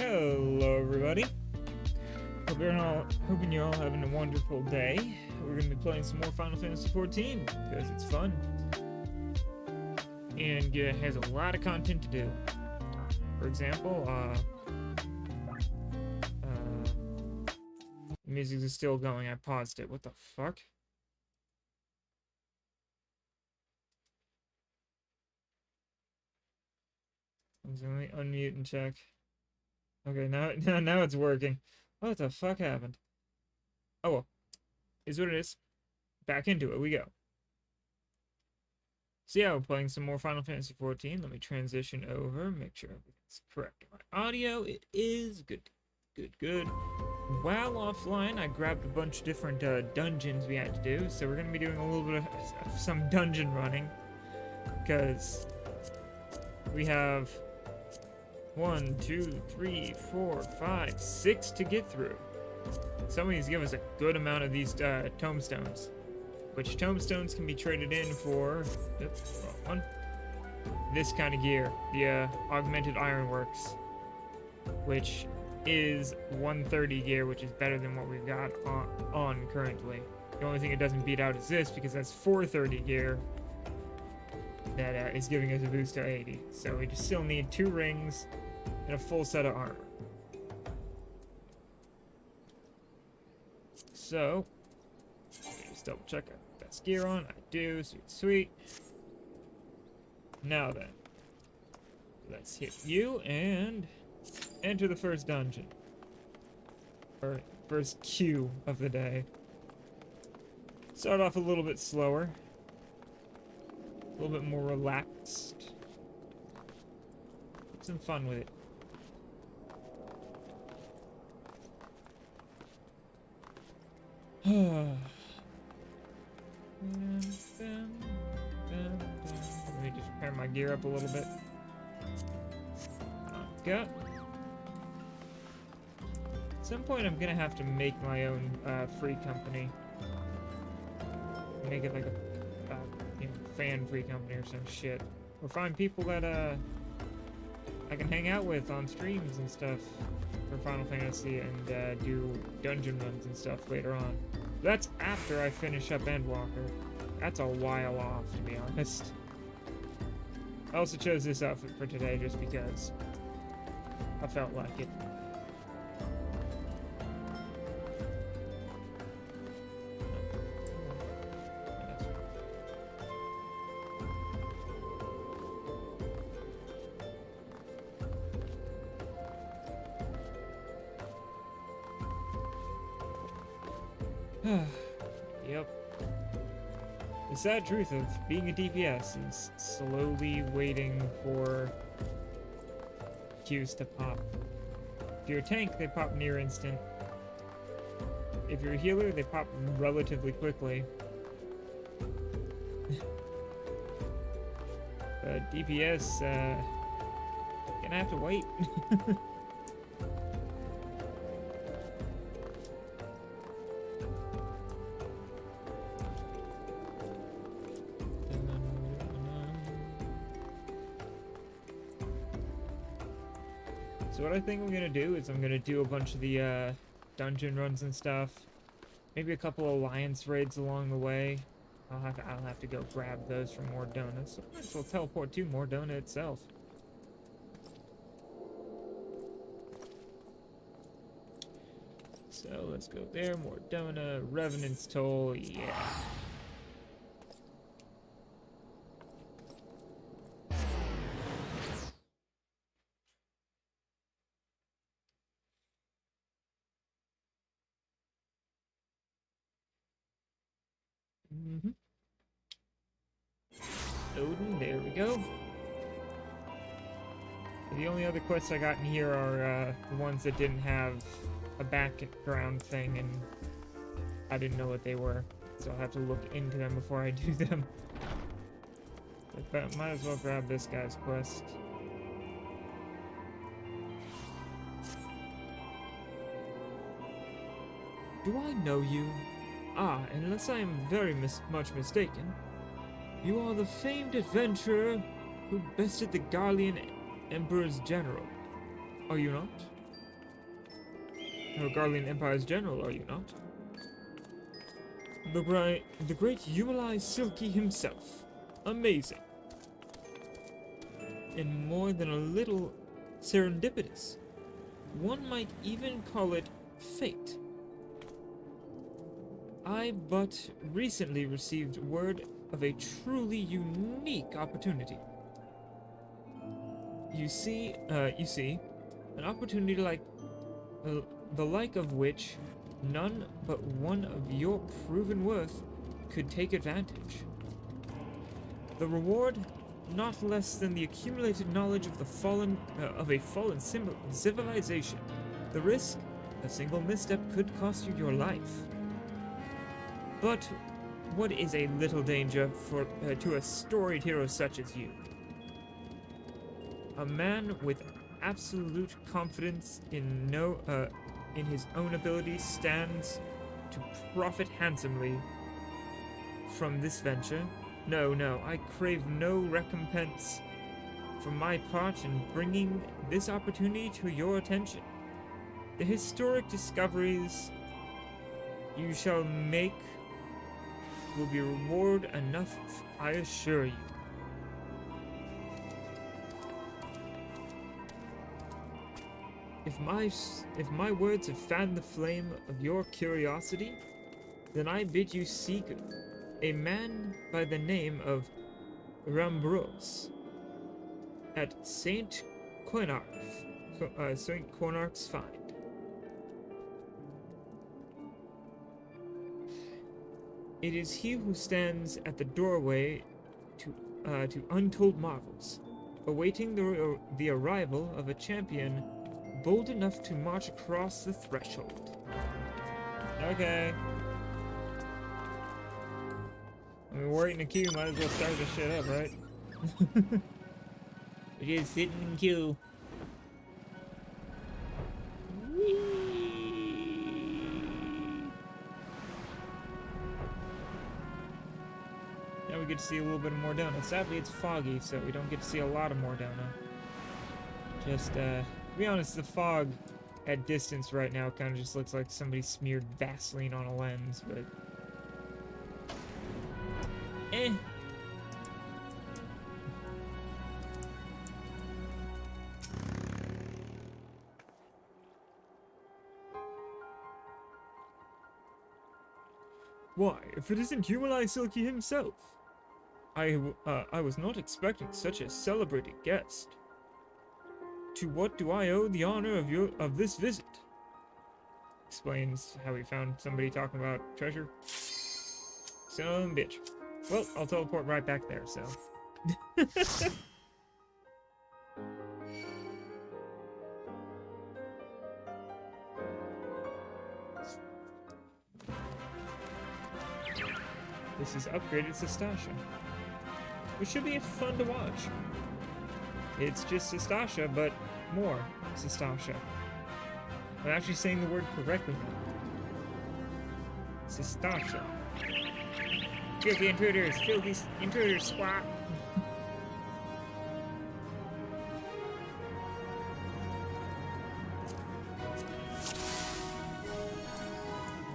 Hello, everybody. Hoping you're all having a wonderful day. We're gonna be playing some more Final Fantasy XIV because it's fun and it has a lot of content to do. For example, music is still going. I paused it. What the fuck? Let me unmute and check. Okay, now it's working. What the fuck happened? Oh well, is what it is. Back into it we go. So yeah, we're playing some more Final Fantasy XIV. Let me transition over, make sure everything's correct. My audio, it is good. Good. While offline, I grabbed a bunch of different dungeons we had to do, so we're gonna be doing a little bit of some dungeon running, because we have 1, 2, 3, 4, 5, 6 to get through. Some of these give us a good amount of these tomestones, which tomestones can be traded in for, oops, wrong one, this kind of gear, the augmented ironworks, which is 130 gear, which is better than what we've got on currently. The only thing it doesn't beat out is this, because that's 430 gear that is giving us a boost to 80. So we just still need 2 rings and a full set of armor. So, let me just double check I have best gear on. I do, sweet. Now then, let's hit you and enter the first dungeon. Or first queue of the day. Start off a little bit slower. A little bit more relaxed. Have some fun with it. Let me just prepare my gear up a little bit. Okay. At some point, I'm gonna have to make my own free company. Make it like a fan-free company or some shit, or find people that I can hang out with on streams and stuff for Final Fantasy and do dungeon runs and stuff later on. That's after I finish up Endwalker. That's a while off, to be honest. I also chose this outfit for today just because I felt like it. Yep. The sad truth of being a DPS is slowly waiting for queues to pop. If you're a tank, they pop near instant. If you're a healer, they pop relatively quickly. But DPS, gonna have to wait. So what I think I'm gonna do is I'm gonna do a bunch of the dungeon runs and stuff. Maybe a couple alliance raids along the way. I'll have to go grab those for more donuts. So I might as well teleport to more donut itself. So let's go there. More donut. Revenant's Toll. Yeah. Odin, there we go. The only other quests I got in here are the ones that didn't have a background thing, and I didn't know what they were, so I'll have to look into them before I do them. But might as well grab this guy's quest. Do I know you? Ah, unless I am very much mistaken, you are the famed adventurer who bested the Garlean Emperor's general, are you not? Garlean Empire's general, are you not? The great Yumalai Silky himself. Amazing. And more than a little serendipitous. One might even call it fate. I but recently received word of a truly unique opportunity. You see, an opportunity like the like of which none but one of your proven worth could take advantage. The reward, not less than the accumulated knowledge of a fallen civilization. The risk, a single misstep could cost you your life. But what is a little danger to a storied hero such as you? A man with absolute confidence in his own abilities stands to profit handsomely from this venture. No, I crave no recompense for my part in bringing this opportunity to your attention. The historic discoveries you shall make will be reward enough, I assure you. If my words have fanned the flame of your curiosity, then I bid you seek a man by the name of Rambros at Saint Cornarch's Find. It is he who stands at the doorway to untold marvels, awaiting the arrival of a champion bold enough to march across the threshold. Okay. I mean, we're waiting in a queue, might as well start this shit up, right? We're just sitting in queue. Now we get to see a little bit of Mordona. Sadly, it's foggy, so we don't get to see a lot of Mordona. Just, to be honest, the fog at distance right now kind of just looks like somebody smeared Vaseline on a lens, but... Why, if it isn't Yumalai Silky himself! I was not expecting such a celebrated guest. To what do I owe the honor of this visit? Explains how he found somebody talking about treasure. Some bitch. Well, I'll teleport right back there, so. This is upgraded Sestasha, which should be fun to watch. It's just Sestasha, but more Sestasha. I'm actually saying the word correctly now. Sestasha. Filthy intruders, squat.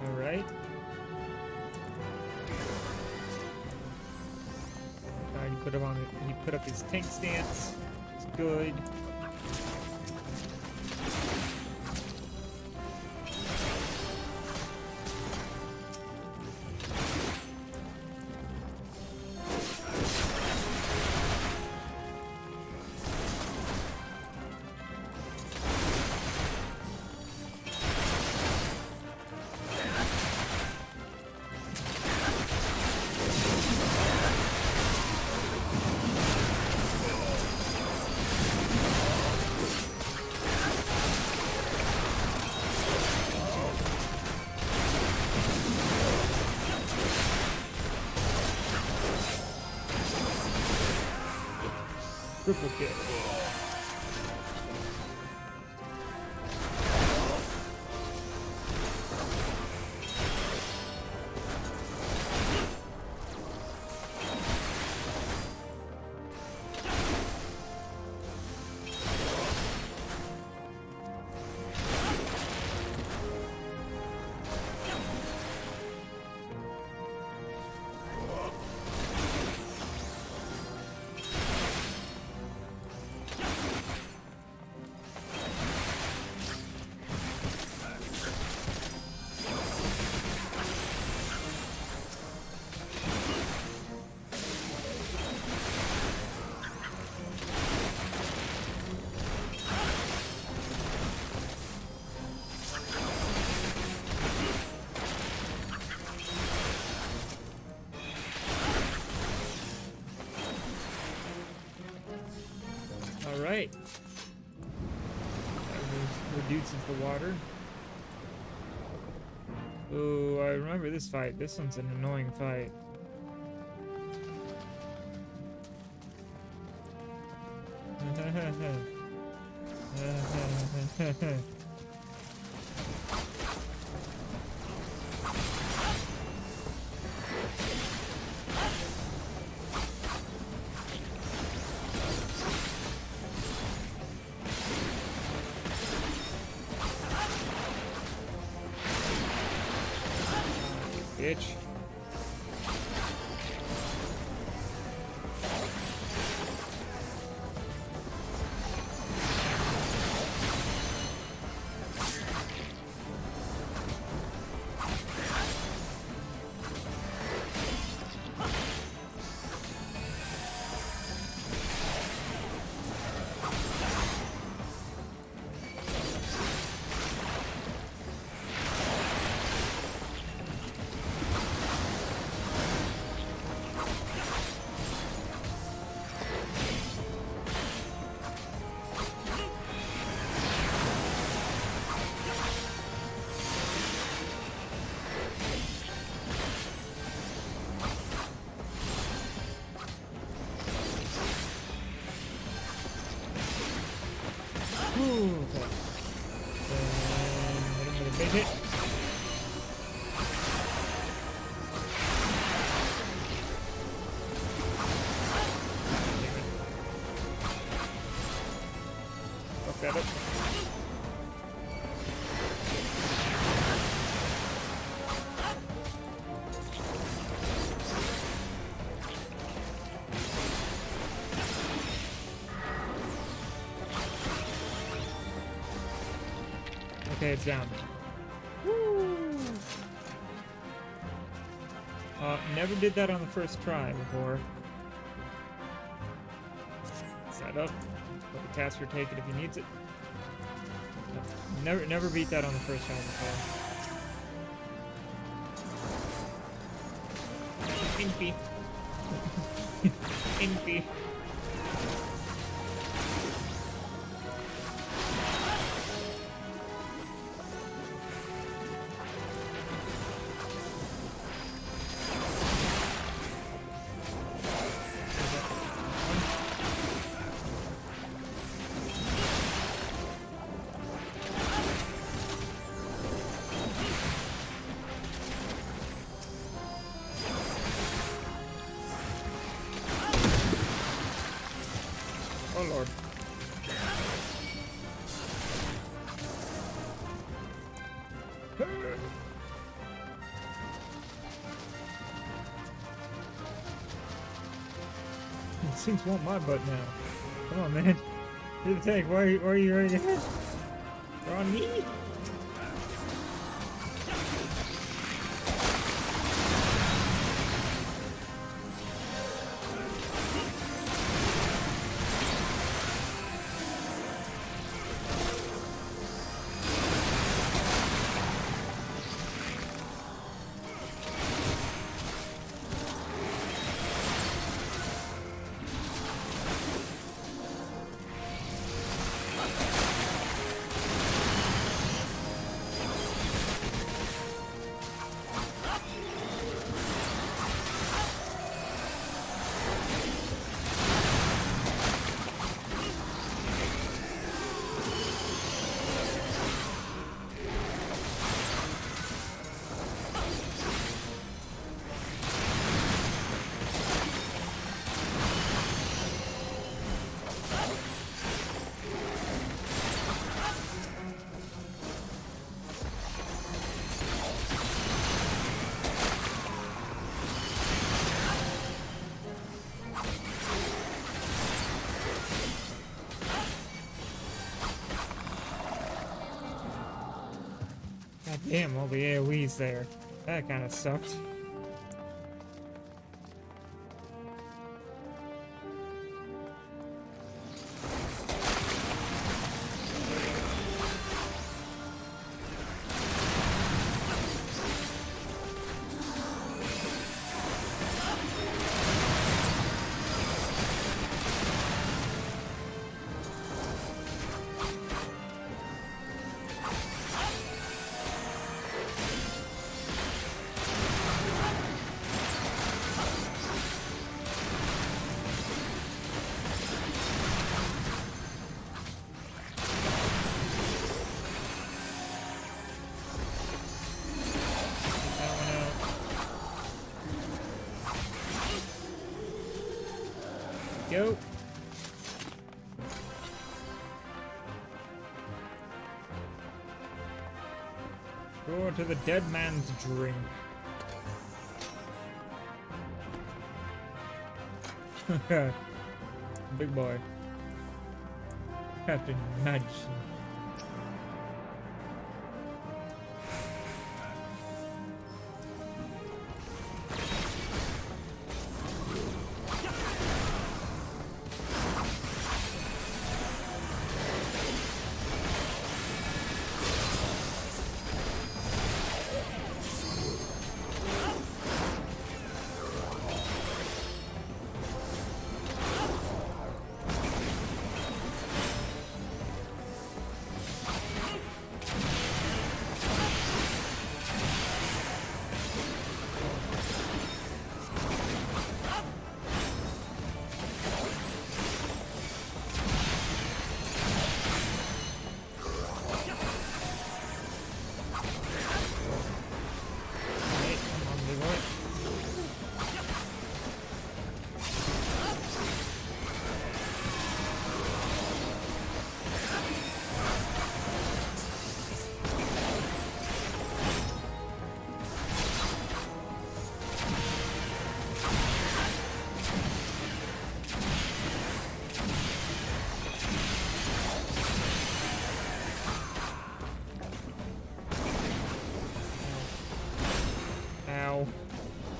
Alright. He put up his tank stance. It's good. Triple kill. Alright. That reduces the water. Ooh, I remember this fight. This one's an annoying fight. Bitch. Ooh, okay. Hit him with a big hit. Fuck that up. Okay, it's down. Woo! Never did that on the first try before. Set up. Let the caster take it if he needs it. Never beat that on the first try before. Impy. Impy. Oh lord. These things want my butt now. Come on, man. Do the tank. Why are you ready? They're on me? God damn, all the AoEs there. That kind of sucked. go. Go to the dead man's drink. Big boy. Captain Nudge.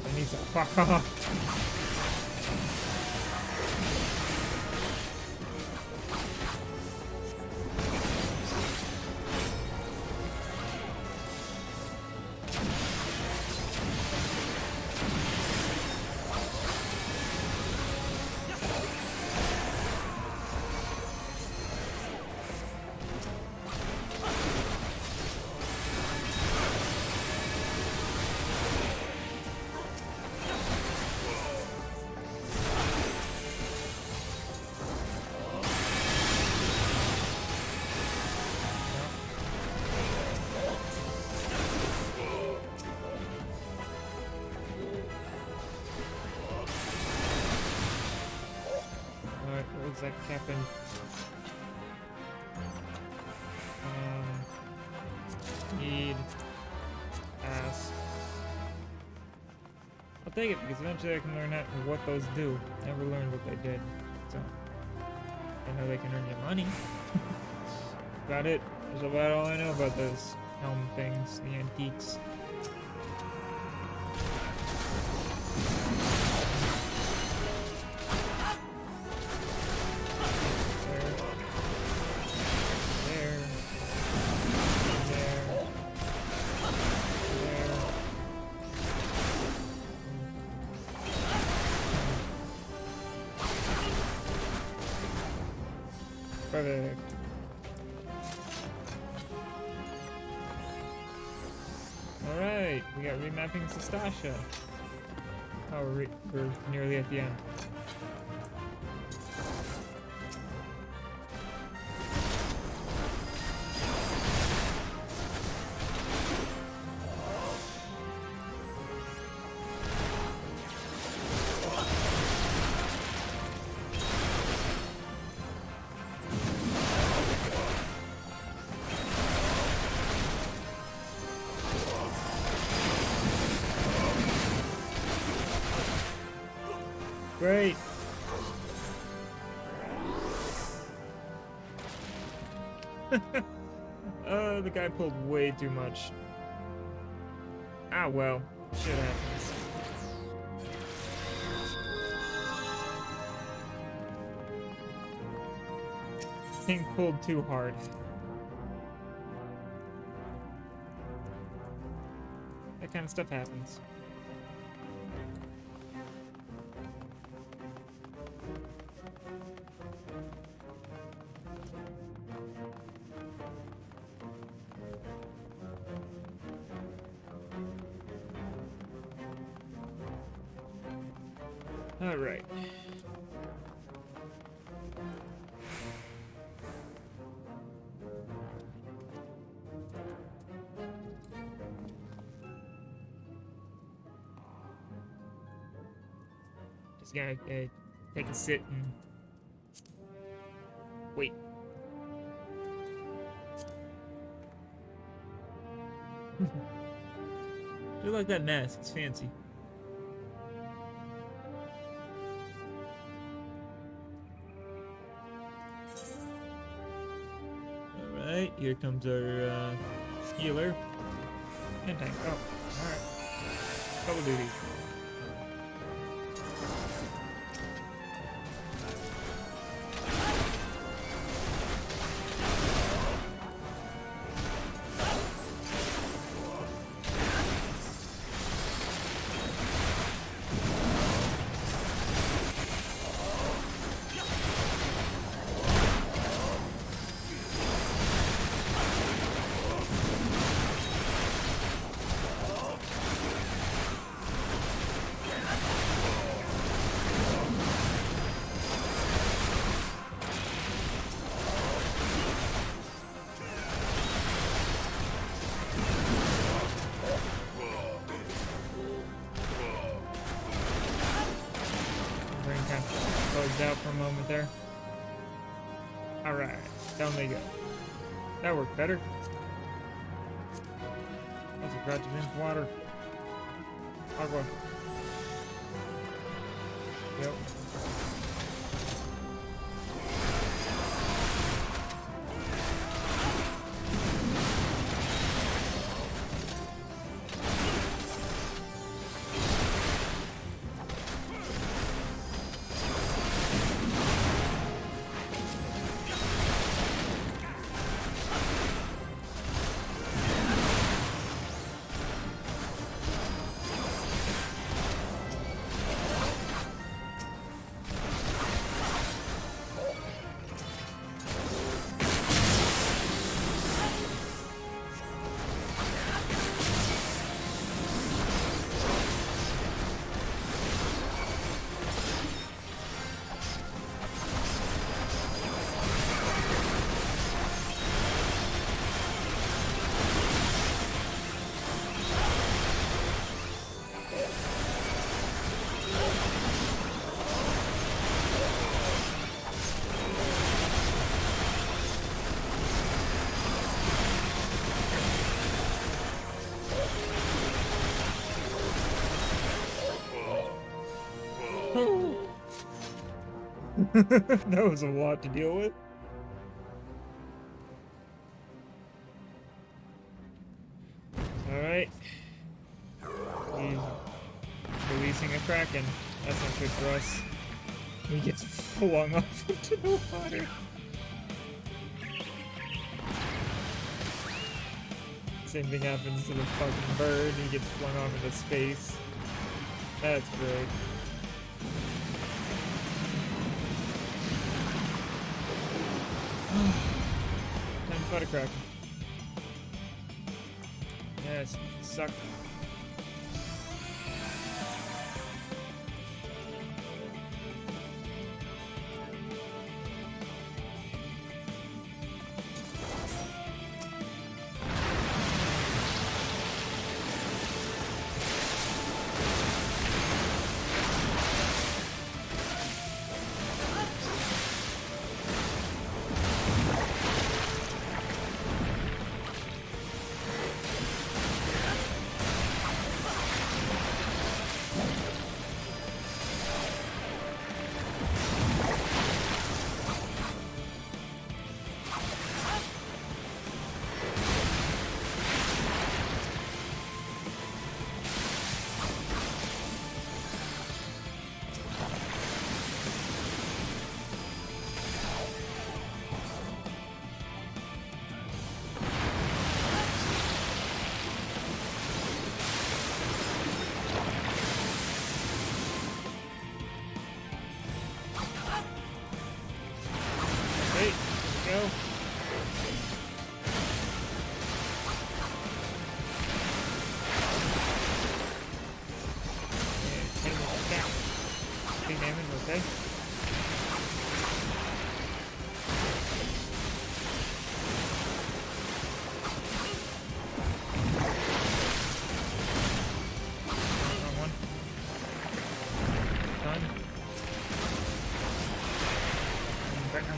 I need to fuck off. That Captain need ass. I'll take it because eventually I can learn what those do. Never learned what they did, so I know they can earn you money. About it. That's about all I know about those helm things, the antiques. Perfect. Alright, we got remapping Sestasha. Oh, we're nearly at the end. Great. The guy pulled way too much. Ah, well, shit happens. King pulled too hard. That kind of stuff happens. All right. Just gotta take a sit and Wait. I like that mask. It's fancy. Alright, here comes our healer. And tank. Oh, alright. Double duty. Out for a moment there. Alright, down they go. That worked better. Also got to drink water. Agua. Yep. That was a lot to deal with. Alright. He's releasing a Kraken. That's not good for us. He gets flung off into the water. Same thing happens to the fucking bird. He gets flung off into space. That's great. Time to fight a Kraken. Yes, suck. Okay.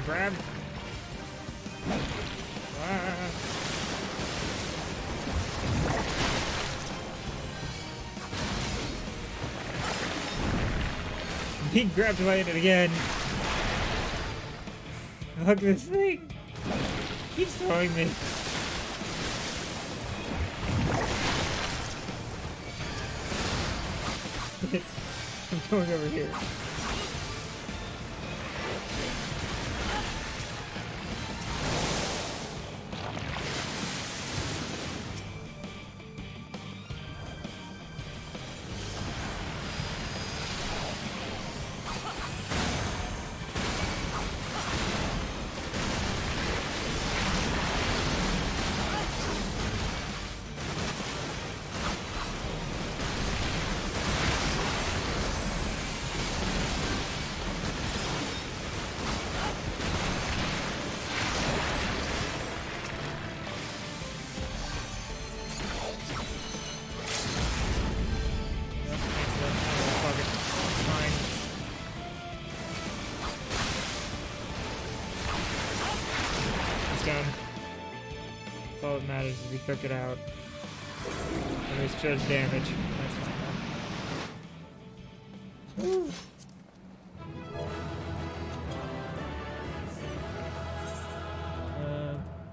Grab. Ah. I'm being grabbed by it again. Look at this thing. It keeps throwing me. I'm going over here. Done. That's all that matters is we cook it out. And it's just damage. That's fine.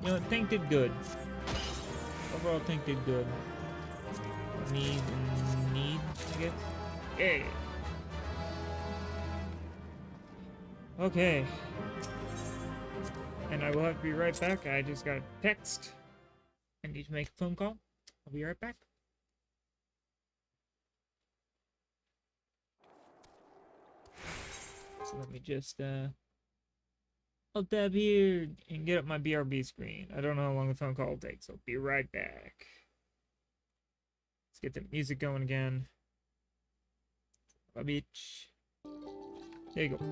You know, Tank did good. Overall, Tank did good. Need, I guess? Yeah. Okay. And I will have to be right back. I just got a text. I need to make a phone call. I'll be right back. So let me just, I'll tab here and get up my BRB screen. I don't know how long the phone call will take, so I'll be right back. Let's get the music going again. Bye, bitch. There you go.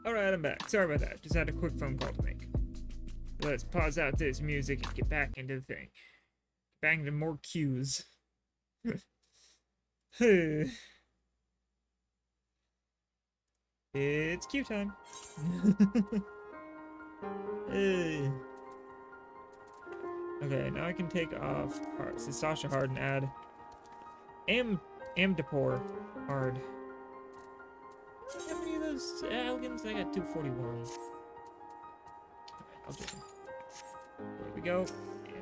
Alright, I'm back. Sorry about that. Just had a quick phone call to make. Let's pause out this music and get back into the thing. Back into more cues. It's cue time. Okay, now I can take off Sastasha Hard and add Amdapor Hard. How many of those elegants? I got 241. Alright, I'll do them. There we go. Yeah.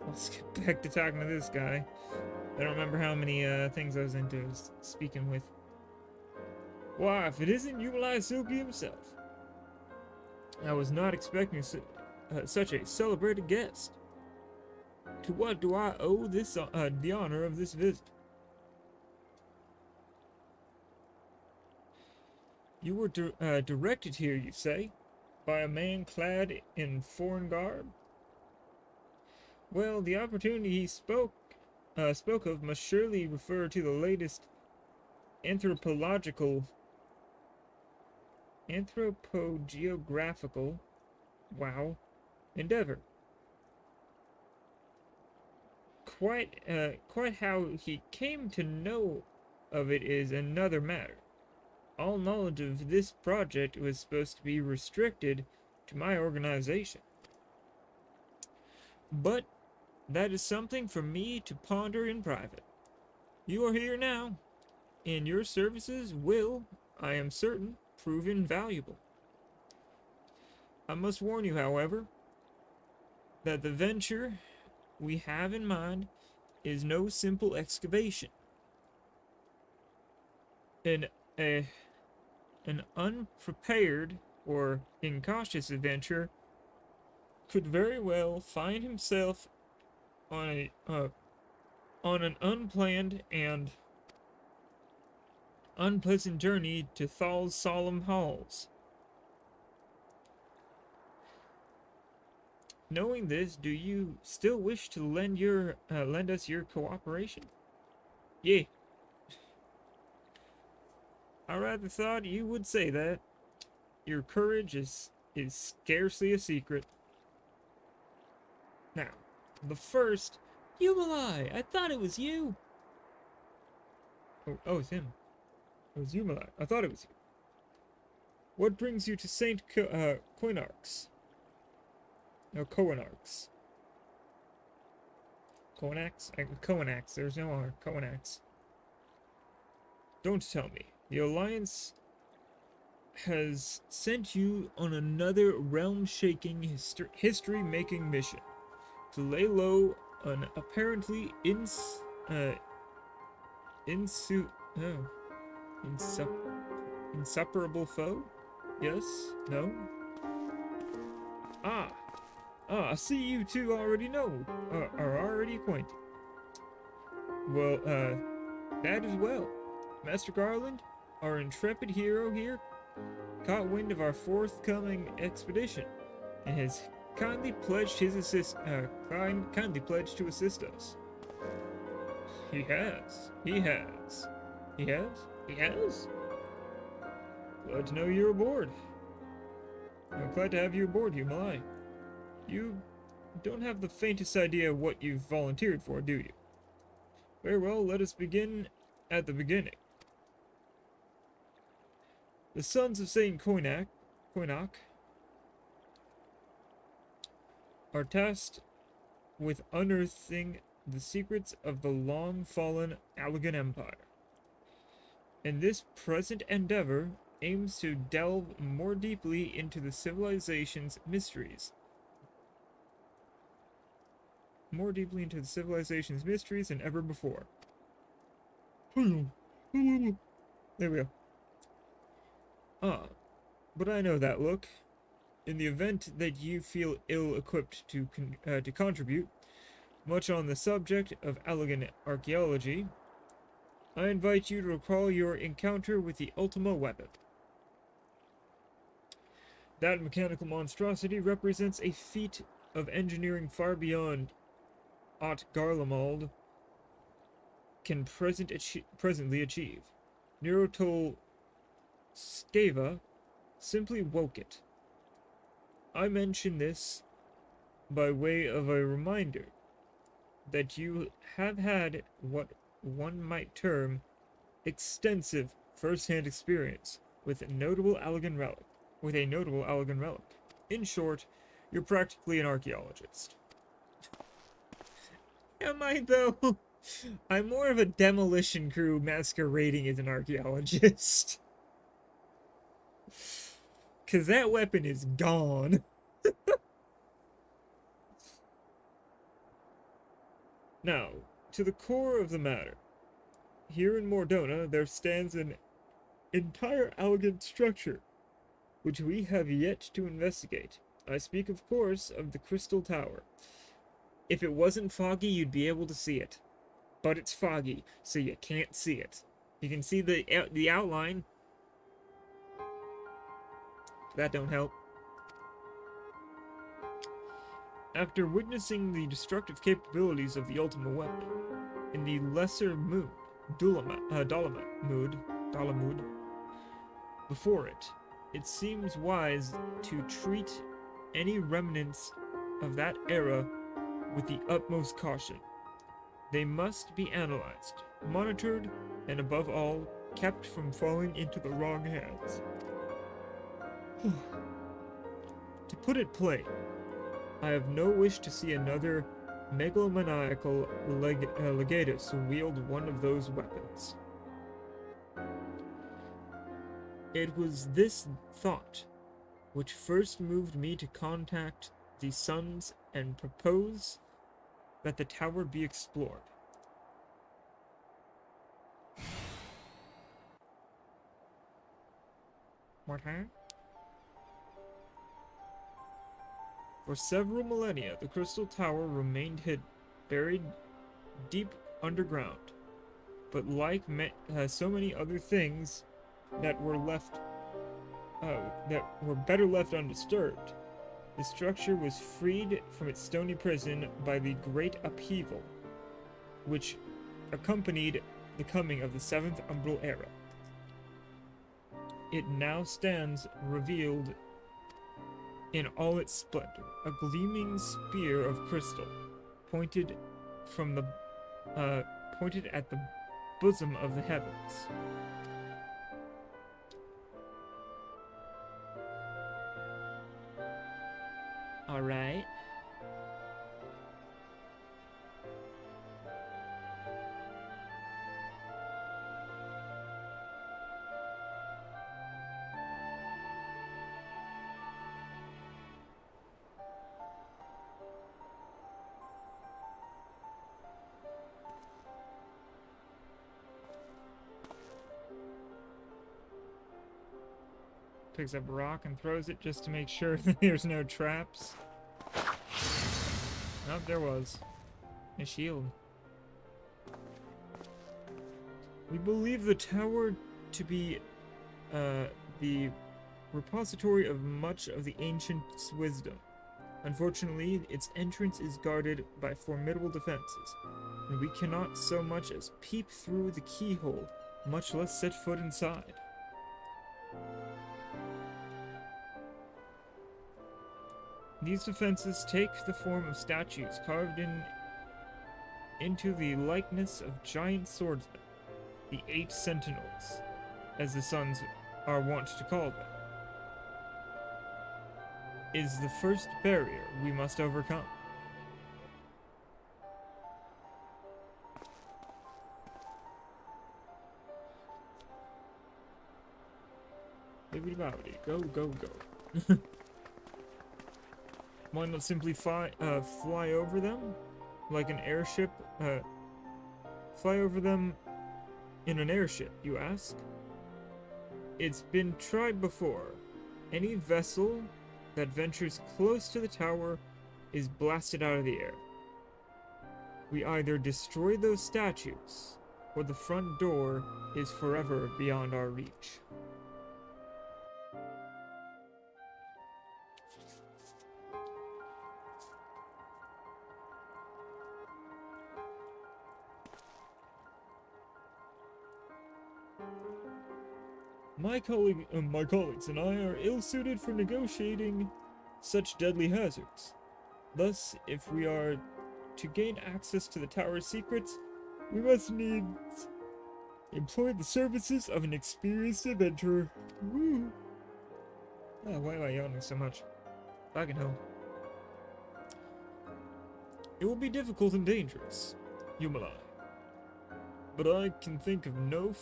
Let's get back to talking to this guy. I don't remember how many things I was into speaking with. Why, if it isn't Umalai Silky himself. I was not expecting such a celebrated guest. To what do I owe this the honor of this visit? You were directed here, you say, by a man clad in foreign garb? Well, the opportunity he spoke of must surely refer to the latest anthropogeographical, wow, endeavor. Quite how he came to know of it is another matter. All knowledge of this project was supposed to be restricted to my organization. But that is something for me to ponder in private. You are here now, and your services will, I am certain, prove invaluable. I must warn you, however, that the venture we have in mind is no simple excavation. An unprepared or incautious adventurer could very well find himself on an unplanned and unpleasant journey to Thal's solemn halls. Knowing this, do you still wish to lend us your cooperation? Yeah. I rather thought you would say that. Your courage is scarcely a secret. Now, the first... Umalai! I thought it was you! Oh, it's him. It was Umalai. I thought it was you. What brings you to St. Coinarchs? No, Coinarchs. Coinax? Coinax. There's no R. Coinax. Don't tell me. The Alliance has sent you on another realm-shaking, history-making mission to lay low an apparently insuperable foe? Yes? No? I see you two already are already acquainted. Well, that as well. Master Garland, our intrepid hero here, caught wind of our forthcoming expedition, and has kindly pledged to assist us. He has. He has. He has? He has? Glad to know you're aboard. I'm glad to have you aboard, Umalai. You don't have the faintest idea what you've volunteered for, do you? Very well, let us begin at the beginning. The sons of Saint Coinach are tasked with unearthing the secrets of the long-fallen Allegan Empire. And this present endeavor aims to delve more deeply into the civilization's mysteries. More deeply into the civilization's mysteries than ever before. There we go. But I know that look. In the event that you feel ill-equipped to contribute much on the subject of Allegan archaeology, I invite you to recall your encounter with the Ultima weapon. That mechanical monstrosity represents a feat of engineering far beyond aught Garlemald can presently achieve. Neurotol Skeva simply woke it. I mention this by way of a reminder that you have had what one might term extensive first-hand experience with a notable Allegan relic. In short, you're practically an archaeologist. Am I, though? I'm more of a demolition crew masquerading as an archaeologist. Because that weapon is gone. Now, to the core of the matter. Here in Mordona, there stands an entire elegant structure, which we have yet to investigate. I speak, of course, of the Crystal Tower. If it wasn't foggy, you'd be able to see it. But it's foggy, so you can't see it. You can see the outline. That don't help. After witnessing the destructive capabilities of the Ultima weapon, in the lesser mood, Dalamud, before it, it seems wise to treat any remnants of that era with the utmost caution. They must be analyzed, monitored, and above all, kept from falling into the wrong hands. To put it plain, I have no wish to see another megalomaniacal legatus wield one of those weapons. It was this thought which first moved me to contact the Sons and propose that the tower be explored. What happened? For several millennia, the Crystal Tower remained hidden, buried deep underground. But like so many other things that were better left undisturbed, the structure was freed from its stony prison by the great upheaval, which accompanied the coming of the Seventh Umbral Era. It now stands revealed in all its splendor, a gleaming spear of crystal, pointed at the bosom of the heavens. All right. Picks up a rock and throws it just to make sure that there's no traps. Nope, there was. A shield. We believe the tower to be the repository of much of the ancients' wisdom. Unfortunately, its entrance is guarded by formidable defenses, and we cannot so much as peep through the keyhole, much less set foot inside. These defenses take the form of statues carved into the likeness of giant swordsmen, the 8 Sentinels, as the Sons are wont to call them, is the first barrier we must overcome. Bibbidi-bobbidi, go, go, go. Why not simply fly over them? Like an airship? Fly over them in an airship, you ask? It's been tried before. Any vessel that ventures close to the tower is blasted out of the air. We either destroy those statues, or the front door is forever beyond our reach. My colleagues and I are ill-suited for negotiating such deadly hazards. Thus, if we are to gain access to the tower's secrets, we must needs employ the services of an experienced adventurer. Woo! Oh, why am I yawning so much? Fucking hell. It will be difficult and dangerous, Yumalai. But I can think of no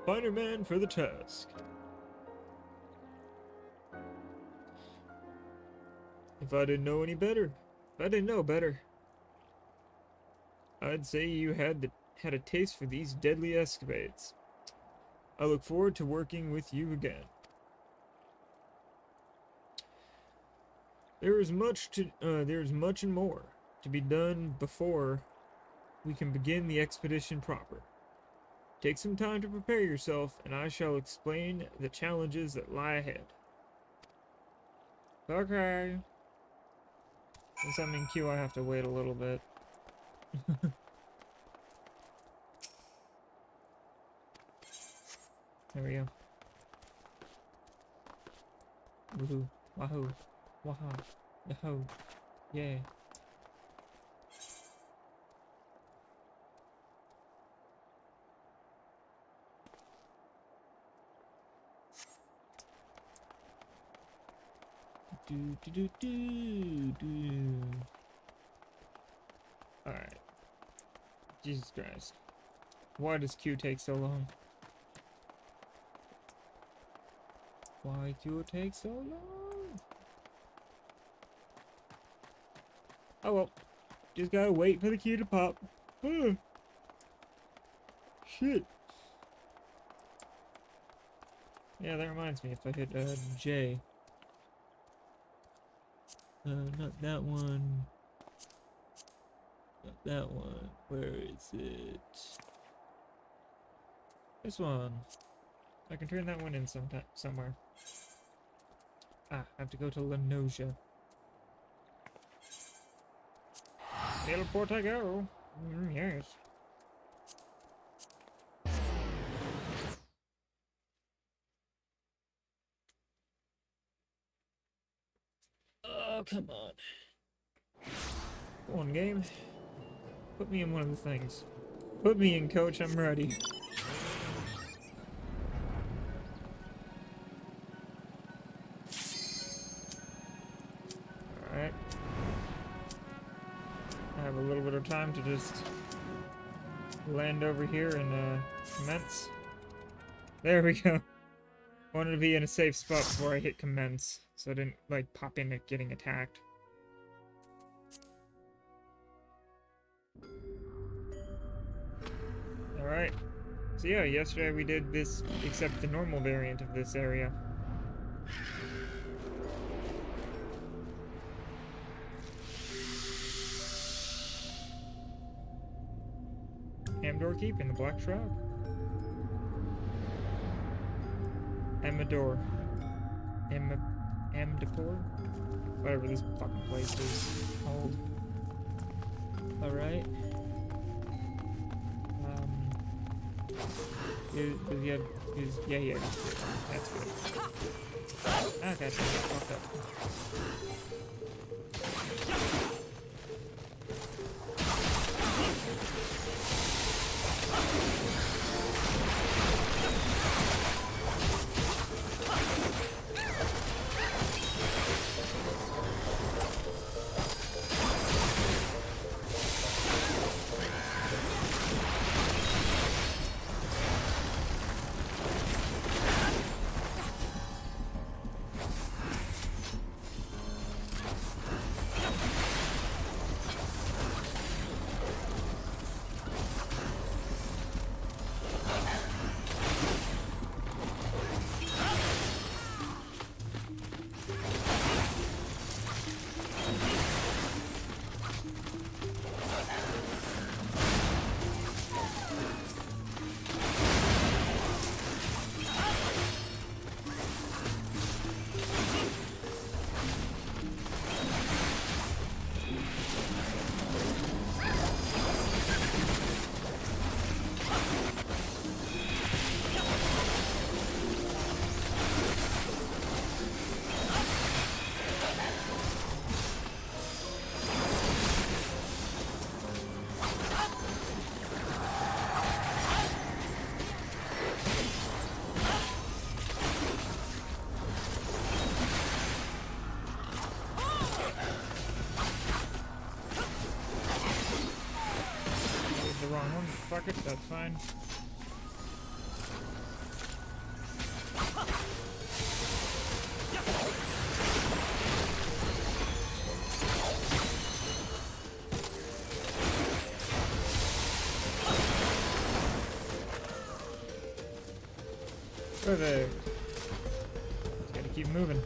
finer man for the task. If I didn't know any better, if I didn't know better, I'd say you had a taste for these deadly escapades. I look forward to working with you again. There is much and more to be done before we can begin the expedition proper. Take some time to prepare yourself, and I shall explain the challenges that lie ahead. Okay. Does that mean Q? I have to wait a little bit. There we go. Woohoo. Wahoo. Waha. Yahoo. Yeah. Alright. Jesus Christ. Why does Q take so long? Why Q take so long? Oh well. Just gotta wait for the Q to pop. Shit. Yeah, that reminds me, if I hit J. Not that one. Not that one. Where is it? This one. I can turn that one in somewhere. Ah, I have to go to Lenosia. Teleport I go. Yes. Oh, come on. Go on, game. Put me in one of the things. Put me in, coach. I'm ready. Alright. I have a little bit of time to just land over here and commence. There we go. Wanted to be in a safe spot before I hit commence, so I didn't like pop in at getting attacked. Alright. So yeah, yesterday we did this, except the normal variant of this area. Hamdor Keep in the Black Shroud. Amador. Amdapor? Whatever this fucking place is called. Alright. Yeah, that's good. Ah, guys, fucked up. fuck it, that's fine. Perfect. Just gotta keep moving.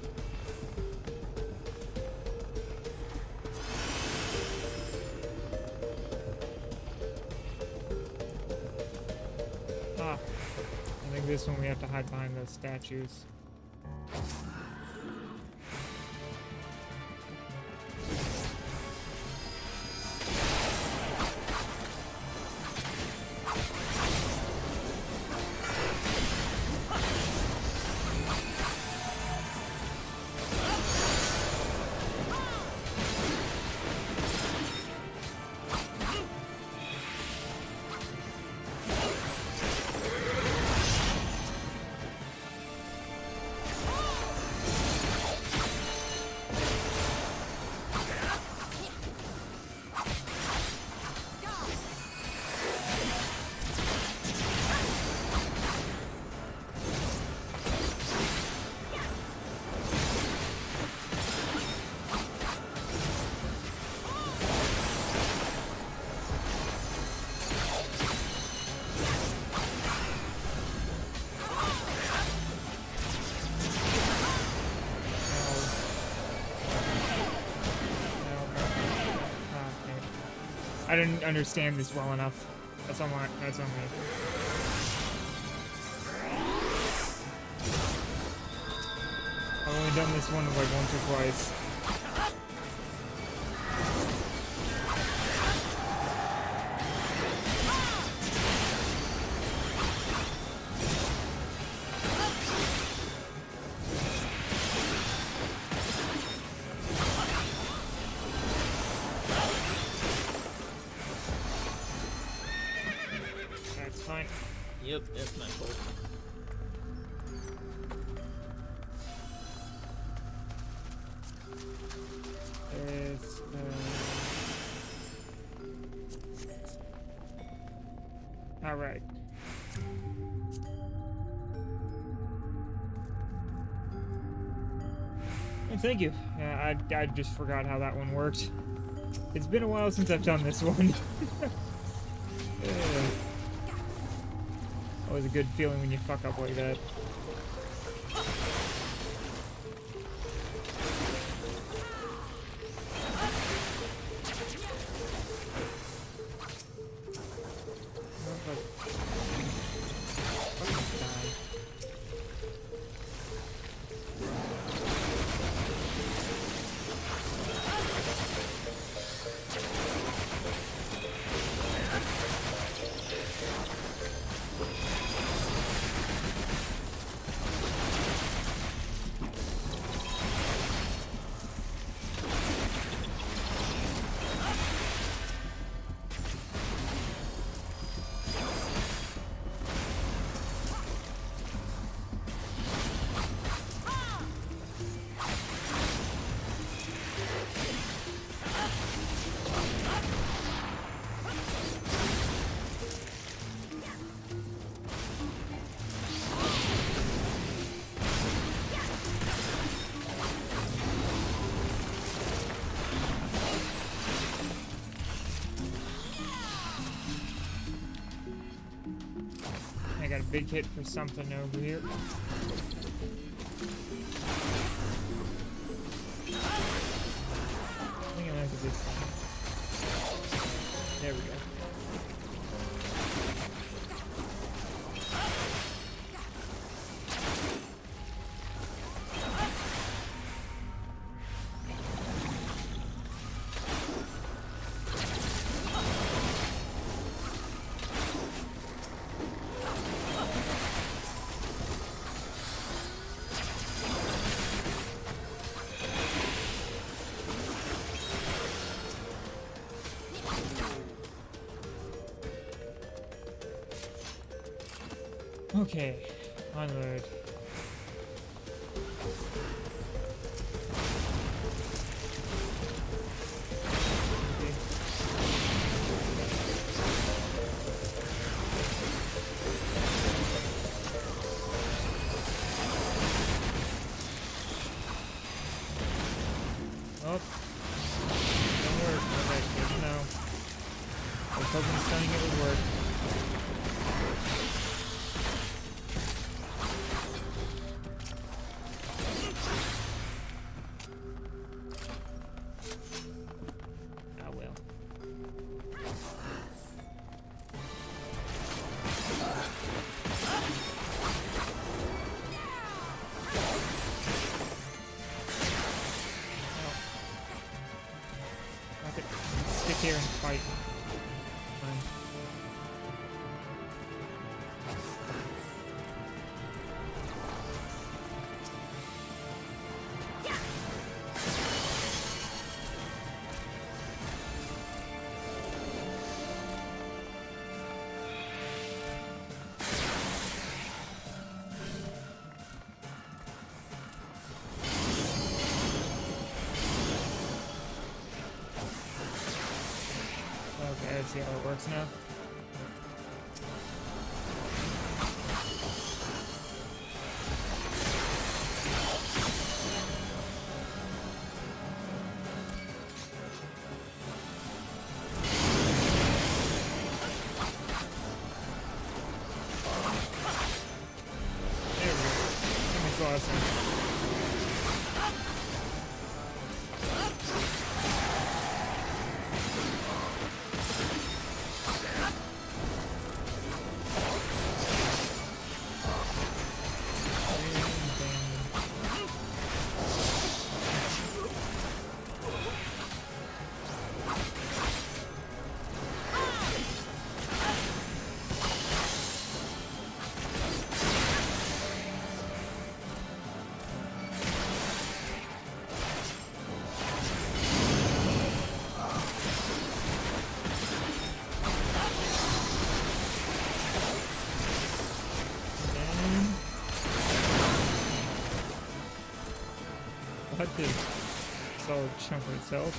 Ah, I think this one we have to hide behind those statues. I didn't understand this well enough. That's on my, that's on me. I've only done this one like once or twice. Yep, that's my fault. It's, all right. And thank you. Yeah, I just forgot how that one worked. It's been a while since I've done this one. Always a good feeling when you fuck up like that. I got a big hit for something over here. I think I might have this. There we go. Okay, onward. Oh. Don't work. Okay, good to know. I was hoping stunning it would work. Ah, well. Okay, stick here and fight. Fine. Okay, let's see how it works now. There we go. That makes a lot of sense. What did solid chunk of itself?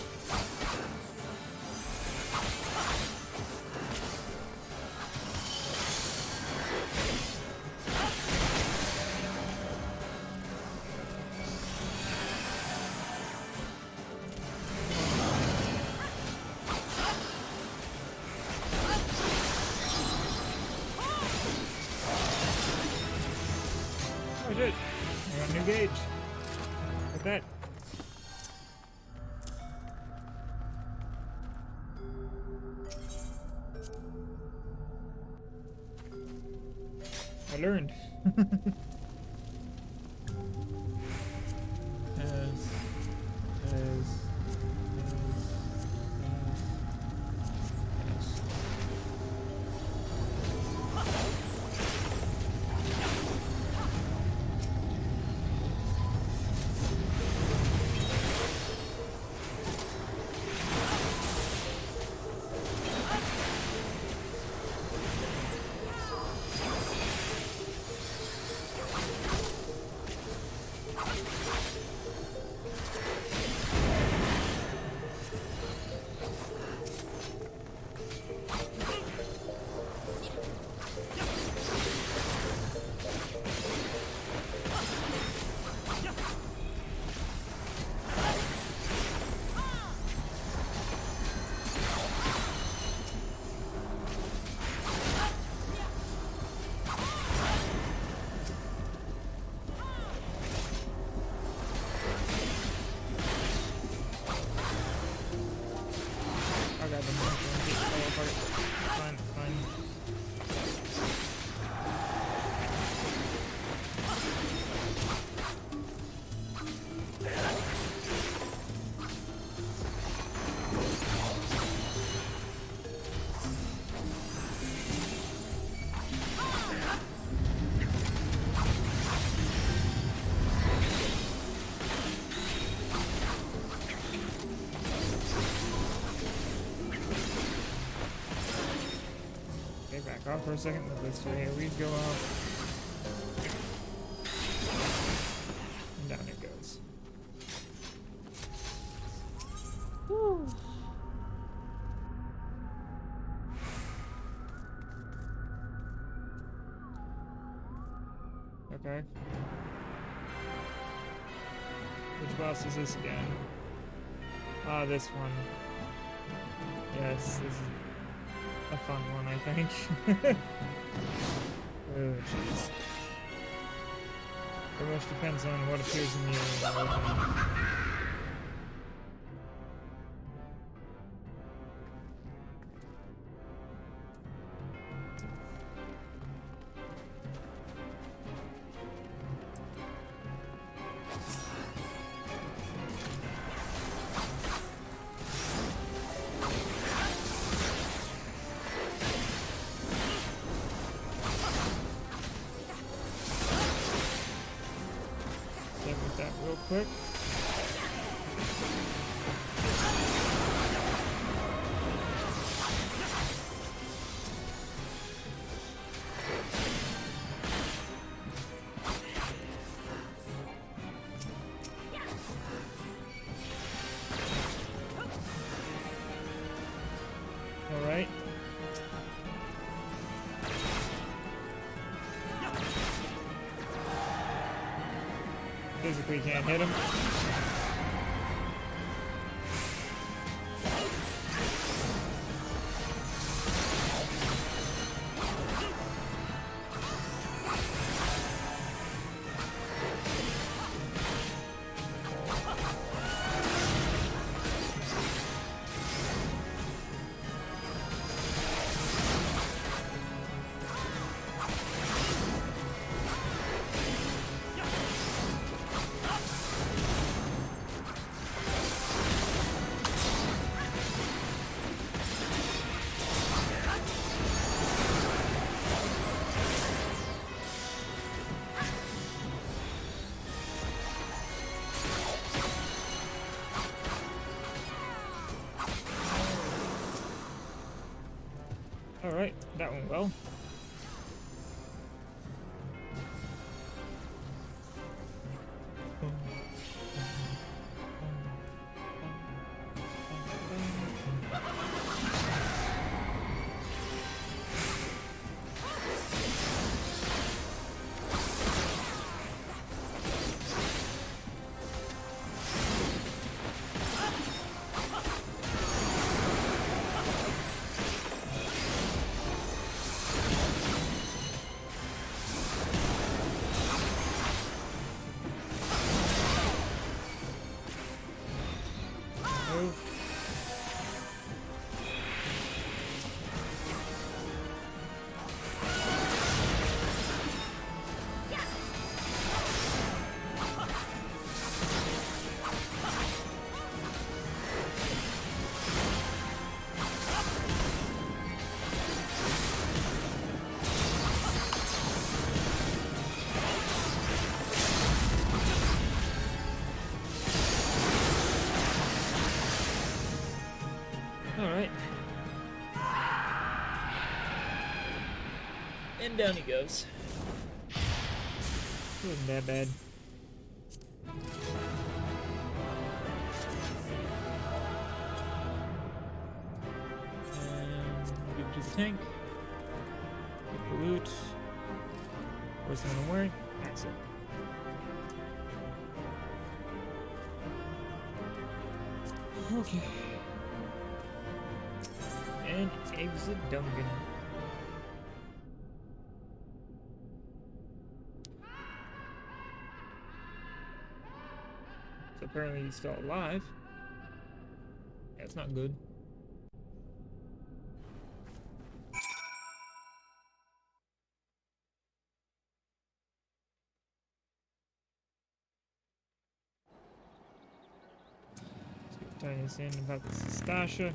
Oh shit! I got a new gauge. Look at that. I learned. As. Back off for a second. Let this AoE go off. And down it goes. Woo. Okay. Which boss is this again? Ah, this one. Yes, this is a fun one, I think. Oh, jeez. Very much depends on what appears in the area. With that real quick. All right. Physically can't hit him. Alright, that went well. Alright. And down he goes. Wasn't that bad. And give it to the tank. Get the loot. Where's the one I'm wearing? That's it. Okay. And exit Dungeon. So apparently he's still alive. That's not good. Let's get tying this in about the Stasha.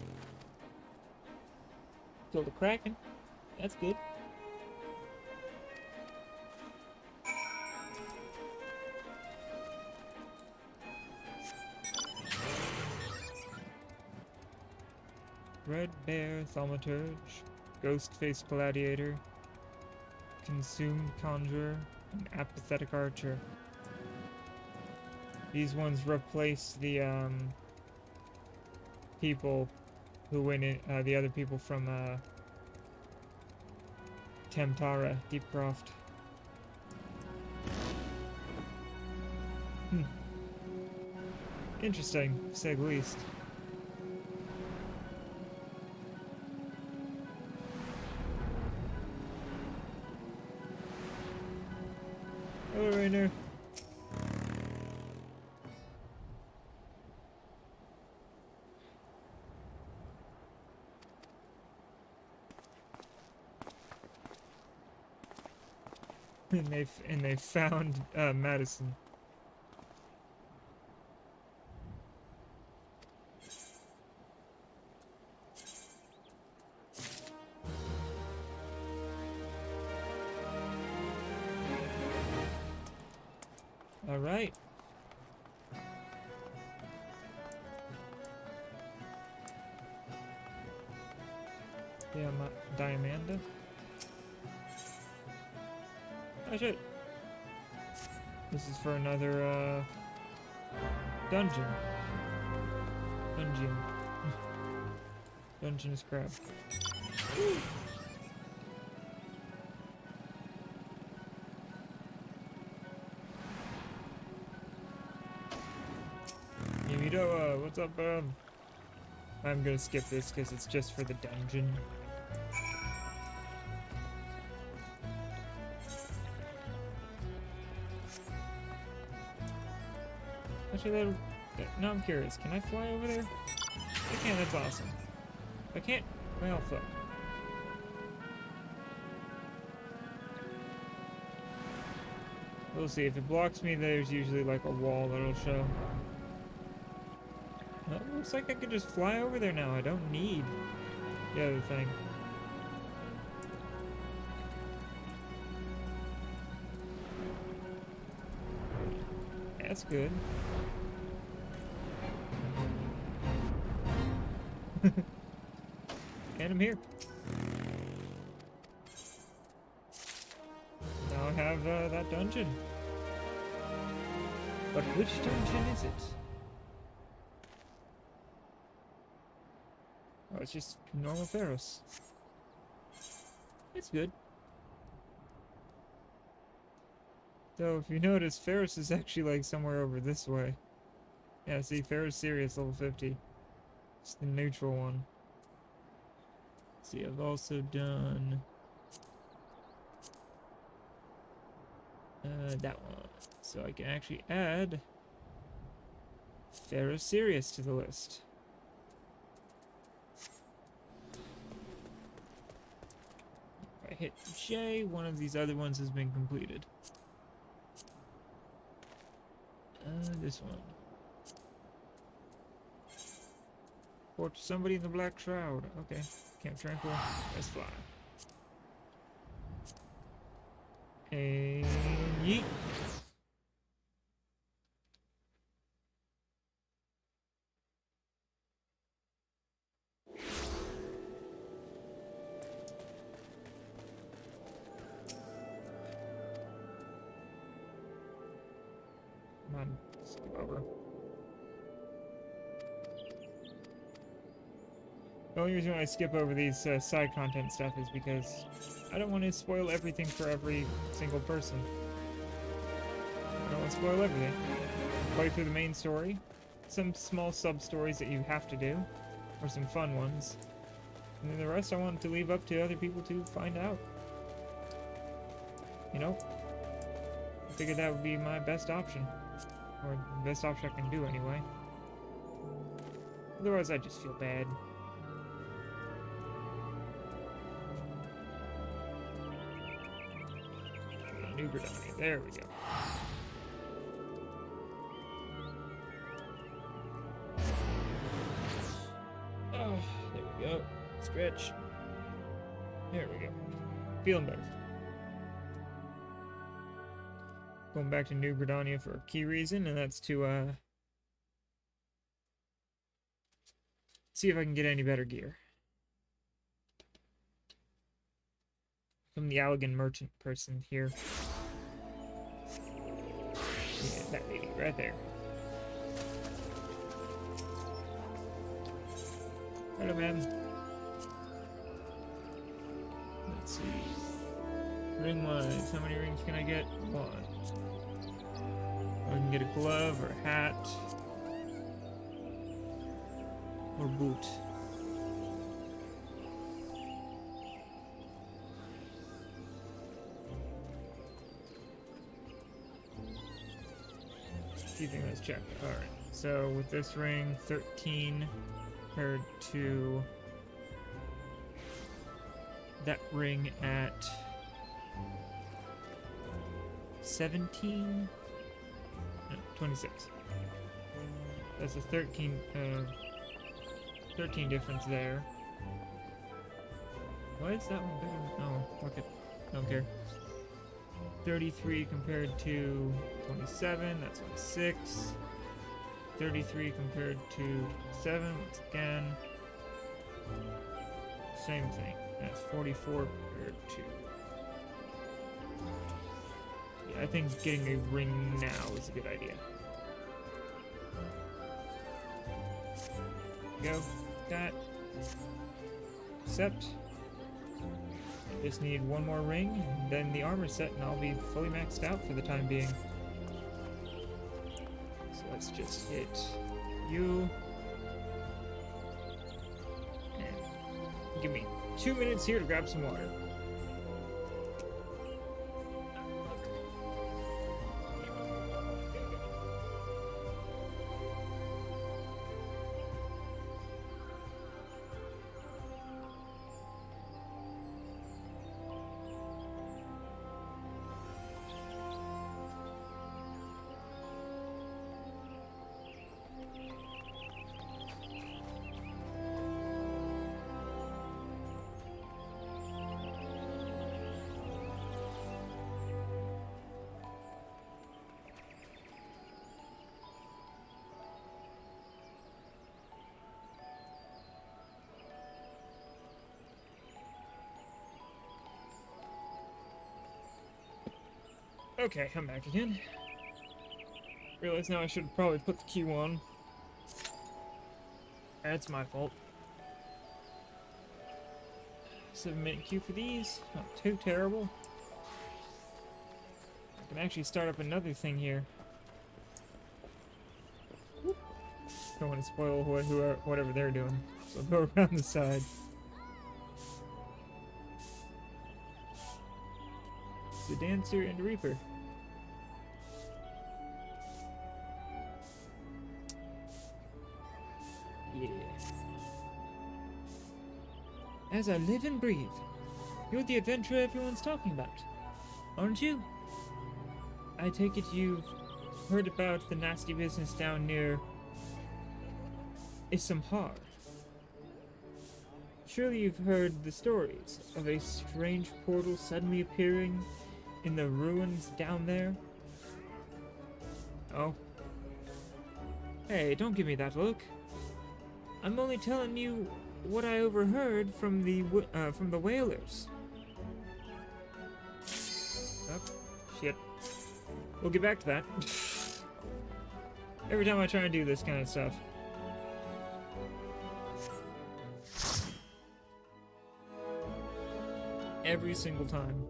Killed the Kraken. That's good. Red Bear, Thaumaturge, Ghost-Faced Gladiator, Consumed Conjurer, and Apathetic Archer. These ones replace the people who went in, the other people from Tamtara, Deepcroft. Interesting, to say the least. miner. And they found Madison. All right. Yeah, Diamanda. Oh shit. This is for another dungeon. Dungeon is crap. Yamito, what's up, I'm gonna skip this because it's just for the dungeon. Actually, now I'm curious. Can I fly over there? I can, that's awesome. If I can't, well, fuck. We'll see. If it blocks me, there's usually like a wall that'll show. Well, it looks like I could just fly over there now. I don't need the other thing. That's good. And I'm here. Now I have that dungeon. But which dungeon is it? Oh, it's just normal Pharos. It's good. Though, if you notice, Pharos is actually like somewhere over this way. Yeah, see, Pharos Sirius level 50. It's the neutral one. See, I've also done that one. So I can actually add Pharos Sirius to the list. If I hit J, one of these other ones has been completed. This one. Report to somebody in the Black Shroud. Okay. Camp Tranquil. Let's fly. And yeet. Come on. Skip over. The only reason why I skip over these side content stuff is because I don't want to spoil everything for every single person. I don't want to spoil everything. Play through the main story, some small sub-stories that you have to do, or some fun ones, and then the rest I want to leave up to other people to find out. You know? I figured that would be my best option. Or the best option I can do anyway. Otherwise I just feel bad. New Gridani. There we go. Oh, there we go. Stretch. There we go. Feeling better. Going back to New Gridania for a key reason, and that's to see if I can get any better gear. From the Allegan merchant person here. Yeah, that lady right there. Hello, ma'am. Let's see. Ring-wise, how many rings can I get? One. I can get a glove or a hat. Or boot. few things let's check. Alright, so with this ring, 13 compared to that ring at 17? No, 26. That's a 13 difference there. Why is that one bigger? Oh, look at, don't care. 33 compared to 27, that's on 6. 33 compared to 7, once again. Same thing. That's 44 compared to... Yeah, I think getting a ring now is a good idea. Go. That. Accept. Just need one more ring, and then the armor set, and I'll be fully maxed out for the time being. So let's just hit you. And give me 2 minutes here to grab some water. Okay, I'm back again. Realize now I should probably put the Q on. That's my fault. 7-minute queue for these. Not too terrible. I can actually start up another thing here. Whoop. Don't want to spoil whatever they're doing. So I'll go around the side. The Dancer and the Reaper. Yeah. As I live and breathe, you're the adventurer everyone's talking about, aren't you? I take it you've heard about the nasty business down near Issamhar. Surely you've heard the stories of a strange portal suddenly appearing in the ruins down there? Oh. Hey, don't give me that look. I'm only telling you what I overheard from the whalers. Oh, shit. We'll get back to that. Every time I try and do this kind of stuff. Every single time.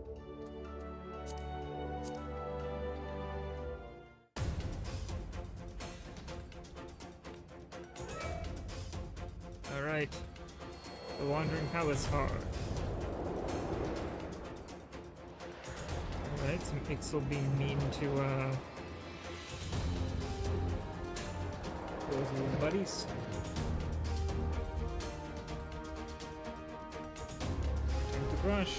Alright. The Wandering Palace Hard. Alright, some Ixel being mean to, those little buddies. Time to brush.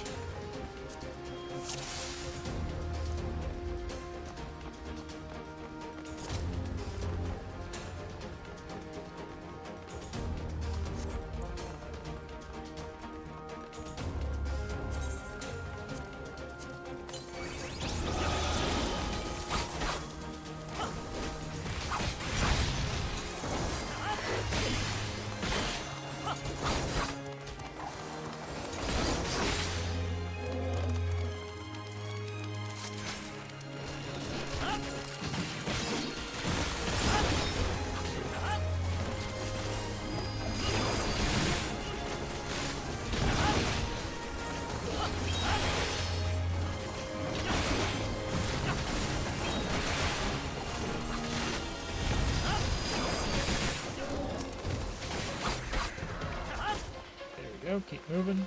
Keep moving.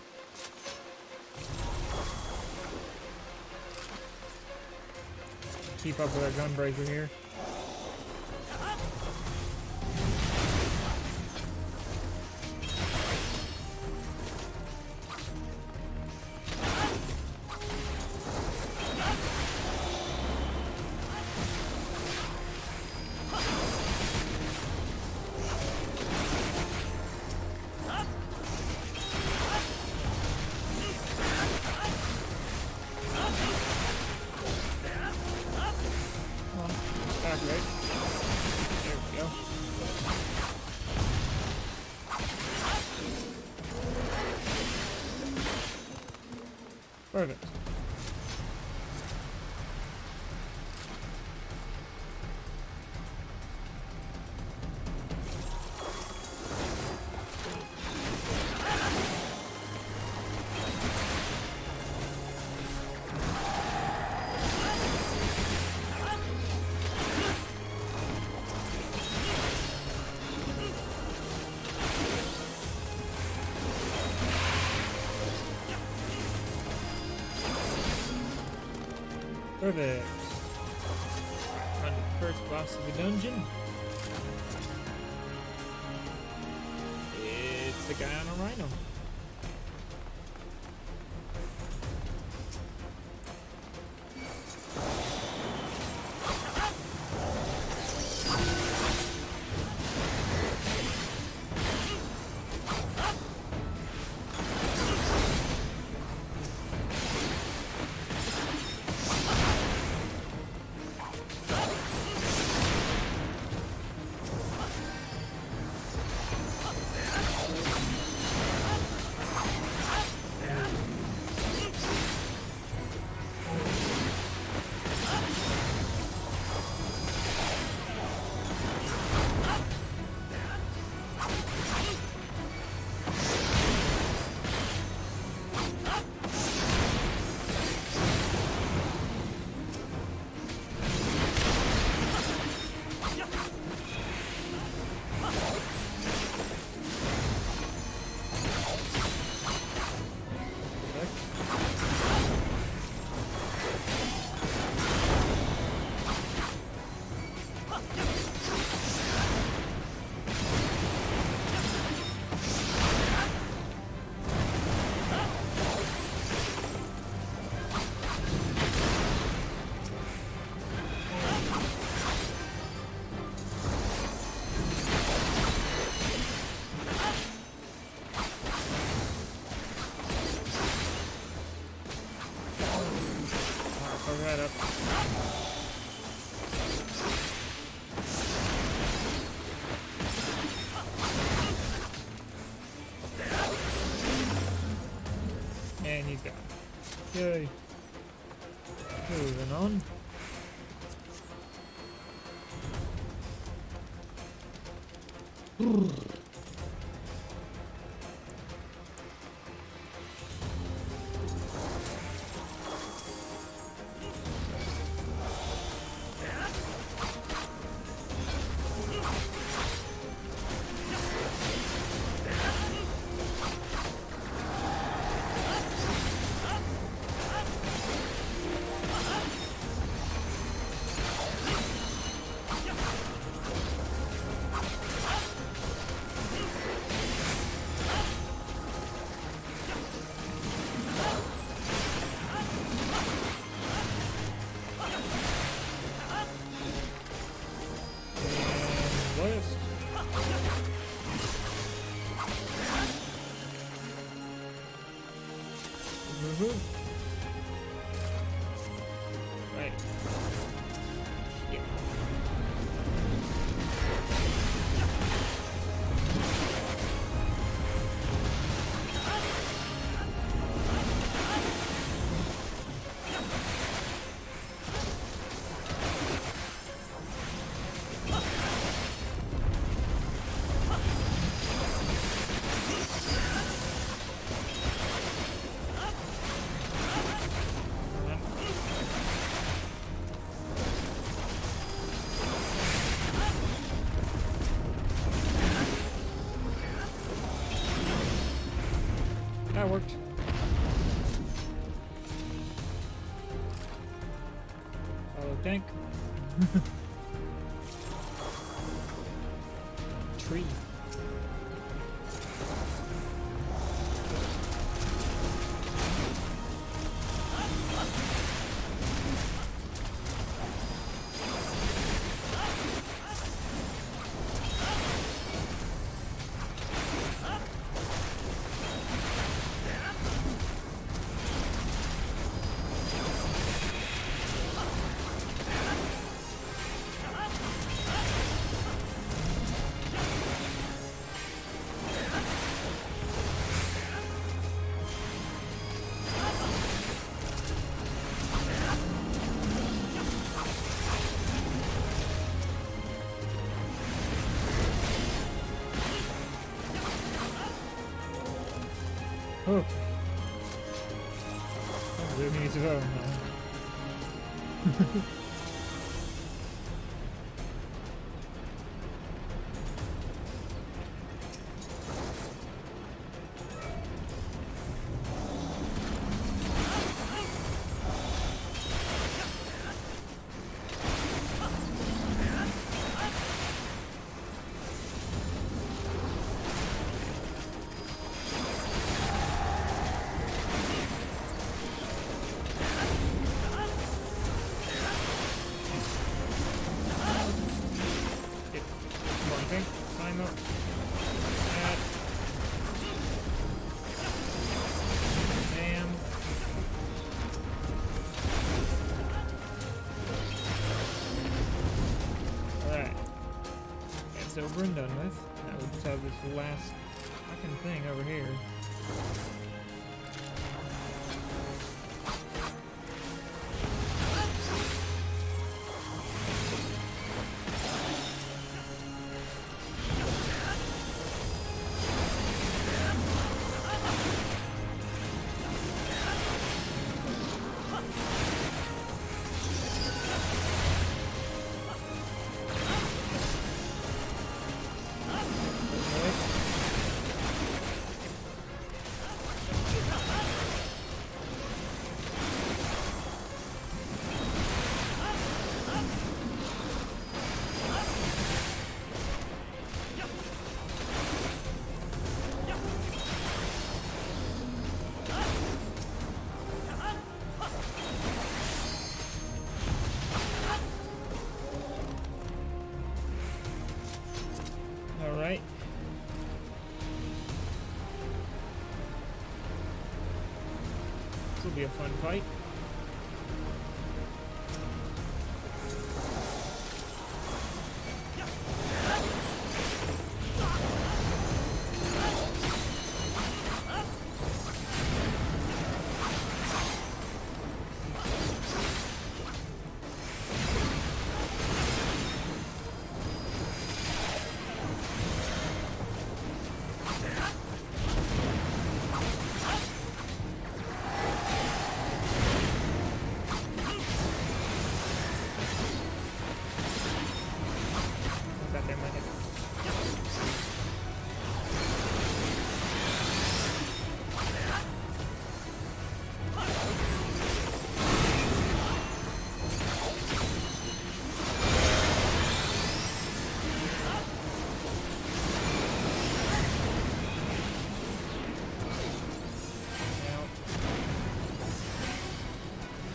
Keep up with our gunbreaker here. Perfect. Perfect. On to the first boss of the dungeon. It's the guy on a rhino. Right up. And he's gone. Yay. Moving on. Right. Yeah. That worked. Follow tank. Tree. Oh. Oh, we need to go now. Okay, climb up. That. Bam. Alright. That's over and done with. Now we just have this last fucking thing over here. Alright. This will be a fun fight. Goddamn my head.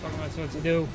What am I supposed to do?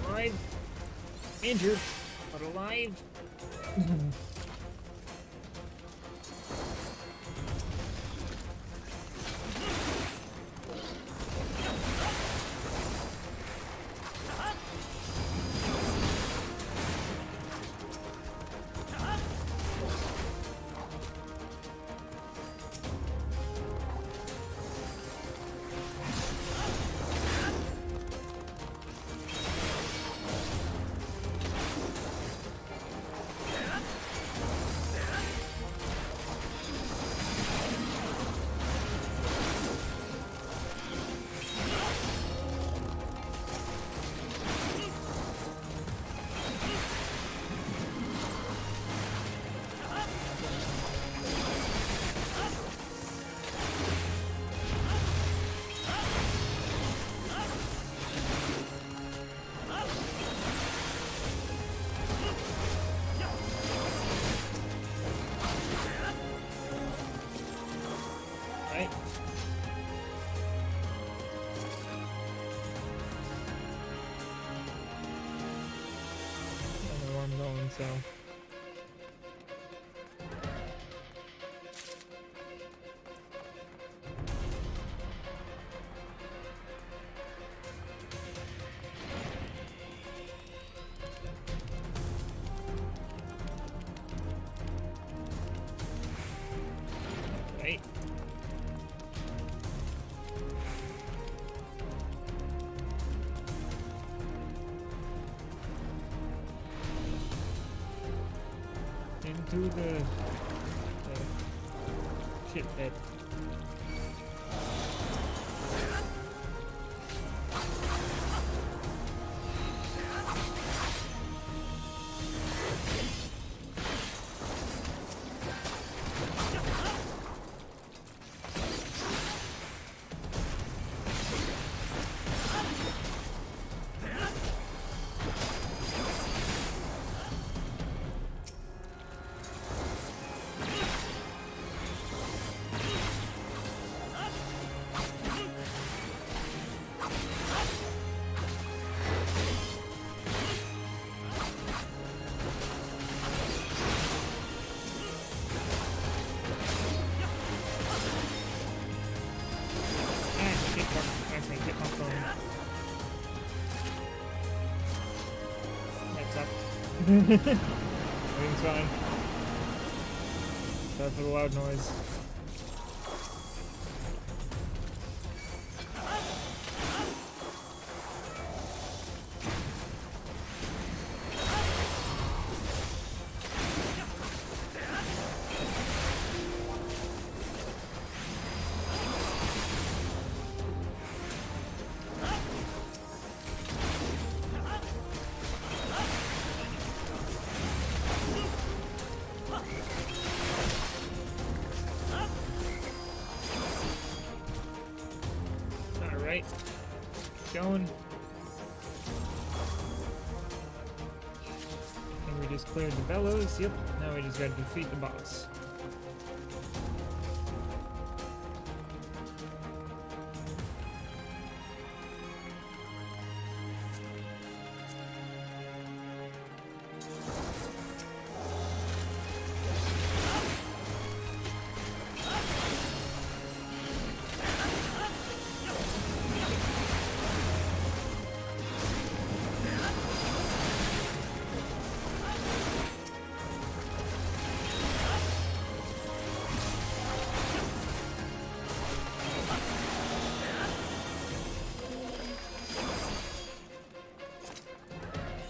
Alive. Injured, but alive. so. Right. Into the shit bed. Everything's fine. Sorry for the loud noise. Alright. Going. And we just cleared the bellows. Yep. Now we just gotta defeat the boss.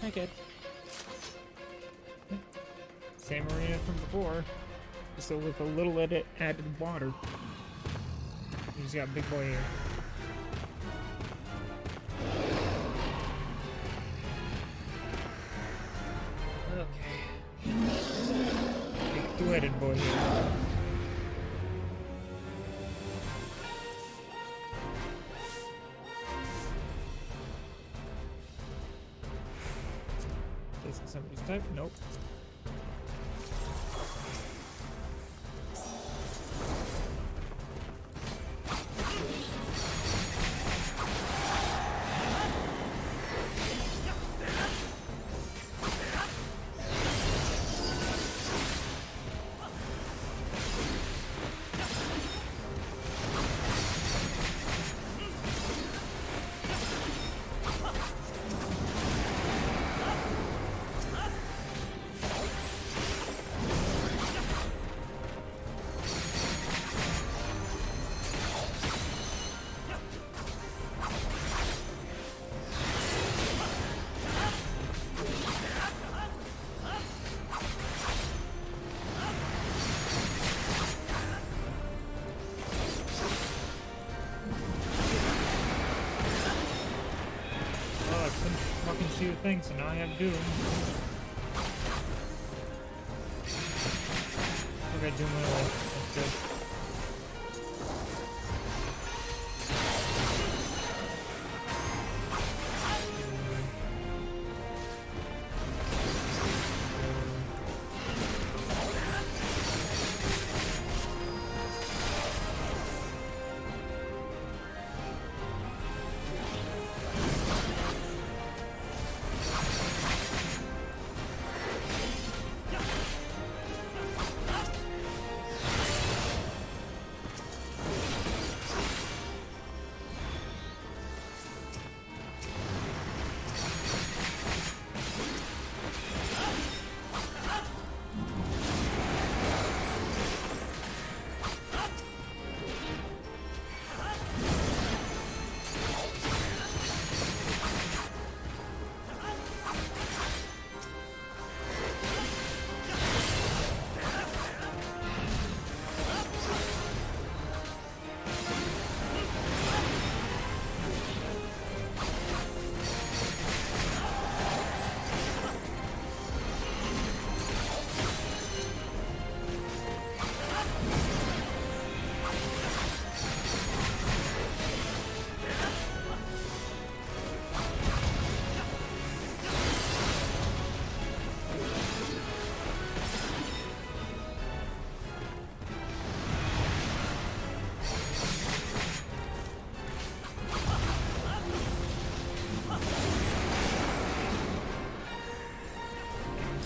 Okay. Same arena from before, just with a little added water. We just got big boy here. Okay. Big two-headed boy here. Guessing somebody's type? Nope. Fucking see the thing, so now I have Doom. Okay, Doom went away. That's good.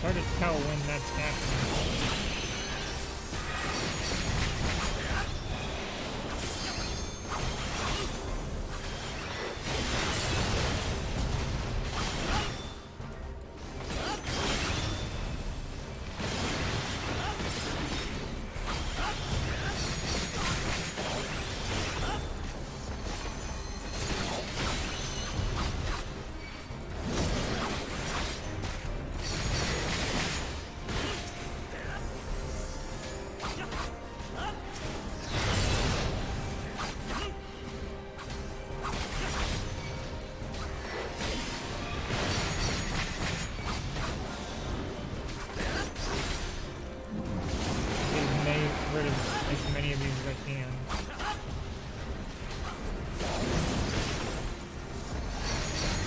It's hard to tell when that's happening. Rid of as many of these as I can.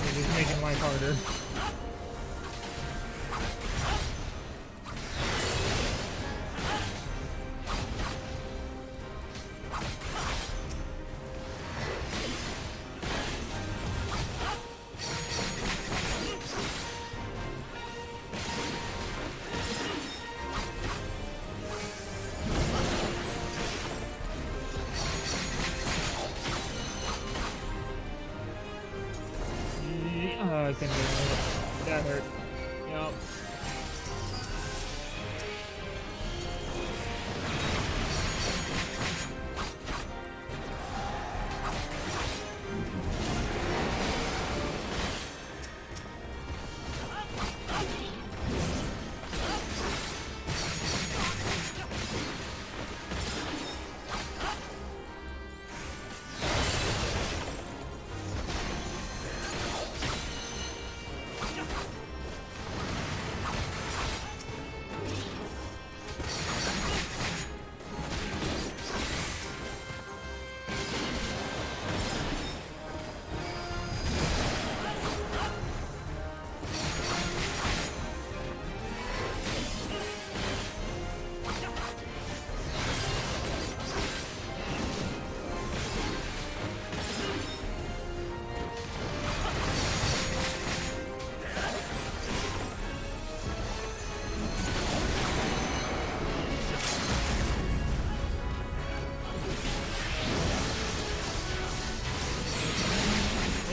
It is making life harder. I think that hurt. Yup.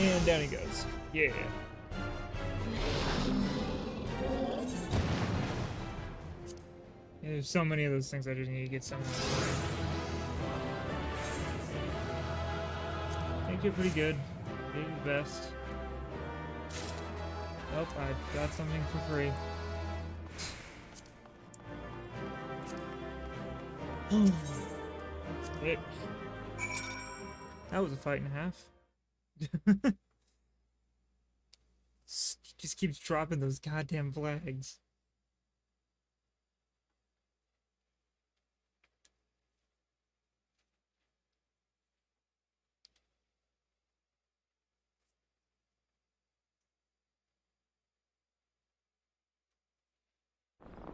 And down he goes. Yeah. There's so many of those things I just need to get some. I think you're pretty good. You're the best. Oh, I got something for free. It. That was a fight and a half. Just keeps dropping those goddamn flags.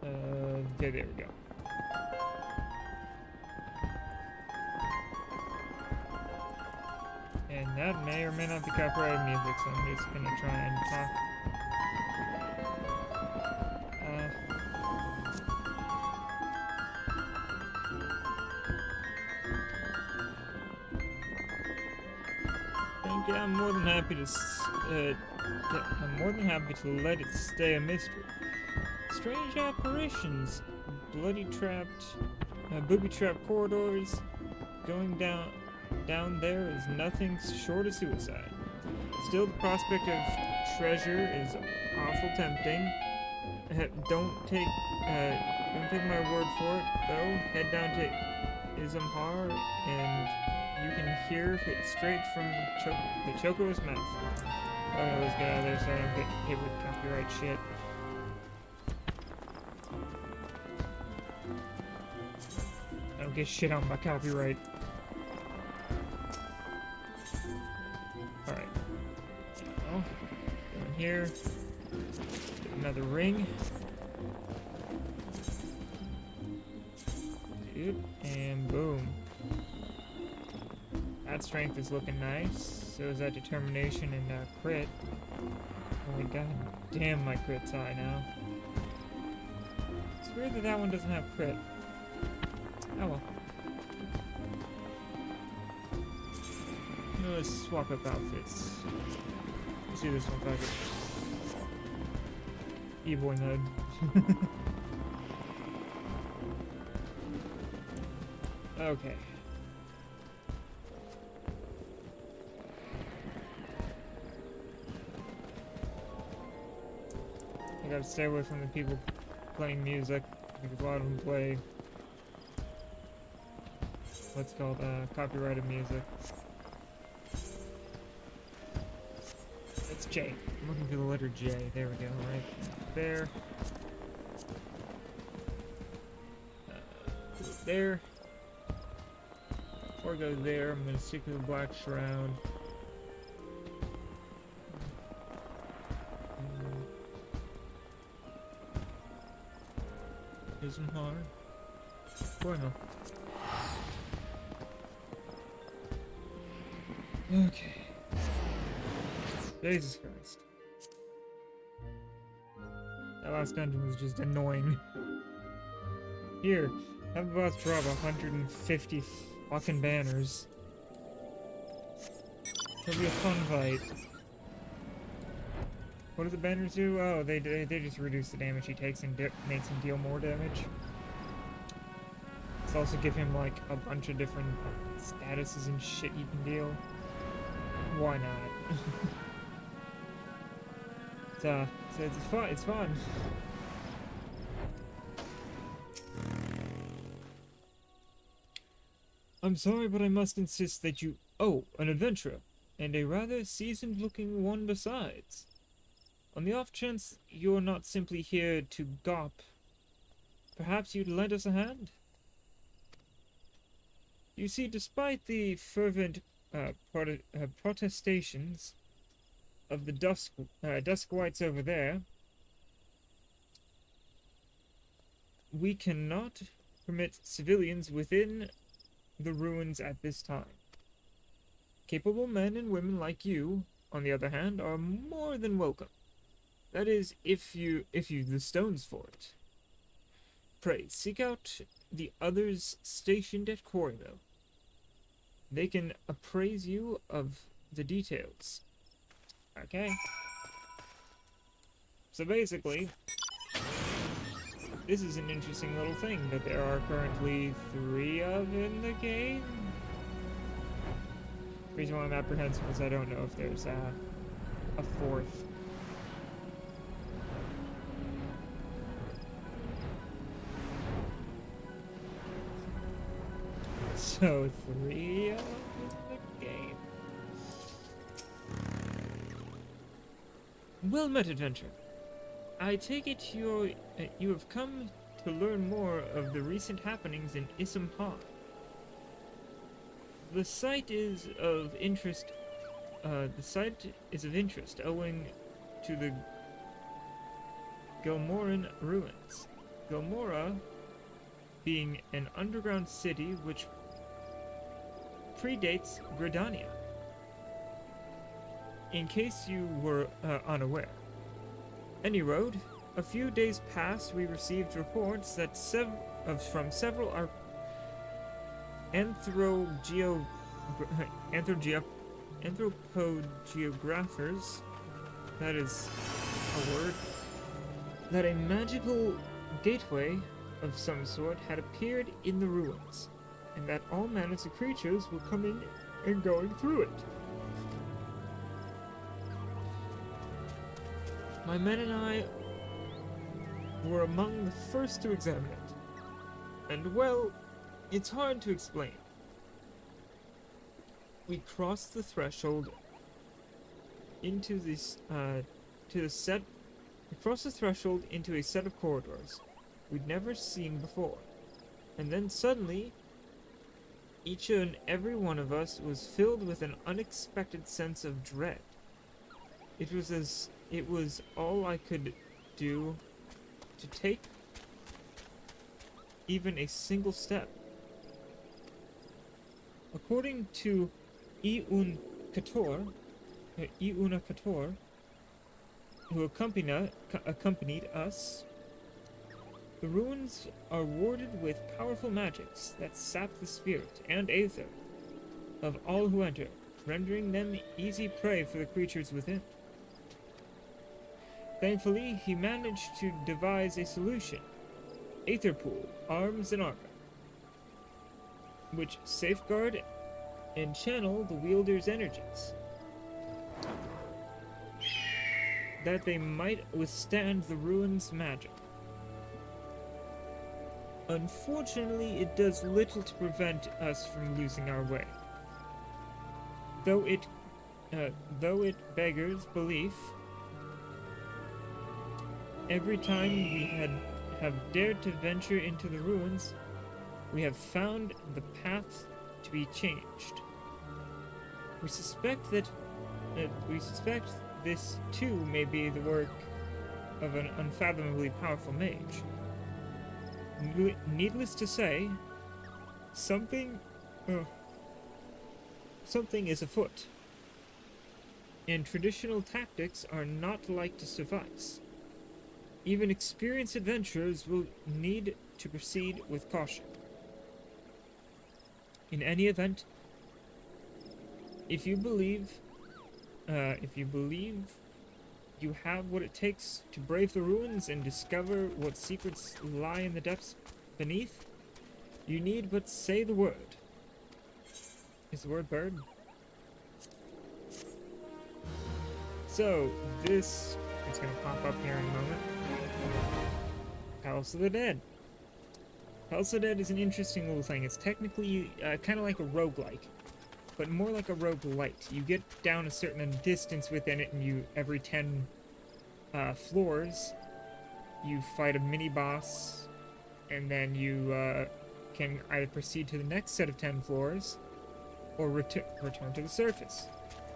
Okay, there we go. And that may or may not be copyrighted music, so I'm just gonna try and talk. I'm more than happy to. I'm more than happy to let it stay a mystery. Strange apparitions, booby-trapped corridors. Going down there is nothing short of suicide. Still, the prospect of treasure is awful tempting. Don't take my word for it, though. Head down to Izamhar, and you can hear it straight from the Choco's mouth. Okay, let's get out of there so I don't get hit with copyright shit. I don't get shit on my copyright. Alright. Now, go in here. Get another ring. Dude, and boom. That strength is looking nice. So is that determination and crit. Oh my god damn, my crit's high now. It's weird that that one doesn't have crit. Oh well. Let's swap up outfits. Let's do this one packet. E-boy mode. Okay. I gotta stay away from the people playing music, because a lot of them play what's called copyrighted music. It's J. I'm looking for the letter J. There we go, right there. Go there. Before I go there, I'm gonna stick to the black shroud. Isn't hard. Bueno. Okay. Jesus Christ. That last dungeon was just annoying. Here, have the boss drop 150 fucking banners. It'll be a fun fight. What do the banners do? Oh, they just reduce the damage he takes and makes him deal more damage. It's also give him like a bunch of different statuses and shit he can deal. Why not? It's fun. It's fun. I'm sorry, but I must insist that you... Oh, an adventurer, and a rather seasoned-looking one besides. On the off chance you're not simply here to gawp, perhaps you'd lend us a hand? You see, despite the fervent protestations of the Duskwites over there, we cannot permit civilians within the ruins at this time. Capable men and women like you, on the other hand, are more than welcome. That is, if you've the stones for it. Pray, seek out the others stationed at Quarryville. They can appraise you of the details. Okay. So basically, this is an interesting little thing that there are currently 3 of in the game. The reason why I'm apprehensive is I don't know if there's a 4th. So 3 of the game. Well met, adventurer. I take it you have come to learn more of the recent happenings in Isam Ha. The site is of interest. Owing to the Gelmoran ruins. Gelmora being an underground city which predates Gridania. In case you were unaware. Any road, a few days past we received reports that from several anthropogeographers, that is a word, that a magical gateway of some sort had appeared in the ruins, and that all manners of creatures were coming and going through it. My men and I were among the first to examine it. And well, it's hard to explain. We crossed the threshold into this, we crossed the threshold into a set of corridors we'd never seen before. And then suddenly, each and every one of us was filled with an unexpected sense of dread. It was all I could do to take even a single step. According to Euna Kator, who accompanied us, The ruins are warded with powerful magics that sap the spirit and aether of all who enter, rendering them easy prey for the creatures within. Thankfully, he managed to devise a solution: aether pool, arms, and armor, which safeguard and channel the wielder's energies, that they might withstand the ruins' magic. Unfortunately, it does little to prevent us from losing our way. Though it beggars belief, every time we have dared to venture into the ruins, we have found the path to be changed. We suspect this too may be the work of an unfathomably powerful mage. Needless to say, something is afoot, and traditional tactics are not like to suffice. Even experienced adventurers will need to proceed with caution. In any event, if you believe you have what it takes to brave the ruins and discover what secrets lie in the depths beneath, you need but say the word. Is the word bird? So, this is going to pop up here in a moment. Palace of the Dead. Palace of the Dead is an interesting little thing. It's technically kind of like a roguelike, but more like a roguelite. You get down a certain distance within it, and every 10 floors, you fight a mini-boss, and then you can either proceed to the next set of 10 floors, or return to the surface.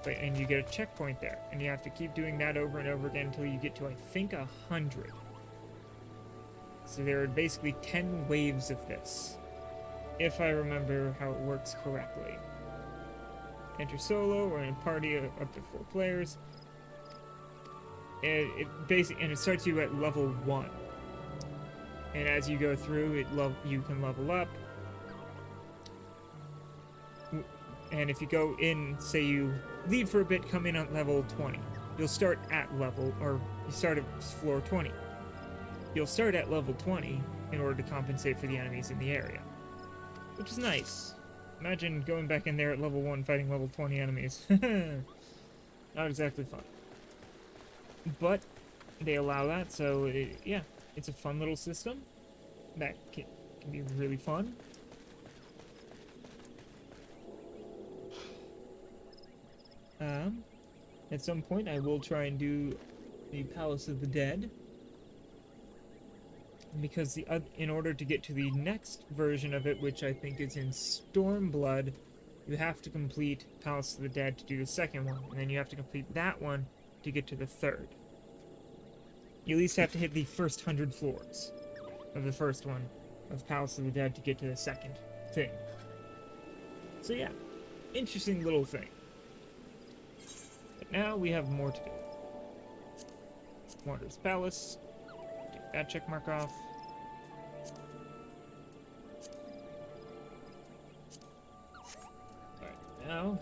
And you get a checkpoint there, and you have to keep doing that over and over again until you get to, I think, 100. So there are basically 10 waves of this, if I remember how it works correctly. Enter solo or in a party of up to 4 players. And it starts you at level 1. And as you go through, you can level up. And if you go in, say you leave for a bit, come in at level 20. You'll start at you start at floor 20. You'll start at level 20 in order to compensate for the enemies in the area, which is nice. Imagine going back in there at level 1 fighting level 20 enemies. Not exactly fun. But they allow that, so yeah, it's a fun little system that can be really fun. At some point I will try and do the Palace of the Dead, because in order to get to the next version of it, which I think is in Stormblood, you have to complete Palace of the Dead to do the second one, and then you have to complete that one to get to the third. You at least have to hit the first 100 floors of the first one of Palace of the Dead to get to the second thing. So yeah, interesting little thing. But now we have more to do. Wanderer's Palace. Take that check mark off. Alright, now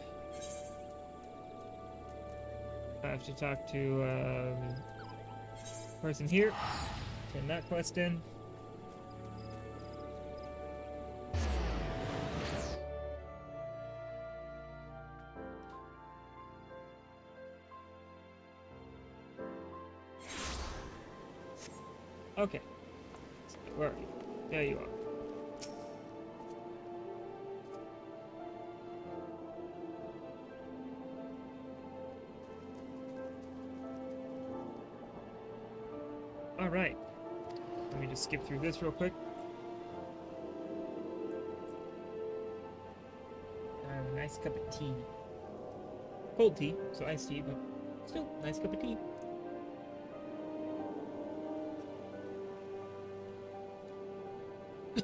I have to talk to person here. Turn that quest in. Okay. Where are you? There you are. Alright. Let me just skip through this real quick. I have a nice cup of tea. Cold tea, so iced tea, but still, nice cup of tea.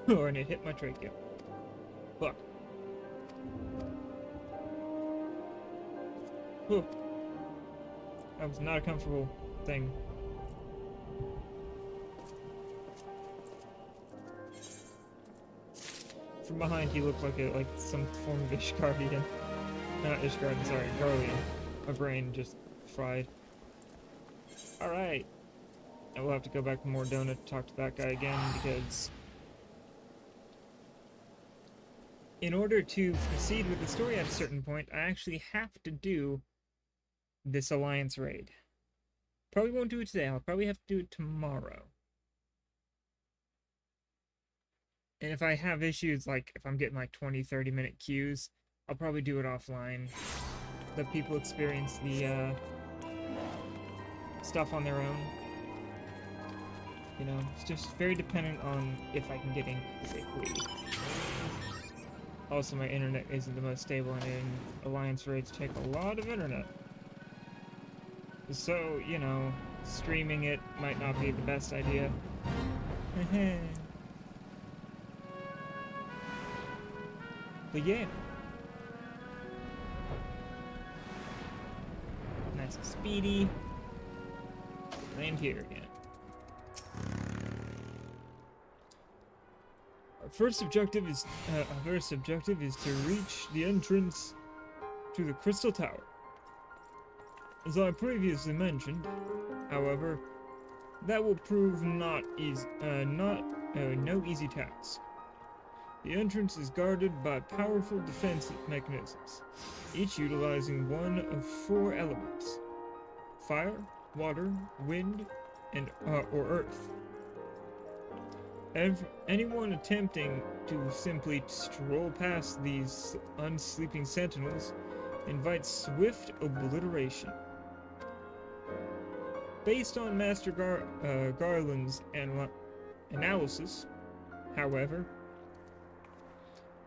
And it hit my trachea. Fuck. Whew. That was not a comfortable thing. From behind, he looked like some form of Ishgardian. Not Ishgardian, sorry, Garlean. My brain just fried. Alright. I will have to go back to Mordona to talk to that guy again, because in order to proceed with the story at a certain point, I actually have to do this Alliance raid. Probably won't do it today, I'll probably have to do it tomorrow. And if I have issues, like if I'm getting like 20-30 minute queues, I'll probably do it offline. Let people experience the stuff on their own. You know, it's just very dependent on if I can get in quickly. Also, my internet isn't the most stable, and Alliance raids take a lot of internet. So, you know, streaming it might not be the best idea. But yeah. Nice and speedy. Land here again. Our first objective is to reach the entrance to the Crystal Tower. As I previously mentioned, however, that will prove no easy task. The entrance is guarded by powerful defense mechanisms, each utilizing one of 4 elements: fire, water, wind, and or earth. Anyone attempting to simply stroll past these unsleeping sentinels invites swift obliteration. Based on Master Garland's analysis, however,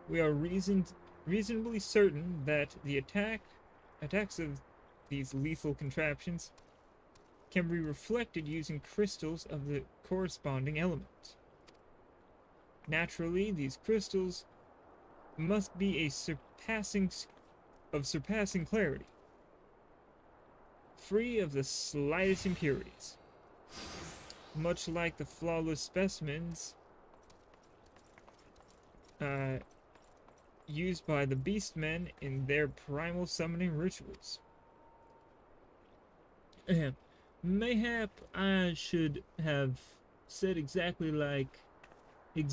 we are reasonably certain that the attacks of these lethal contraptions can be reflected using crystals of the corresponding element. Naturally, these crystals must be surpassing clarity, free of the slightest impurities, much like the flawless specimens used by the Beastmen in their primal summoning rituals. Mayhap I should have said exactly like the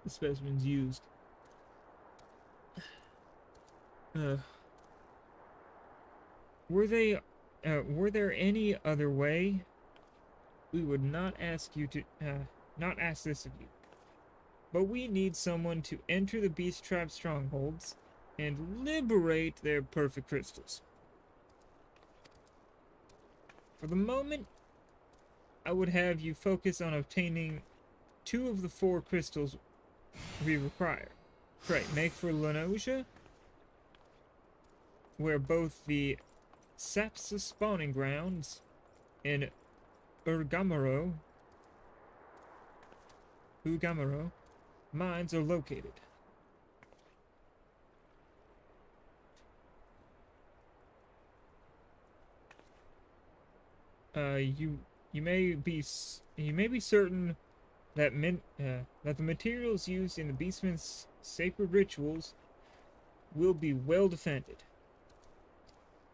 specimens used. Were there any other way? We would not ask this of you. But we need someone to enter the Beast Tribe strongholds and liberate their perfect crystals. For the moment, I would have you focus on obtaining 2 of the 4 crystals we require. Right, make for Lenosia, where both the Sapsa spawning grounds and Ugamaro mines are located. You may be certain that the materials used in the Beastman's sacred rituals will be well defended.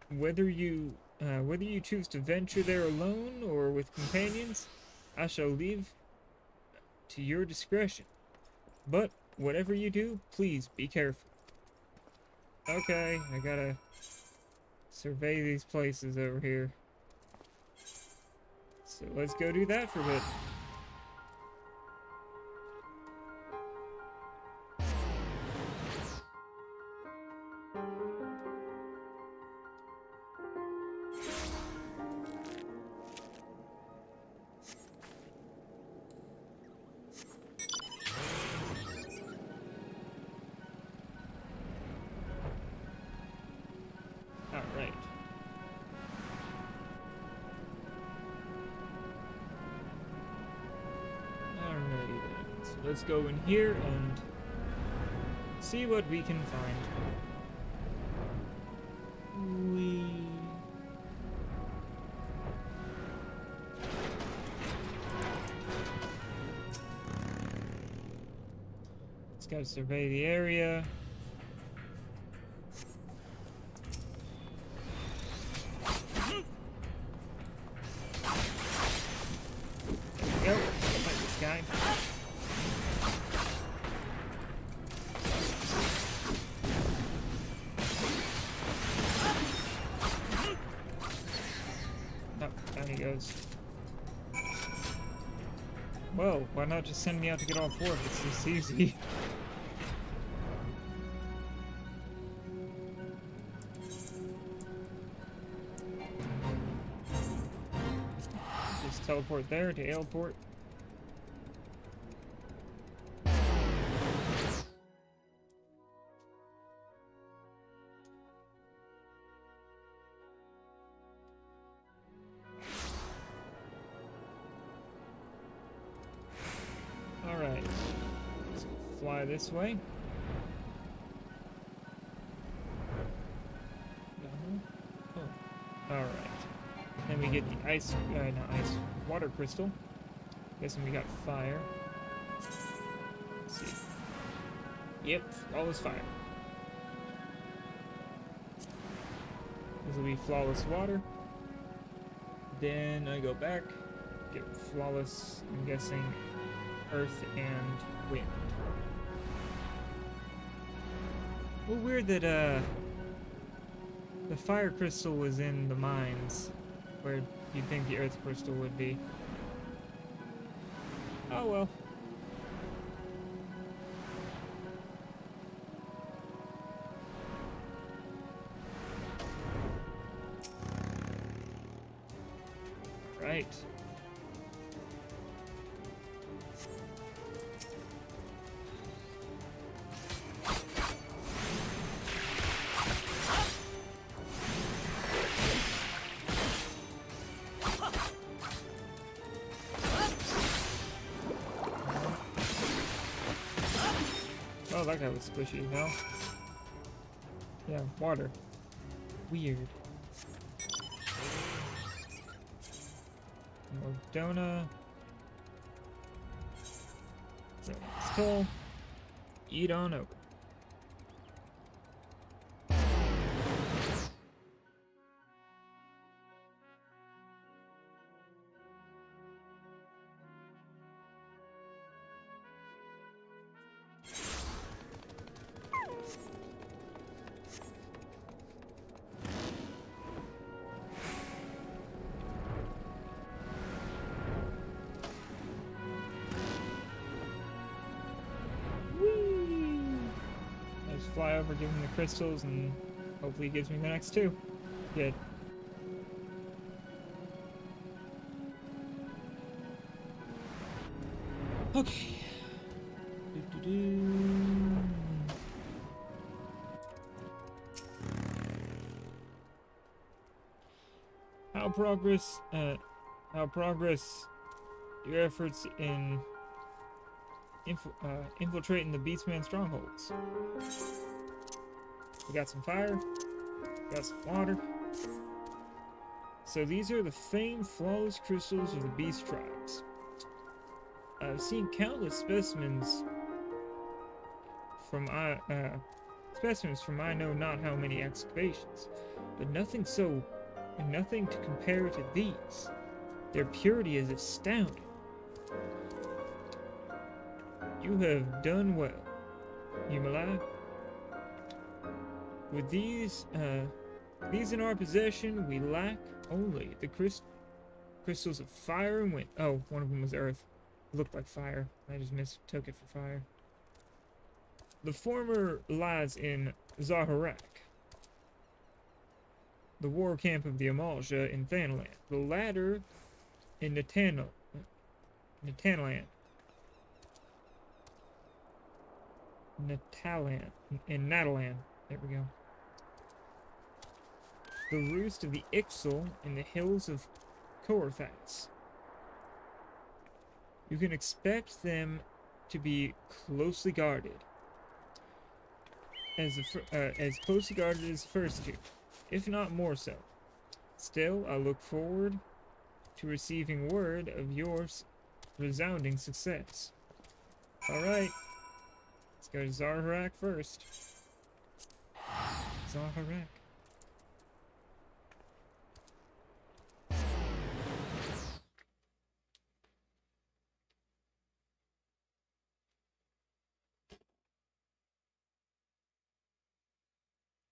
Whether you choose to venture there alone or with companions, I shall leave to your discretion. But whatever you do, please be careful. Okay, I gotta survey these places over here. So let's go do that for a bit. Alright. Alrighty then. So let's go in here and see what we can find. Let's gotta survey the area. There we go. Fight this guy. Oh, down he goes. Well, why not just send me out to get all four if it's this easy? Just teleport there to airport. Alright. Let's fly this way. Oh. Alright. Then we get the ice, not ice, water crystal. Guessing we got fire. Let's see. Yep, all is fire. This will be flawless water. Then I go back, get flawless, I'm guessing, earth and wind. Well, weird that the fire crystal was in the mines, where you'd think the earth crystal would be. Oh well. Right. Oh, that guy was squishy, no? Yeah, water. Weird. Mordona. Skull. Eat on over. Fly over, give him the crystals, and hopefully he gives me the next two. Good. Okay. How progress your efforts in infiltrating the Beastman strongholds. We got some fire, got some water. So these are the famed flawless crystals of the beast tribes. I've seen countless specimens from I know not how many excavations, but nothing to compare to these. Their purity is astounding. You have done well, Yumalai. With these in our possession, we lack only the crystals of fire and wind. Oh, one of them was earth. It looked like fire. I just mistook it for fire. The former lies in Zaharak, the war camp of the Eorzea in Thanalan. The latter in Natalan. In Natalan. There we go. The roost of the Ixal in the hills of Korthas. You can expect them to be closely guarded. As closely guarded as the first two, if not more so. Still, I look forward to receiving word of your resounding success. Alright. Let's go to Zaharak first. Zaharak.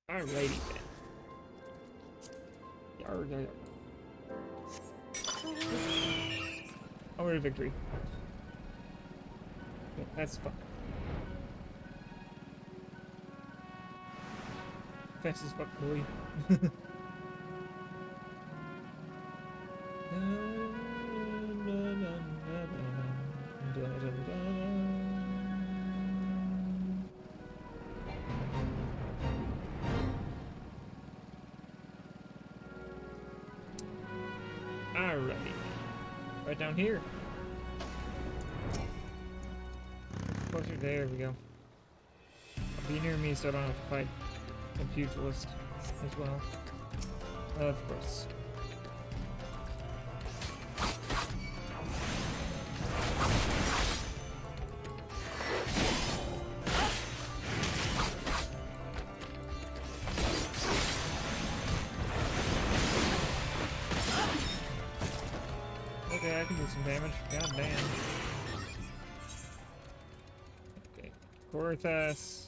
Alrighty then. Yar, yar, yar. Oh, we're to victory. Yeah, that's fun. Fast as fuck, boy. Alrighty. Right down here. Closer, there we go. Be near me so I don't have to fight a pugilist as well. Of course. Okay, I can do some damage. God damn. Okay. Porthas,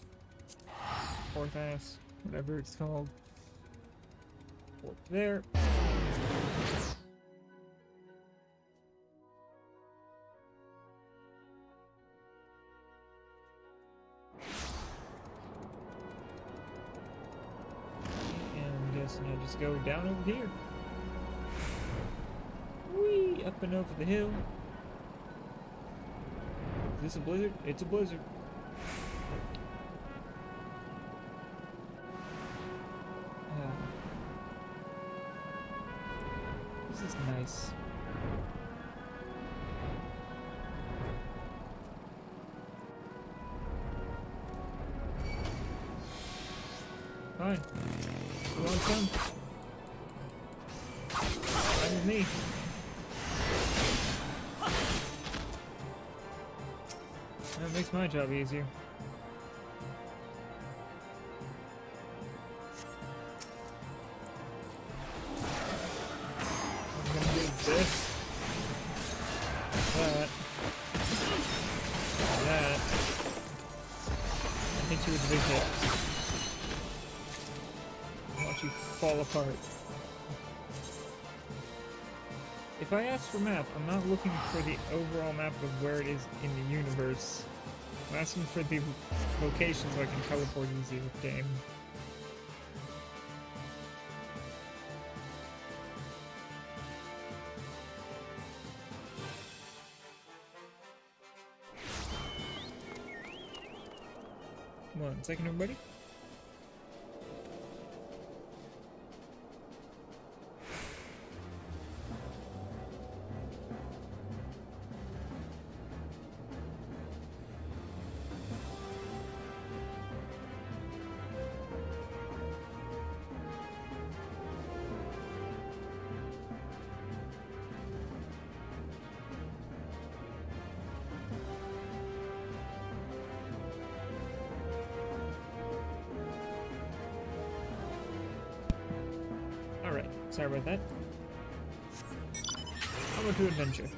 whatever it's called. Port there. And I'm guessing I just go down over here. Whee! Up and over the hill. Is this a blizzard? It's a blizzard. This is nice. Fine. You want some? Fine with me. That makes my job easier. I'm gonna do this. That. That. I hit you with a big hit. Watch you fall apart. If I ask for map, I'm not looking for the overall map of where it is in the universe. I'm asking for the location so I can teleport easier with game. Come on, second everybody. Alright, sorry about that. How about to adventure?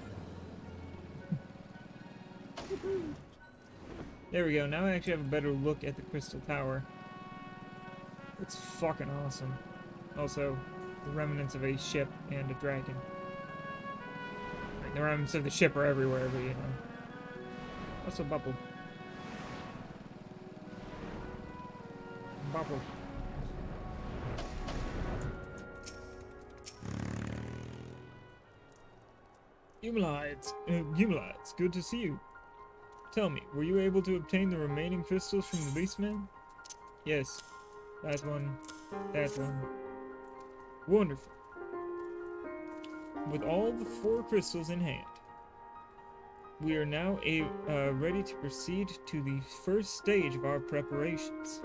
There we go, now I actually have a better look at the Crystal Tower. It's fucking awesome. Also, the remnants of a ship and a dragon. Like, the remnants of the ship are everywhere, but you know. Also Bubble. Bubble. Humilites, good to see you. Tell me, were you able to obtain the remaining crystals from the Beastman? Yes. That one. That one. Wonderful. With all the 4 crystals in hand, we are now ready to proceed to the first stage of our preparations.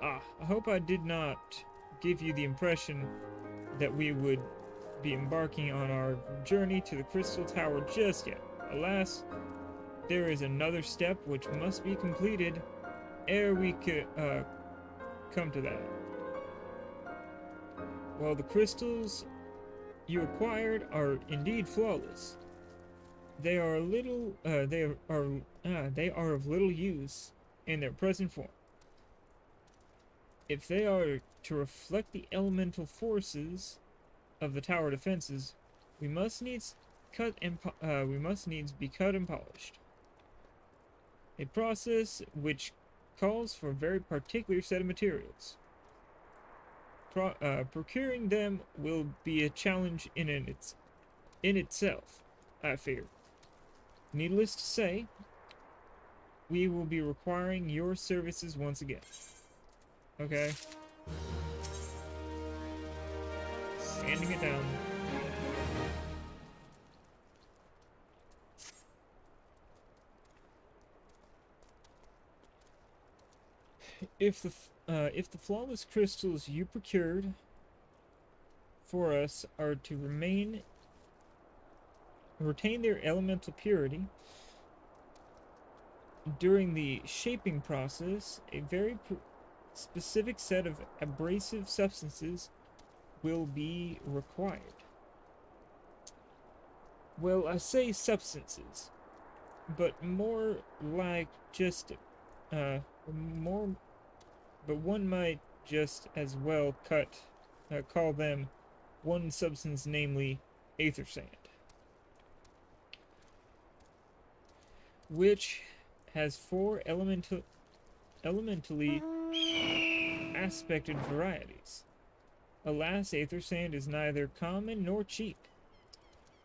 I hope I did not give you the impression that we would be embarking on our journey to the Crystal Tower just yet. Alas, there is another step which must be completed ere we could come to that. While the crystals you acquired are indeed flawless, they are they are of little use in their present form. If they are to reflect the elemental forces of the tower defenses, we must needs be cut and polished. A process which calls for a very particular set of materials. Procuring them will be a challenge in itself, I fear. Needless to say, we will be requiring your services once again. Okay? Sanding it down. If the flawless crystals you procured for us are to retain their elemental purity during the shaping process, a very specific set of abrasive substances will be required. Well, I say substances, but more like just more. But one might just as well call them one substance, namely aether sand, which has four elementally aspected varieties. Alas, aether sand is neither common nor cheap.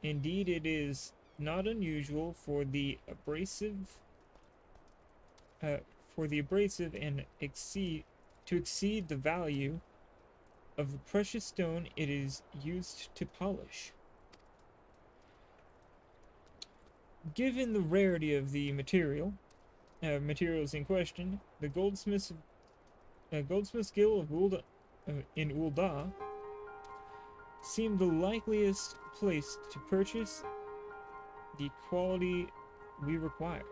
Indeed, it is not unusual for the abrasive and exceed the value of the precious stone it is used to polish. Given the rarity of the materials in question, the goldsmith's guild of in Ul'dah seemed the likeliest place to purchase the quality we required.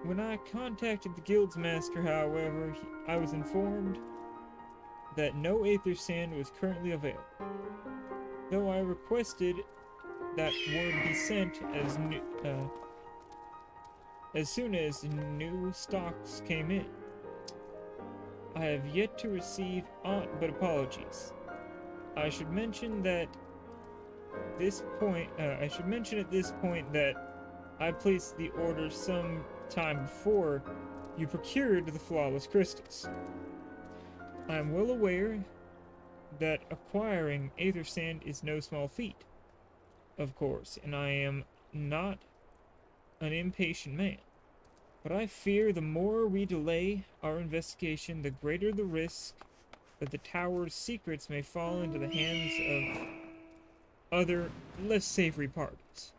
When I contacted the guild's master, however, I was informed that no aether sand was currently available, though I requested that word be sent as soon as new stocks came in. I have yet to receive aught but apologies. I should mention at this point that I placed the order some time before you procured the flawless crystals. I am well aware that acquiring aether sand is no small feat, of course, and I am not an impatient man. But I fear the more we delay our investigation, the greater the risk that the tower's secrets may fall into the hands of other, less savory parties.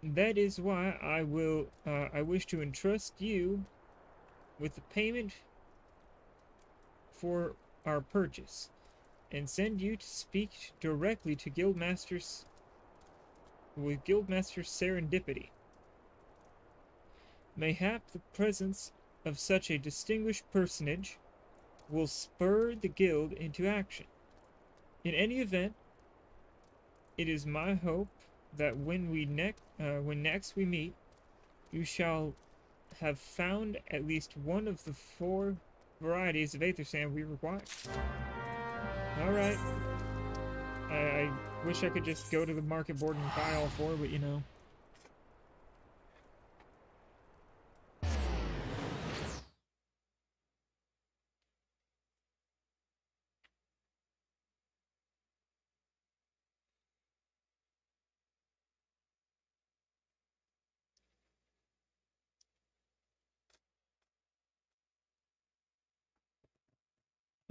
That is why I wish to entrust you with the payment for our purchase, and send you to speak directly to Guildmaster Serendipity. Mayhap the presence of such a distinguished personage will spur the guild into action. In any event, it is my hope that when next we meet, you shall have found at least one of the 4 varieties of aether sand we require. Alright. I wish I could just go to the market board and buy all 4, but you know.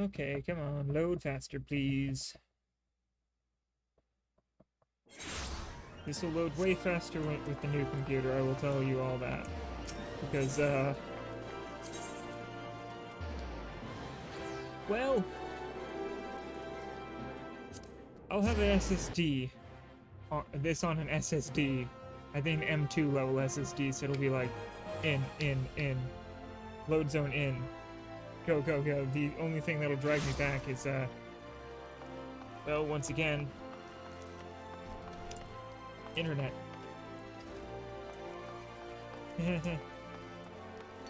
Okay, come on, load faster, please. This will load way faster with the new computer, I will tell you all that. Because, well, I'll have an SSD. This on an SSD. I think M2 level SSD, so it'll be like in. Load zone in. Go, go, go. The only thing that'll drag me back is, well, once again, internet.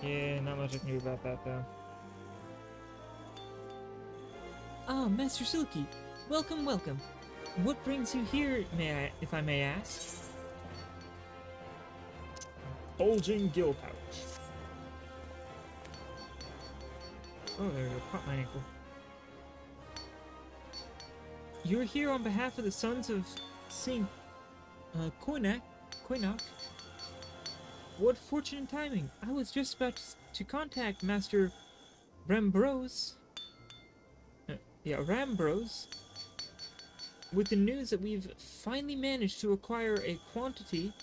Yeah, not much I can do about that, though. Ah, Master Silky. Welcome, welcome. What brings you here, if I may ask? Bulging gill pouch. Oh, there we go. Caught my ankle. You're here on behalf of the Sons of St. Koinak. What fortunate timing. I was just about to contact Master Rambros. Rambros. With the news that we've finally managed to acquire a quantity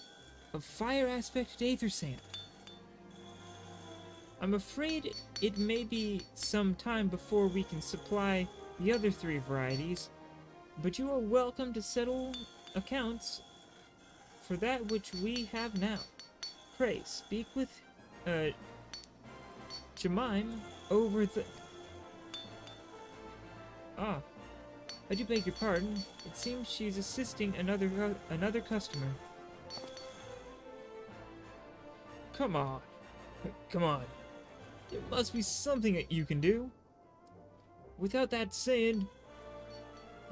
of fire-aspected aether sand. I'm afraid it may be some time before we can supply the other 3 varieties, but you are welcome to settle accounts for that which we have now. Pray, speak with, Jemime over the... Ah, I do beg your pardon. It seems she's assisting another customer. Come on. Come on. There must be something that you can do. Without that sand,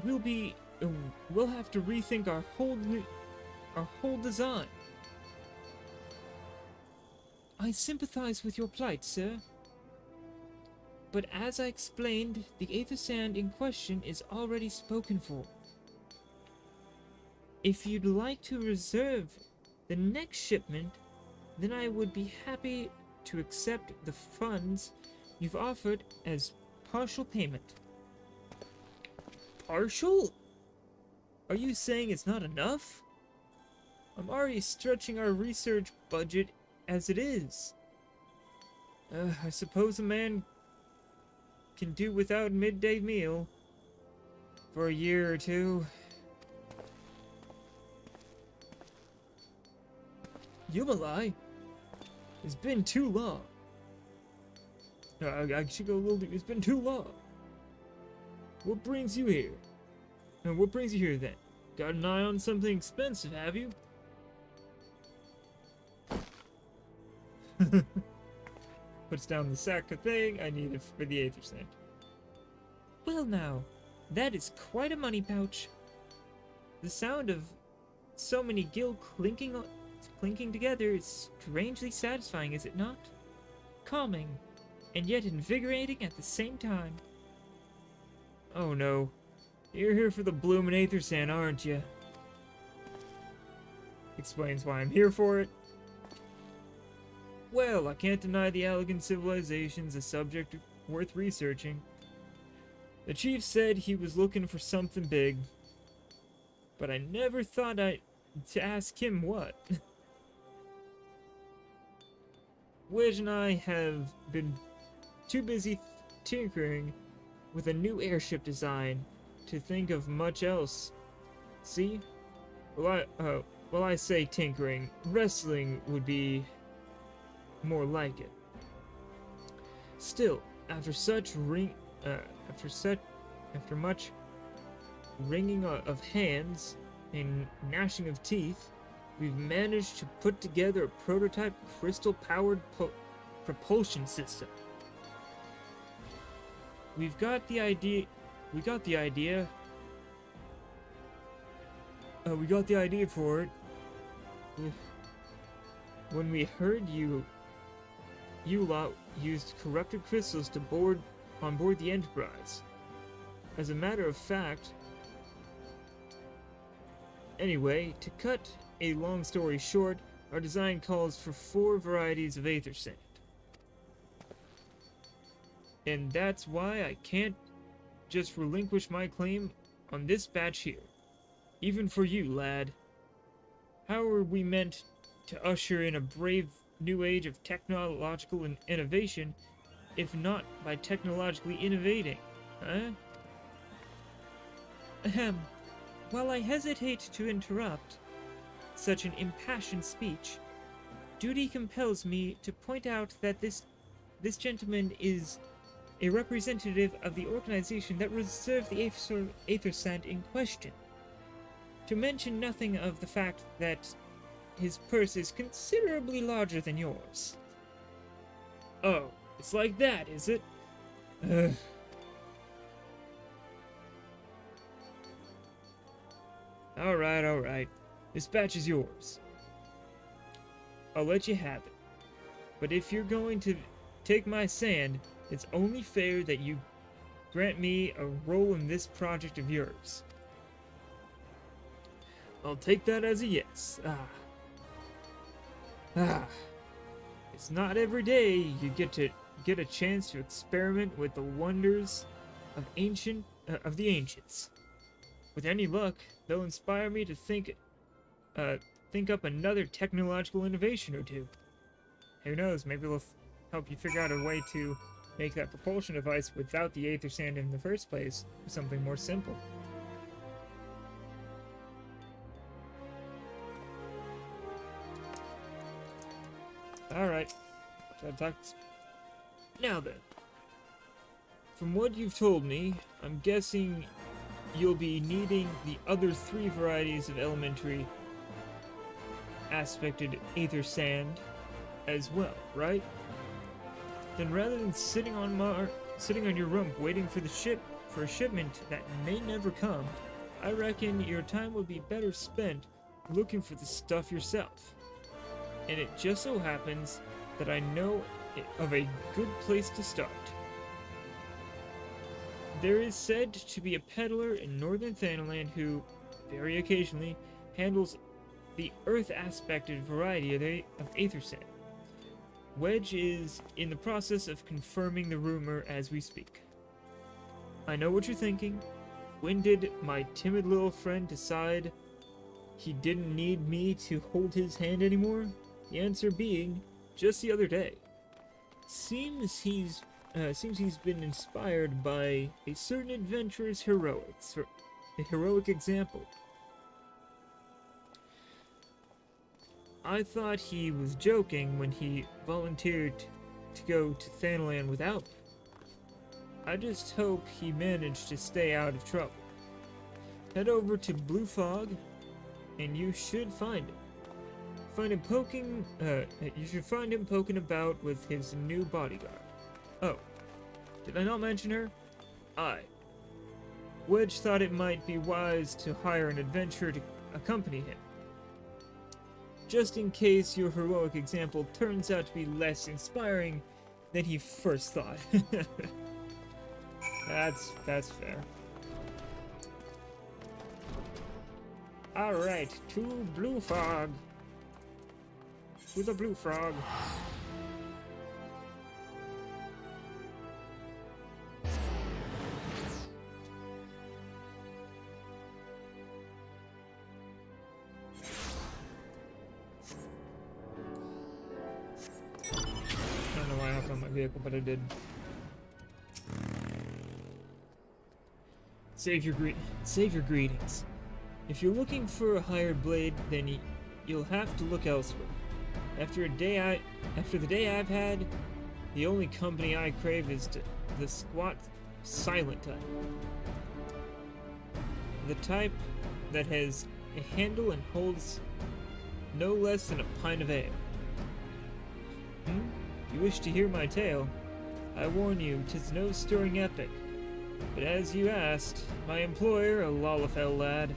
we'll have to rethink our whole design. I sympathize with your plight, sir. But as I explained, the aether sand in question is already spoken for. If you'd like to reserve the next shipment, then I would be happy to accept the funds you've offered as partial payment. Partial? Are you saying it's not enough? I'm already stretching our research budget as it is. I suppose a man can do without midday meal for a year or two. Yumalai, it's been too long. I should go a little deep. It's been too long. What brings you here? And what brings you here then? Got an eye on something expensive, have you? Puts down the sack of thing I needed for the aether sand. Well now, that is quite a money pouch. The sound of so many gill clinking together is strangely satisfying, is it not? Calming, and yet invigorating at the same time. Oh no. You're here for the bloomin' aether sand, aren't you? Explains why I'm here for it. Well, I can't deny the elegant civilization's a subject worth researching. The chief said he was looking for something big, but I never thought to ask him what. Wedge and I have been too busy tinkering with a new airship design to think of much else. See? Well, I say tinkering. Wrestling would be more like it. Still, after much wringing of hands and gnashing of teeth, we've managed to put together a prototype crystal-powered propulsion system. We got the idea for it when we heard you lot used corrupted crystals on board the Enterprise. As a matter of fact, anyway, to cut a long story short, our design calls for 4 varieties of aether sand. And that's why I can't just relinquish my claim on this batch here. Even for you, lad. How are we meant to usher in a brave new age of technological innovation, if not by technologically innovating, huh? Ahem. While I hesitate to interrupt such an impassioned speech, duty compels me to point out that this gentleman is a representative of the organization that reserved the Aether Sand in question. To mention nothing of the fact that his purse is considerably larger than yours. Oh, it's like that, is it? Ugh. Alright. This batch is yours. I'll let you have it. But if you're going to take my sand, it's only fair that you grant me a role in this project of yours. I'll take that as a yes. It's not every day you get a chance to experiment with the wonders of the ancients. With any luck, they'll inspire me to think up another technological innovation or two. Who knows, maybe they'll help you figure out a way to make that propulsion device without the Aether Sand in the first place, or something more simple. Alright. Now then. From what you've told me, I'm guessing you'll be needing the other 3 varieties of elementary aspected Aether Sand as well, right? Then rather than sitting on your rump waiting for a shipment that may never come, I reckon your time would be better spent looking for the stuff yourself. And it just so happens that I know of a good place to start. There is said to be a peddler in northern Thanaland who, very occasionally, handles the earth-aspected variety of Aether Sand. Wedge is in the process of confirming the rumor as we speak. I know what you're thinking. When did my timid little friend decide he didn't need me to hold his hand anymore? The answer being, just the other day. Seems he's been inspired by a certain adventurer's heroics, or a heroic example. I thought he was joking when he volunteered to go to Thanaland without me. I just hope he managed to stay out of trouble. Head over to Blue Fog, and you should find him. You should find him poking about with his new bodyguard. Oh, did I not mention her? Wedge thought it might be wise to hire an adventurer to accompany him, just in case your heroic example turns out to be less inspiring than he first thought. That's fair. Alright, to Blue Fog. To the Blue Frog. I don't know why I hopped on my vehicle, but I did. Save your greetings. If you're looking for a hired blade, then you'll have to look elsewhere. After the day I've had, the only company I crave is the squat, silent type. The type that has a handle and holds no less than a pint of ale. You wish to hear my tale? I warn you, 'tis no stirring epic. But as you asked, my employer, a Lalafell lad,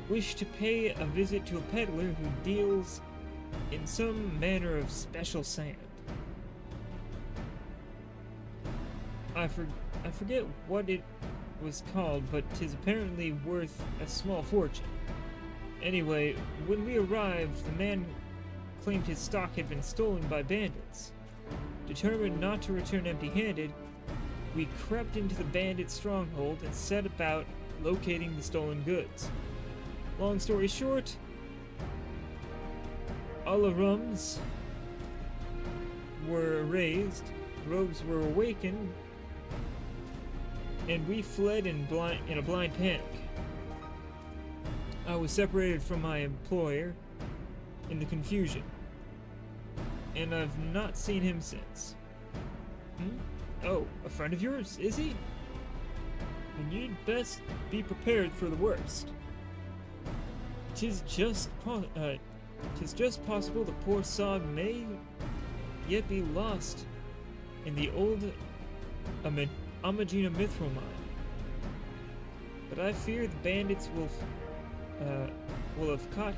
wished to pay a visit to a peddler who deals in some manner of special sand. I forget what it was called, but 'tis apparently worth a small fortune. Anyway, when we arrived, the man claimed his stock had been stolen by bandits. Determined not to return empty-handed, we crept into the bandit stronghold and set about locating the stolen goods. Long story short, alarums were raised, rogues were awakened, and we fled in a blind panic. I was separated from my employer in the confusion, and I've not seen him since. Hmm? Oh, a friend of yours, is he? Then you'd best be prepared for the worst. 'Tis just possible the poor sod may yet be lost in the old Amagina mithril mine. But I fear the bandits will have caught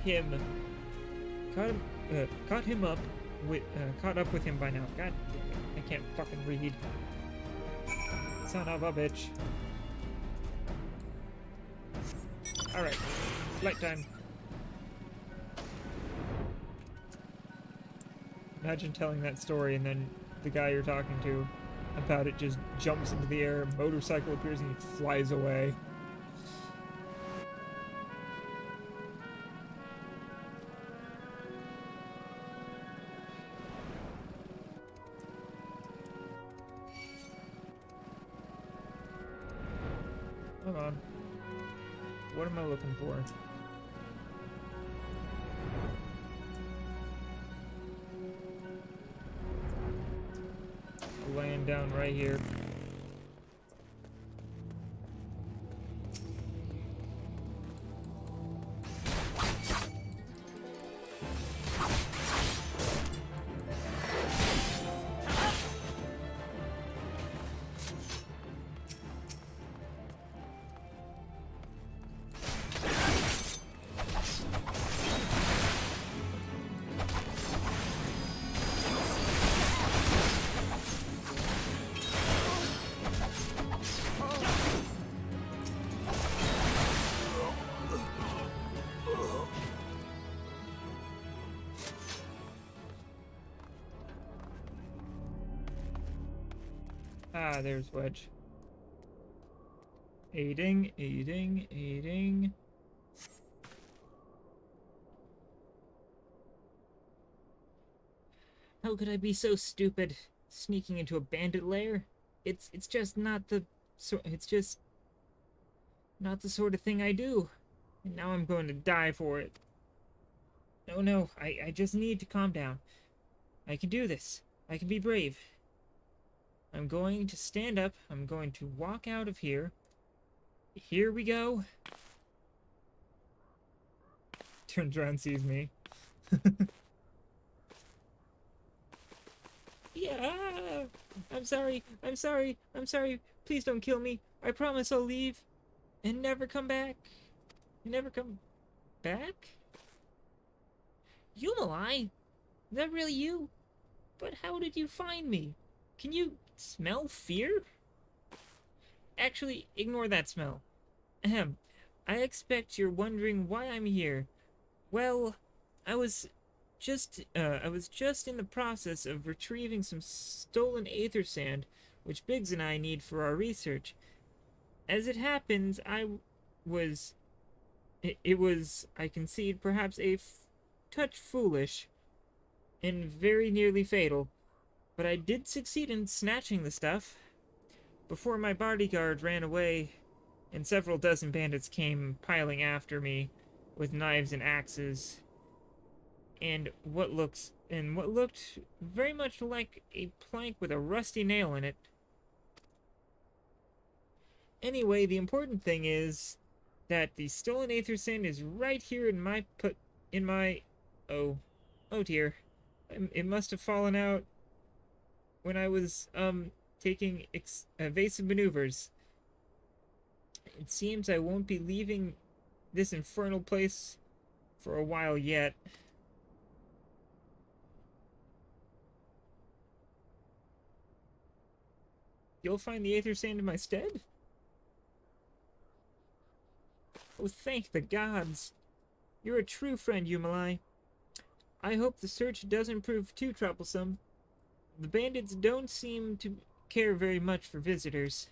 up with him by now. God damn it, I can't fucking read. Son of a bitch. Alright, flight time. Imagine telling that story and then the guy you're talking to about it just jumps into the air, a motorcycle appears and he flies away. Hold on. What am I looking for? Laying down right here. Ah, there's Wedge. Aiding, aiding, aiding. How could I be so stupid? Sneaking into a bandit lair? It's just not the it's just not the sort of thing I do. And now I'm going to die for it. No, I just need to calm down. I can do this. I can be brave. I'm going to stand up. I'm going to walk out of here. Here we go. Turns around, sees me. Yeah. I'm sorry. Please don't kill me. I promise I'll leave and never come back. Never come back? Yumalai? Is that really you? But how did you find me? Can you smell fear? Actually, ignore that smell. Ahem. I expect you're wondering why I'm here. Well, I was just in the process of retrieving some stolen aether sand, which Biggs and I need for our research. As it happens, it was, I concede, perhaps a touch foolish and very nearly fatal, but I did succeed in snatching the stuff before my bodyguard ran away and several dozen bandits came piling after me with knives and axes and what looked very much like a plank with a rusty nail in it. Anyway, the important thing is that the stolen aether sand is right here in my oh dear. It must have fallen out when I was taking evasive maneuvers. It seems I won't be leaving this infernal place for a while yet. You'll find the aether sand in my stead? Oh, thank the gods. You're a true friend, Yumalai. I hope the search doesn't prove too troublesome. The bandits don't seem to care very much for visitors.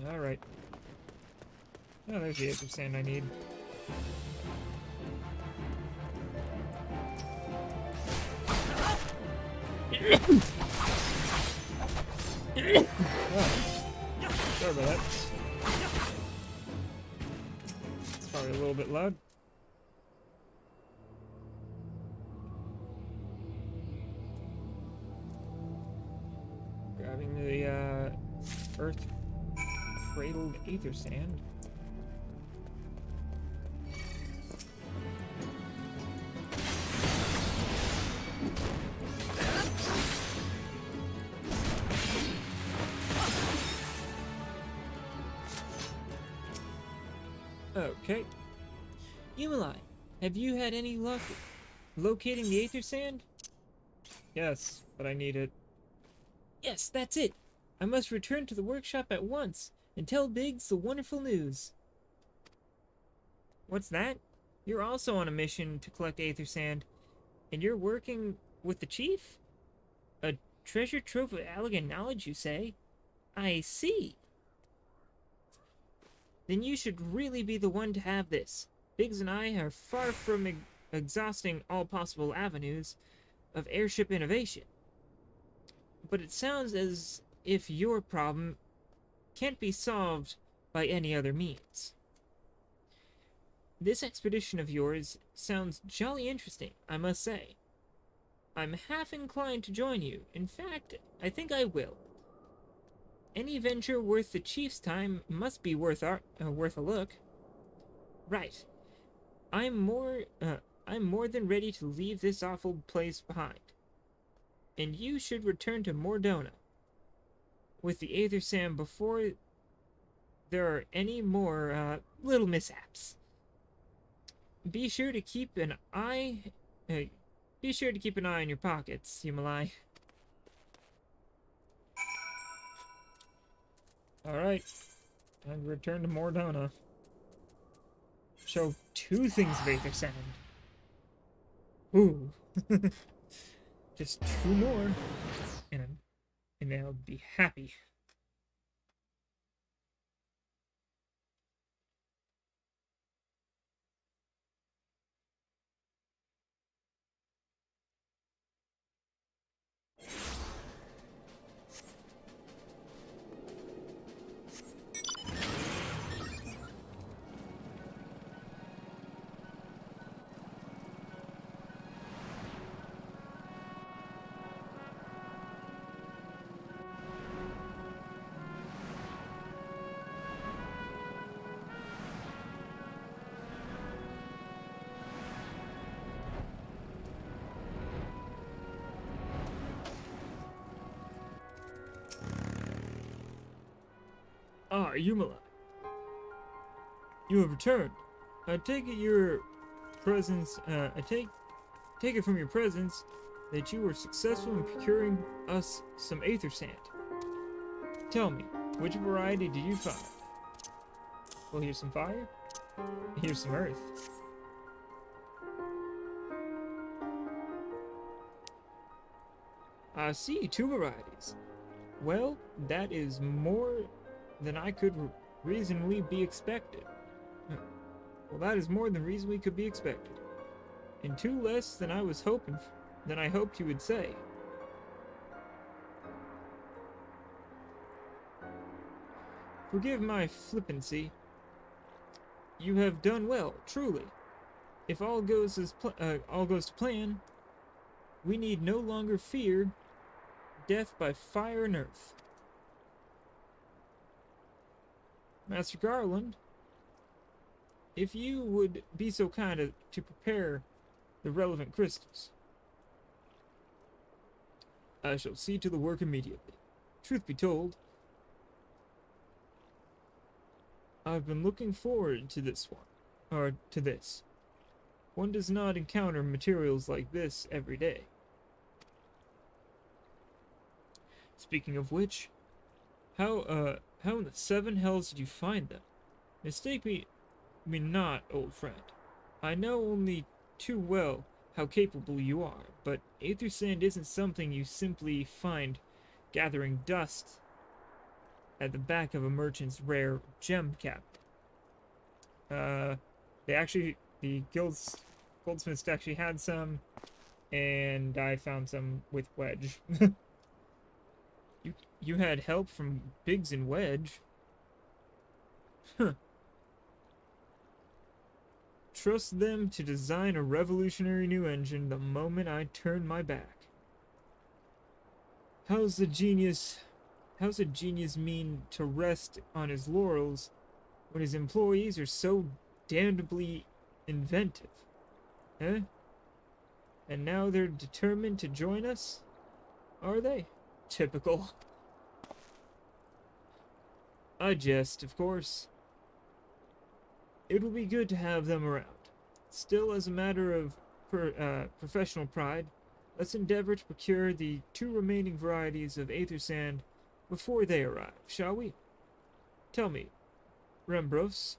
Alright. Oh, there's the aether sand I need. Oh. Sorry little bit loud. Grabbing the earth cradled aether sand. Okay. Yumilai, have you had any luck locating the aether sand? Yes, but I need it. Yes, that's it. I must return to the workshop at once and tell Biggs the wonderful news. What's that? You're also on a mission to collect aether sand, and you're working with the chief? A treasure trove of elegant knowledge, you say? I see. Then you should really be the one to have this. Biggs and I are far from exhausting all possible avenues of airship innovation. But it sounds as if your problem can't be solved by any other means. This expedition of yours sounds jolly interesting, I must say. I'm half inclined to join you. In fact, I think I will. Any venture worth the chief's time must be worth a look. Right. I'm more than ready to leave this awful place behind. And you should return to Mordona with the aether sand before there are any more little mishaps. Be sure to keep an eye on your pockets, Yumalai. Alright. Time to return to Mordona. Show 2 things of aether sand. Ooh. Just 2 more. And I'll be happy. Ah, Yumala. You have returned. I take it your presence, I take it from your presence that you were successful in procuring us some aether sand. Tell me, which variety did you find? Well, here's some fire. Here's some earth. I see, 2 varieties. Well, that is more than I could reasonably be expected. Well, that is more than reasonably could be expected. And 2 less than I was hoping, than I hoped you would say. Forgive my flippancy. You have done well, truly. If all goes to plan, we need no longer fear death by fire and earth. Master Garland, if you would be so kind to prepare the relevant crystals, I shall see to the work immediately. Truth be told, I've been looking forward to this one, or to this. One does not encounter materials like this every day. Speaking of which, how in the 7 hells did you find them? Mistake me not, old friend. I know only too well how capable you are, but aether sand isn't something you simply find gathering dust at the back of a merchant's rare gem cabinet. The goldsmiths actually had some, and I found some with Wedge. You had help from Biggs and Wedge. Huh. trust them to design a revolutionary new engine the moment I turn my back. How's a genius mean to rest on his laurels when his employees are so damnably inventive? Eh? And now they're determined to join us? Are they? Typical. I jest, of course. It will be good to have them around. Still, as a matter of professional pride, let's endeavor to procure the 2 remaining varieties of aether sand before they arrive, shall we? Tell me, Rembros,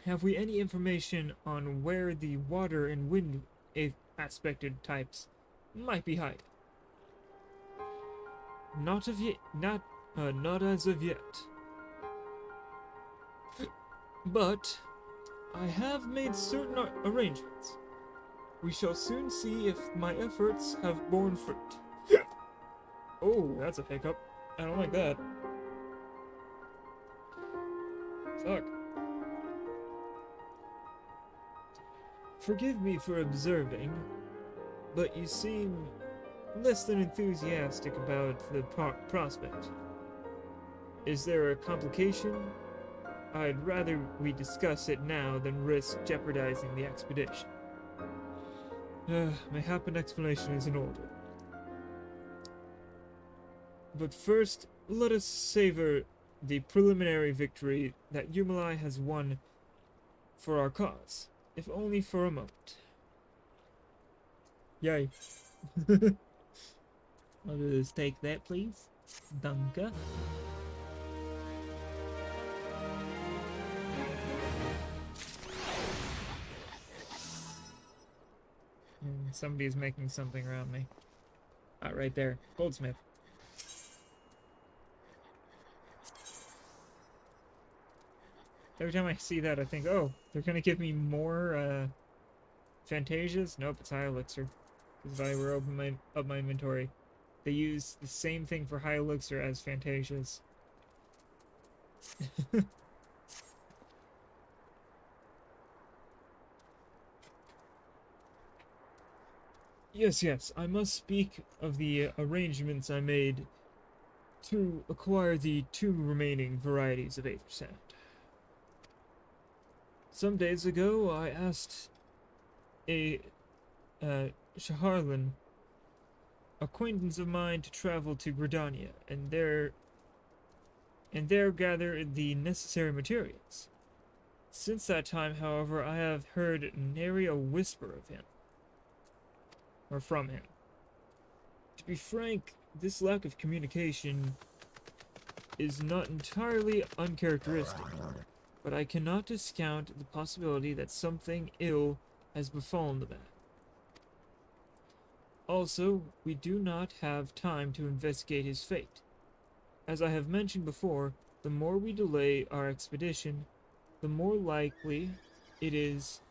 have we any information on where the water and wind aspected types might be hiding? Not as of yet. But I have made certain arrangements. We shall soon see if my efforts have borne fruit. Oh, that's a hiccup. I don't like that. Fuck. Forgive me for observing, but you seem less than enthusiastic about the prospect. Is there a complication? I'd rather we discuss it now than risk jeopardizing the expedition. Mayhap an explanation is in order. But first, let us savor the preliminary victory that Yumalai has won for our cause, if only for a moment. Yay. I'll just take that, please. Danke. Somebody's making something around me. Ah, right there. Goldsmith. Every time I see that, I think, oh, they're gonna give me more, Fantasias? Nope, it's High Elixir. Because if I were open up my inventory, they use the same thing for High Elixir as Fantasias. Yes, I must speak of the arrangements I made to acquire the 2 remaining varieties of aether sand. Some days ago, I asked a Shaharlan acquaintance of mine to travel to Gridania and there gather the necessary materials. Since that time, however, I have heard nary a whisper of him. Or from him. To be frank, this lack of communication is not entirely uncharacteristic, but I cannot discount the possibility that something ill has befallen the man. Also, we do not have time to investigate his fate. As I have mentioned before, the more we delay our expedition, the more likely it is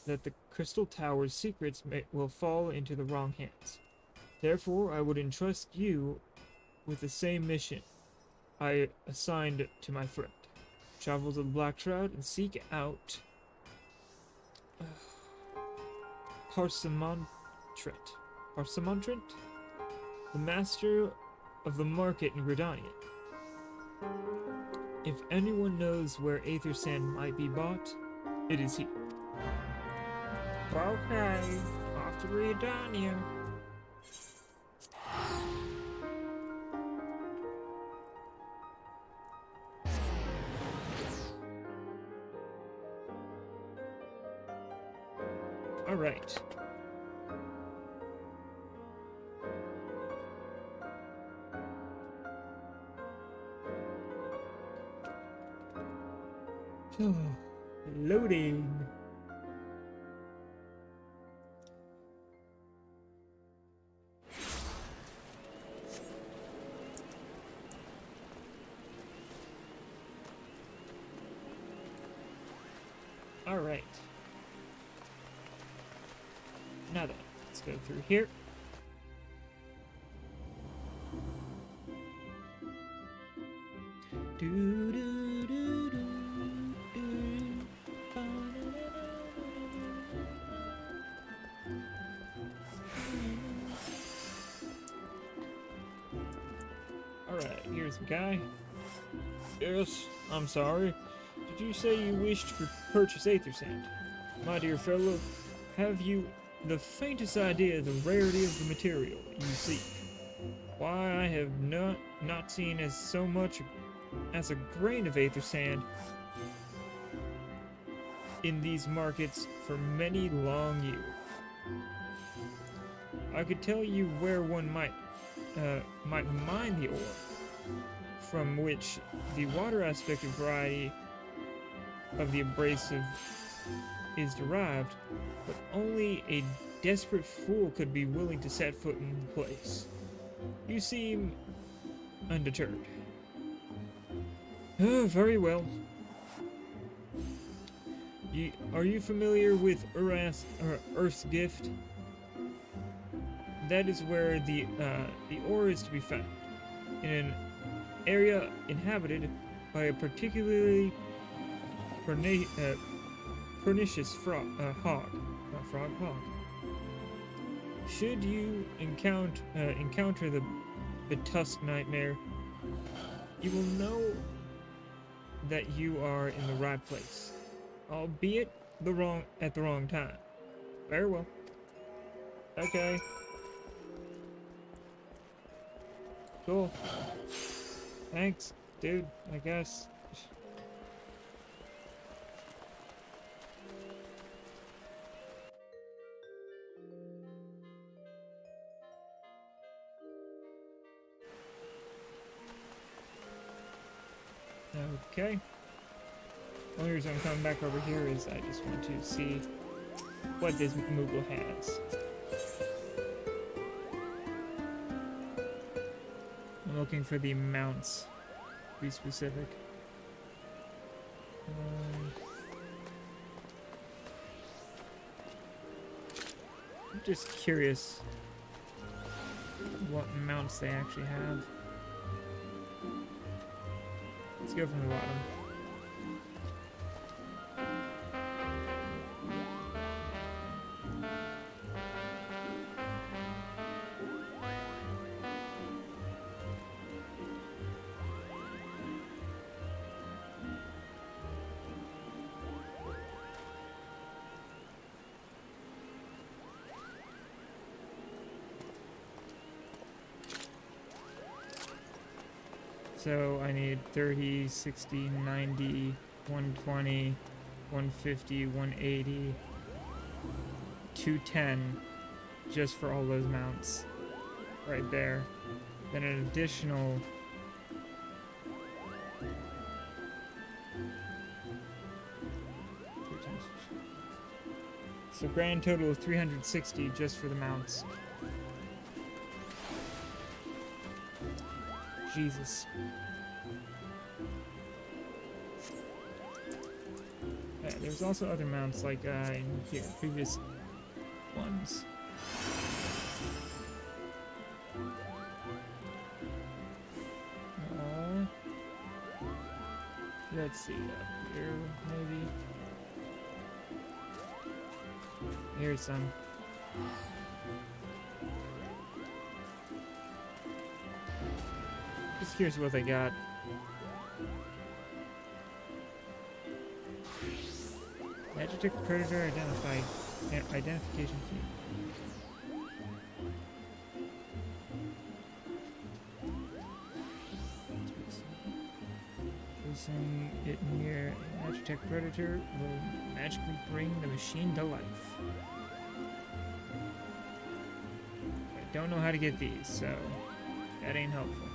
that the Crystal Tower's secrets will fall into the wrong hands. Therefore, I would entrust you with the same mission I assigned to my friend. Travel to the Black Shroud and seek out Parsamontrent, the master of the market in Gridania. If anyone knows where aether sand might be bought, it is he. Okay, off to Gridania. All right. Loading. All right. Now then, let's go through here. Do do do do do. Alright, here's the guy. Yes, I'm sorry. Did you say you wished to purchase aether sand? My dear fellow, have you the faintest idea of the rarity of the material you seek? Why, I have not seen as so much as a grain of aether sand in these markets for many long years. I could tell you where one might mine the ore, from which the water aspect of variety of the abrasive is derived, but only a desperate fool could be willing to set foot in the place. You seem undeterred. Oh, very well. Are you familiar with Earth's Gift? That is where the ore is to be found, in an area inhabited by a particularly pernicious hog. Should you encounter the Tusk Nightmare, you will know that you are in the right place, albeit at the wrong time. Very well. Okay. Cool. Thanks, dude, I guess. Okay. Only reason I'm coming back over here is I just want to see what this Moogle has. I'm looking for the mounts, to be specific. I'm just curious what mounts they actually have. Let's go from the bottom. So I need 30, 60, 90, 120, 150, 180, 210 just for all those mounts right there. Then an additional so grand total of 360 just for the mounts. Jesus. There's also other mounts like in here, previous ones. Let's see, up here, maybe. Here's some. Just curious what they got. Magic predator identification key. Placing it near a Magitech predator will magically bring the machine to life. I don't know how to get these, so that ain't helpful.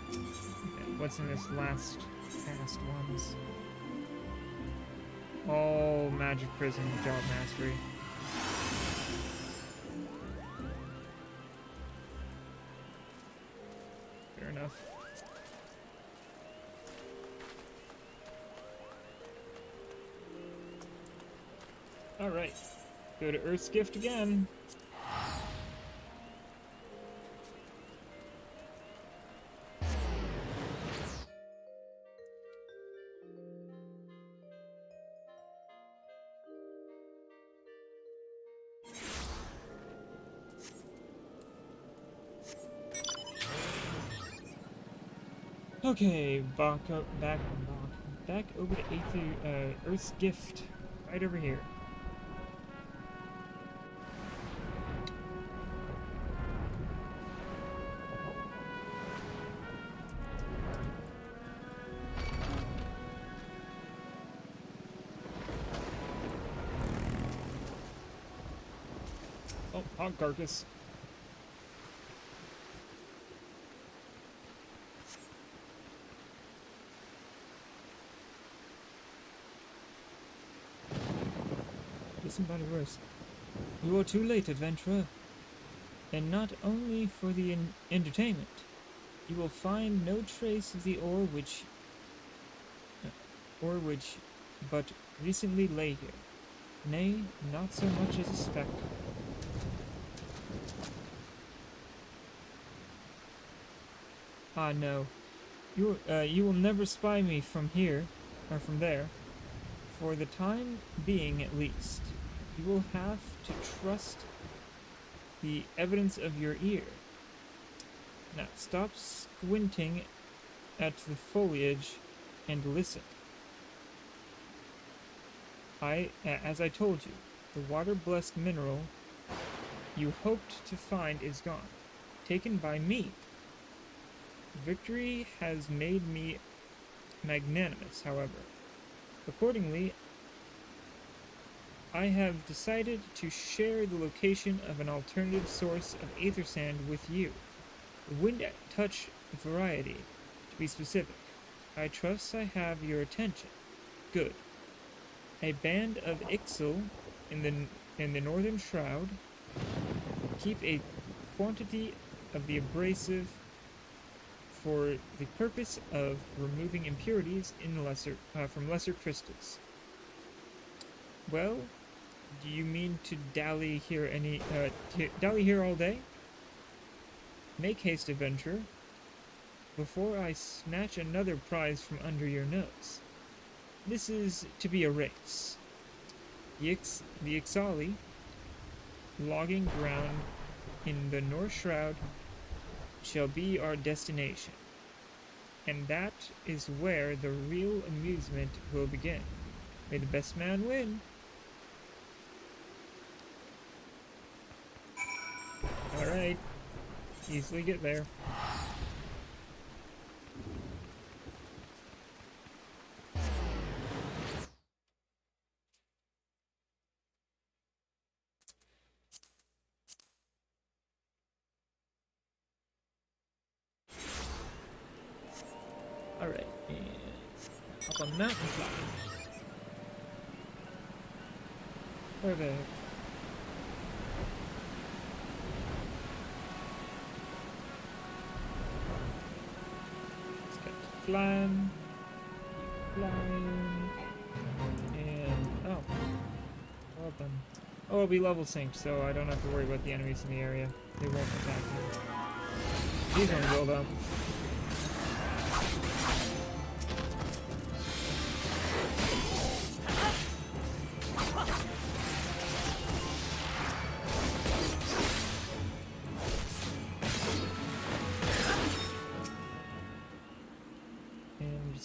Okay, what's in this last past ones? All magic prison job mastery. Fair enough. Alright. Go to Earth's Gift again. Okay, back over to Earth's Gift, right over here. Oh, hog carcass. Listen, body worse. You are too late, adventurer. And not only for the entertainment. You will find no trace of the ore which but recently lay here. Nay, not so much as a speck. Ah, no. You will never spy me from here, or from there. For the time being, at least. You will have to trust the evidence of your ear. Now, stop squinting at the foliage and listen. As I told you, the water-blessed mineral you hoped to find is gone, taken by me. Victory has made me magnanimous, however. Accordingly, I have decided to share the location of an alternative source of aether sand with you. The wind touch variety, to be specific. I trust I have your attention. Good. A band of Ixal in the northern shroud keep a quantity of the abrasive for the purpose of removing impurities in from lesser crystals. Well, do you mean to dally here all day? Make haste, adventurer, before I snatch another prize from under your nose. This is to be a race. The Ixali, logging ground in the North Shroud, shall be our destination. And that is where the real amusement will begin. May the best man win. Alright. Easily get there. Alright, and up on the mountain top. Perfect. Let's get flying. Flying. And oh. Well done. Oh, it'll be level synced, so I don't have to worry about the enemies in the area. They won't attack me. These ones will though.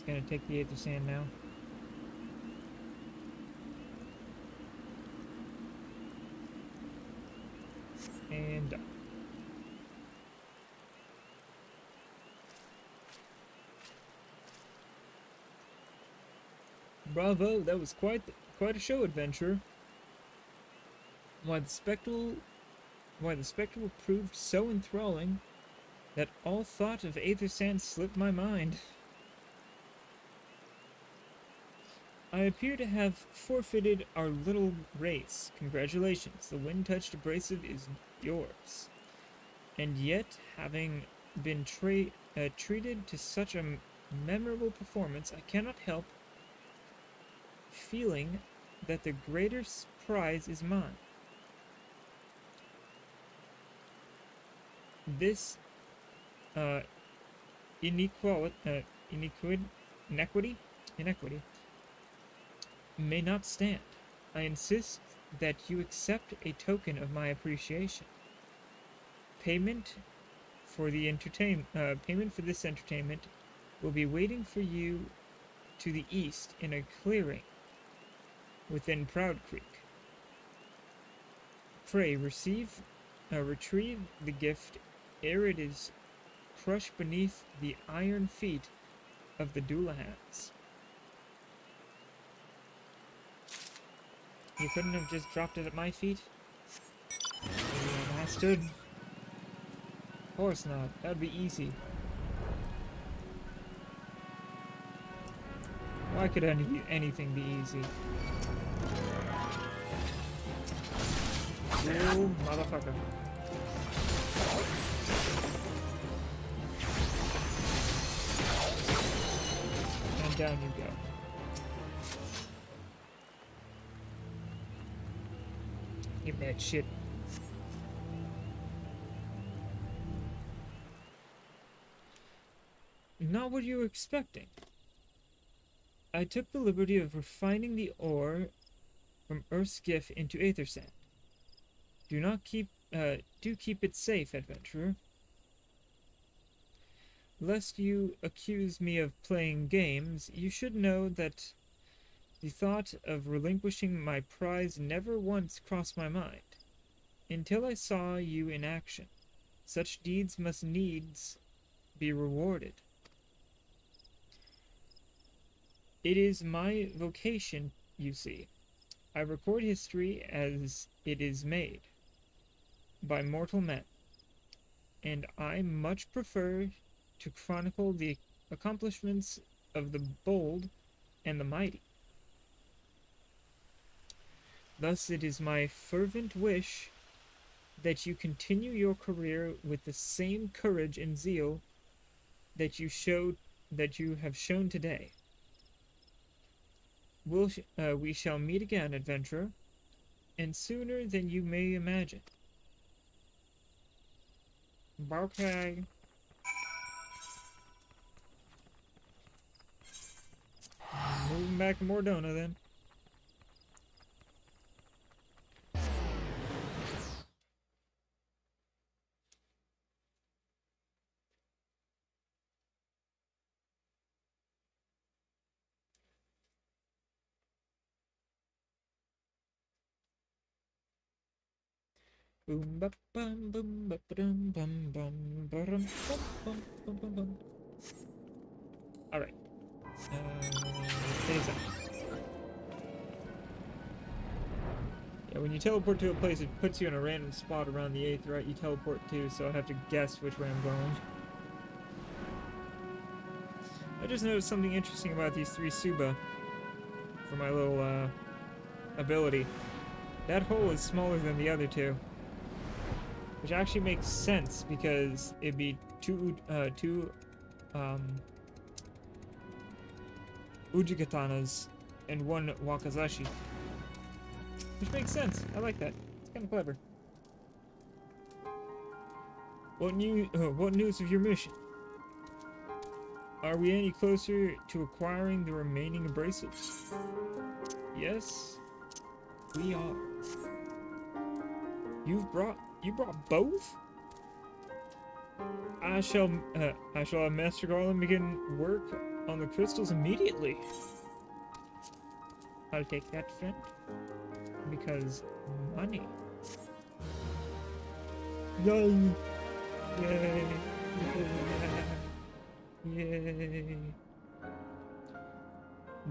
Gonna take the aether sand now. And done. Bravo, that was quite a show, adventurer. Why the spectacle proved so enthralling that all thought of aether sand slipped my mind. I appear to have forfeited our little race. Congratulations, the wind-touched abrasive is yours. And yet, having been treated to such a memorable performance, I cannot help feeling that the greater prize is mine. This inequity may not stand. I insist that you accept a token of my appreciation. Payment for this entertainment will be waiting for you to the east in a clearing within Proud Creek. Pray, retrieve the gift ere it is crushed beneath the iron feet of the Doolahans. You couldn't have just dropped it at my feet? You bastard. Of course not. That'd be easy. Why could anything be easy? You motherfucker. And down you go. Give me that shit. Not what you were expecting. I took the liberty of refining the ore from Earth's gift into aether sand. Do keep it safe, adventurer. Lest you accuse me of playing games, you should know that the thought of relinquishing my prize never once crossed my mind, until I saw you in action. Such deeds must needs be rewarded. It is my vocation, you see. I record history as it is made by mortal men, and I much prefer to chronicle the accomplishments of the bold and the mighty. Thus it is my fervent wish that you continue your career with the same courage and zeal that you have shown today. We shall meet again, adventurer, and sooner than you may imagine. Okay. Moving back to Mordona then. Boom ba bum bum ba dum bum bum bum bum bum bum bum bum. All right. Days out. Yeah, when you teleport to a place, it puts you in a random spot around the 8th, right? You teleport to, so I have to guess which way I'm going. I just noticed something interesting about these 3 Suba for my little ability. That hole is smaller than the other 2. Which actually makes sense because it'd be two Ujikatanas and 1 Wakazashi. Which makes sense. I like that. It's kind of clever. What news of your mission? Are we any closer to acquiring the remaining abrasives? Yes, we are. You brought both? I shall have Master Garland begin work on the crystals immediately. I'll take that, friend. Because money. Yay! Yay! Yay!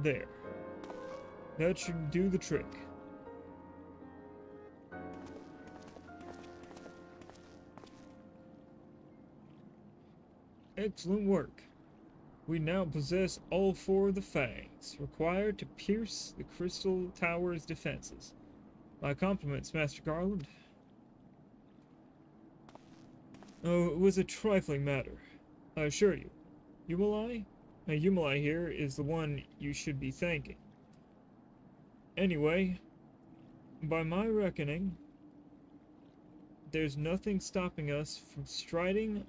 There. That should do the trick. Excellent work. We now possess all 4 of the fangs required to pierce the Crystal Tower's defenses. My compliments, Master Garland. Oh, it was a trifling matter, I assure you. Yumalai here is the one you should be thanking. Anyway, by my reckoning, there's nothing stopping us from striding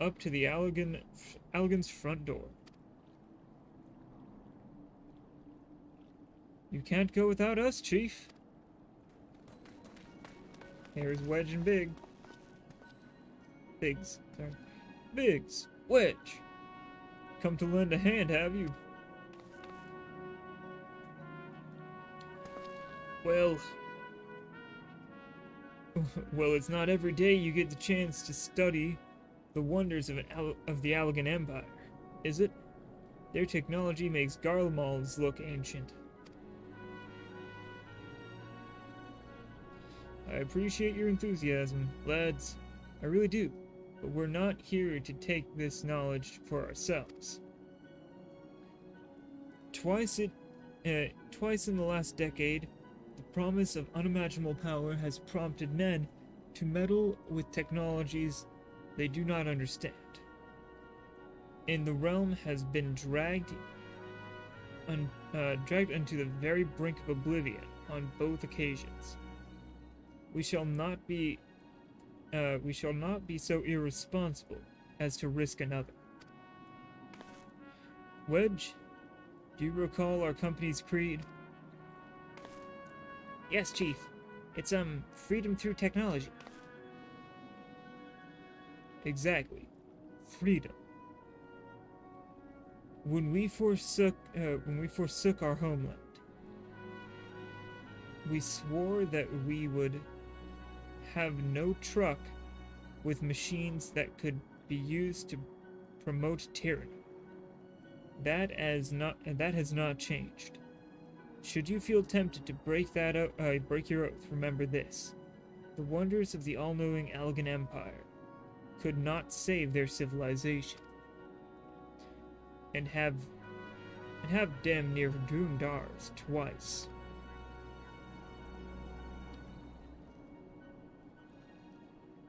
up to the Allegan's front door. You can't go without us, Chief. Here's Wedge and Biggs, sorry. Biggs, Wedge. Come to lend a hand, have you? Well, well, it's not every day you get the chance to study the wonders of the Allegan Empire, is it? Their technology makes Garlemald's look ancient. I appreciate your enthusiasm, lads. I really do. But we're not here to take this knowledge for ourselves. Twice in the last decade, the promise of unimaginable power has prompted men to meddle with technologies they do not understand. And the realm has been dragged unto the very brink of oblivion on both occasions. We shall not be so irresponsible as to risk another. Wedge, do you recall our company's creed? Yes, Chief. It's, freedom through technology. Exactly. Freedom. When we forsook our homeland, we swore that we would have no truck with machines that could be used to promote tyranny. That has not changed. Should you feel tempted to break your oath, remember this: the wonders of the all-knowing Allegan Empire could not save their civilization, and have damn near doomed ours twice.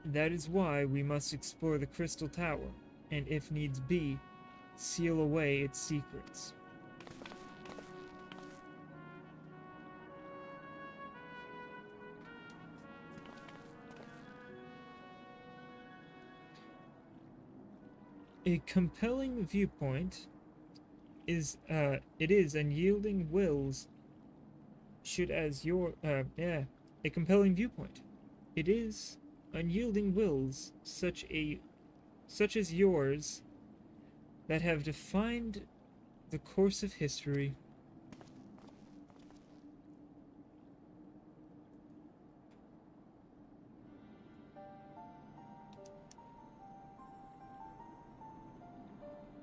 That is why we must explore the Crystal Tower, and if needs be, seal away its secrets. A compelling viewpoint is unyielding wills should as your a compelling viewpoint. It is unyielding wills such as yours that have defined the course of history.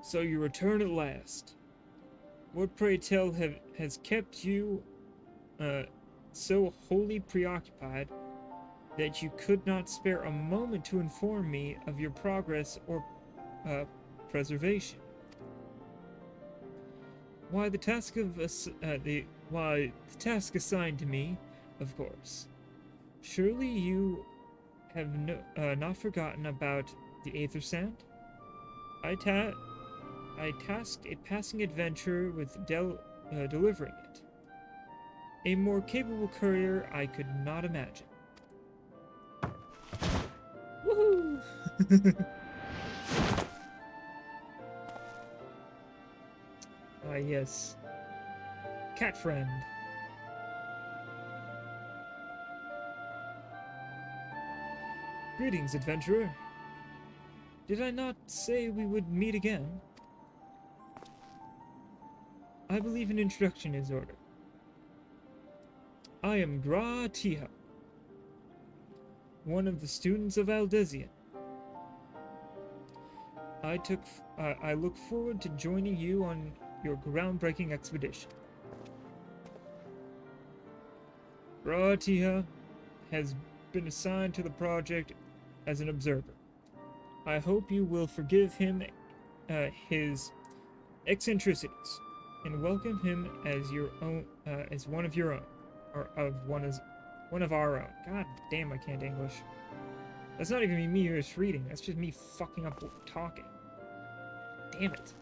So you return at last. What, pray tell, has kept you so wholly preoccupied that you could not spare a moment to inform me of your progress or preservation? Why, the task assigned to me, of course. Surely you have not forgotten about the Aether Sound? I tasked a passing adventurer with delivering it. A more capable courier I could not imagine. Woohoo! Ah, yes. Cat friend. Greetings, adventurer. Did I not say we would meet again? I believe an introduction is ordered. I am Gra Tiha, one of the students of Aldezian. I look forward to joining you on your groundbreaking expedition. Gra Tiha has been assigned to the project as an observer. I hope you will forgive him his eccentricities and welcome him as your own, as one of your own, or one of our own. God damn, I can't English. That's not even me just reading. That's just me fucking up talking. Damn it.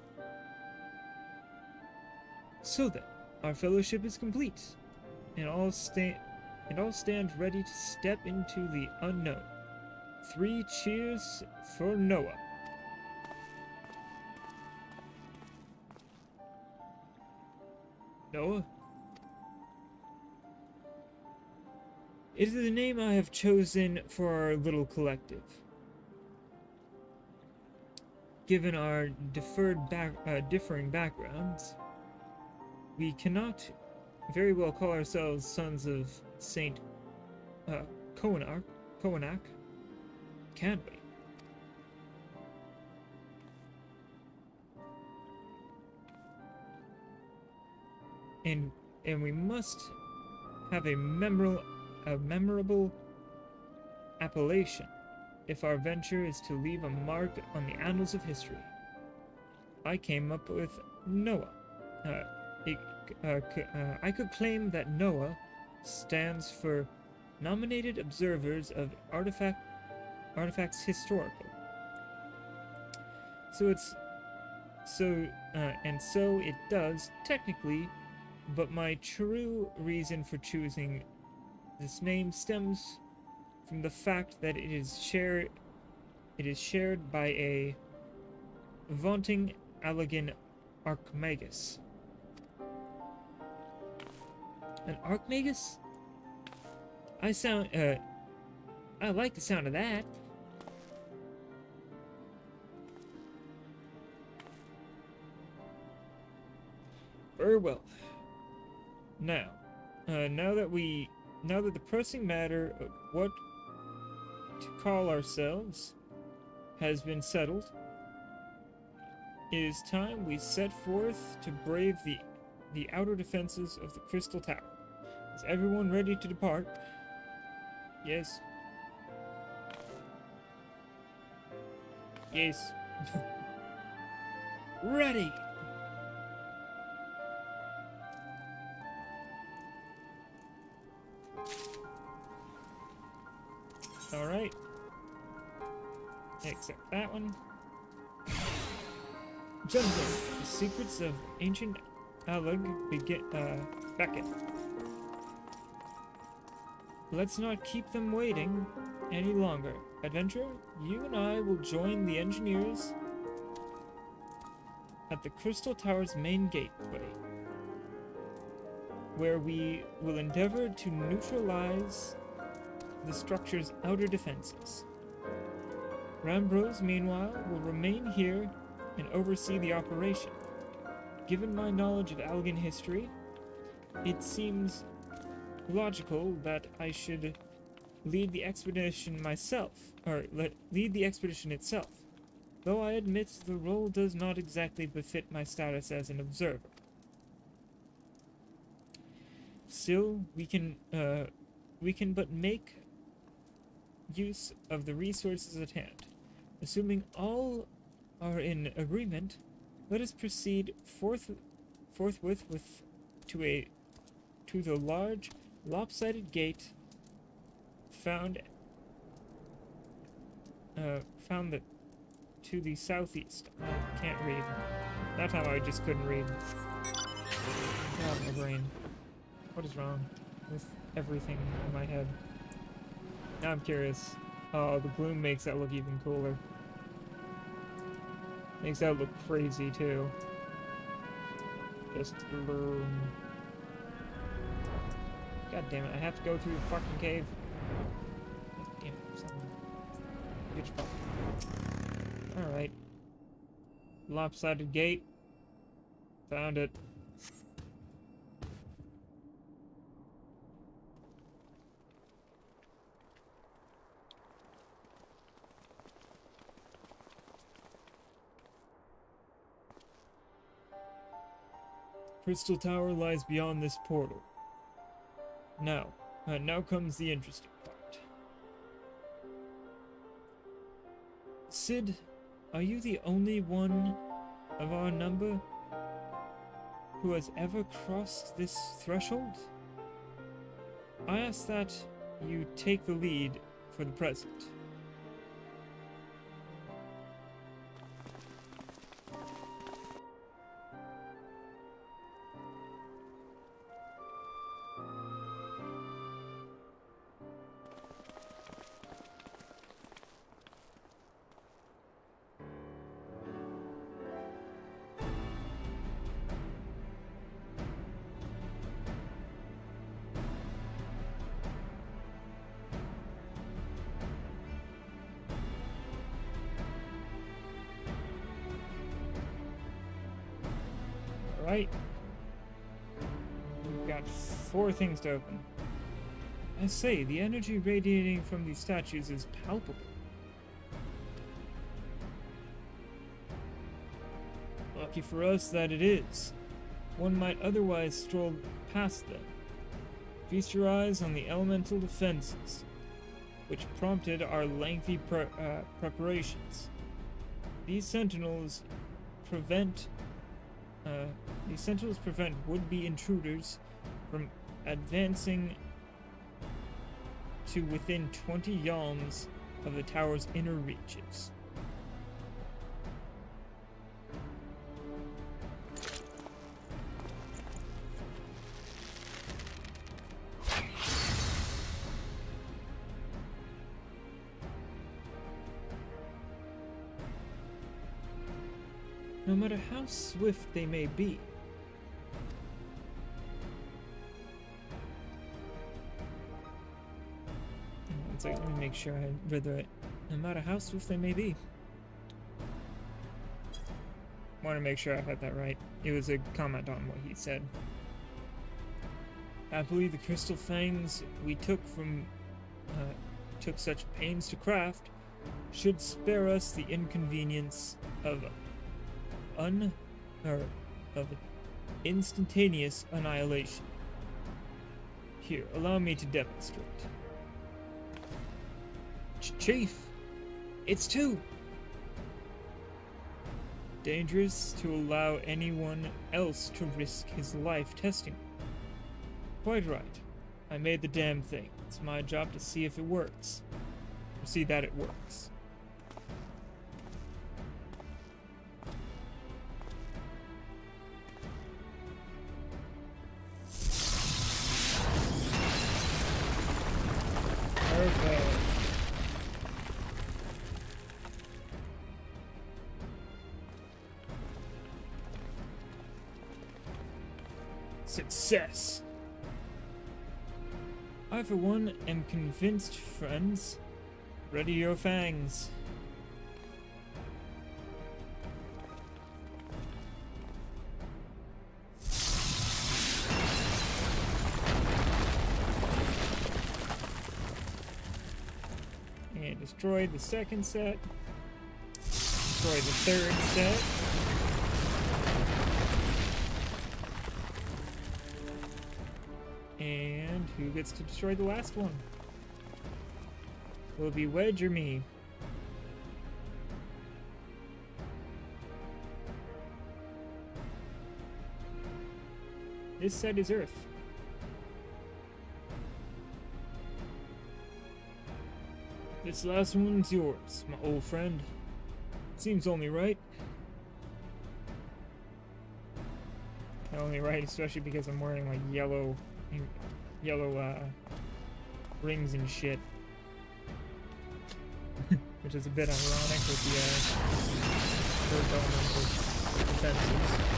So then, our fellowship is complete, and all stand ready to step into the unknown. 3 cheers for Noah. Noah? It is the name I have chosen for our little collective. given our differing backgrounds, we cannot very well call ourselves sons of Saint Coenac, can we? And we must have a memorable appellation if our venture is to leave a mark on the annals of history. I came up with Noah. I could claim that Noah stands for Nominated Observers of Artifacts Historical. So it does technically, but my true reason for choosing this name stems from the fact that it is shared by a vaunting Allegan Archmagus. An Archmagus? I like the sound of that. Very well. Now that the pressing matter of what to call ourselves has been settled, it is time we set forth to brave the outer defenses of the Crystal Tower. Is everyone ready to depart? Yes. Yes. Ready! Alright. Except that one. Gentlemen, the secrets of ancient Alleg beckon. Let's not keep them waiting any longer. Adventurer, you and I will join the engineers at the Crystal Tower's main gateway, where we will endeavor to neutralize the structure's outer defenses. Rambrose, meanwhile, will remain here and oversee the operation. Given my knowledge of Allegan history, it seems logical that I should lead the expedition myself, lead the expedition itself, though I admit the role does not exactly befit my status as an observer. Still, we can but make use of the resources at hand. Assuming all are in agreement, let us proceed forthwith to the large lopsided gate found to the southeast. I can't read. That time I just couldn't read. God, my brain. What is wrong with everything in my head? Now I'm curious. Oh, the gloom makes that look even cooler. Makes that look crazy too. Just gloom. God damn it, I have to go through the fucking cave. God damn it, son. Bitch fuck. Alright. Lopsided gate. Found it. Crystal Tower lies beyond this portal. Now comes the interesting part. Sid, are you the only one of our number who has ever crossed this threshold? I ask that you take the lead for the present. right? We've got 4 things to open. I say, the energy radiating from these statues is palpable. Lucky for us that it is. One might otherwise stroll past them. Feast your eyes on the elemental defenses, which prompted our lengthy preparations. These sentinels prevent would-be intruders from advancing to within 20 yalms of the tower's inner reaches. No matter how swift they may be, one second, let me make sure I read the right. No matter how swift they may be. Want to make sure I had that right. It was a comment on what he said. Happily, the crystal fangs we took such pains to craft should spare us the inconvenience of instantaneous annihilation. Here, allow me to demonstrate. Chief, it's 2. Dangerous to allow anyone else to risk his life testing. Quite right. I made the damn thing. It's my job to see if it works. Or see that it works. Perfect. Success. I, for one, am convinced, friends. Ready your fangs. And destroy the second set. Destroy the third set. And who gets to destroy the last one? Will it be Wedge or me? This set is Earth. This last one's yours, my old friend. Seems only right. Only right, especially because I'm wearing like yellow rings and shit. Which is a bit ironic with the third elemental defenses.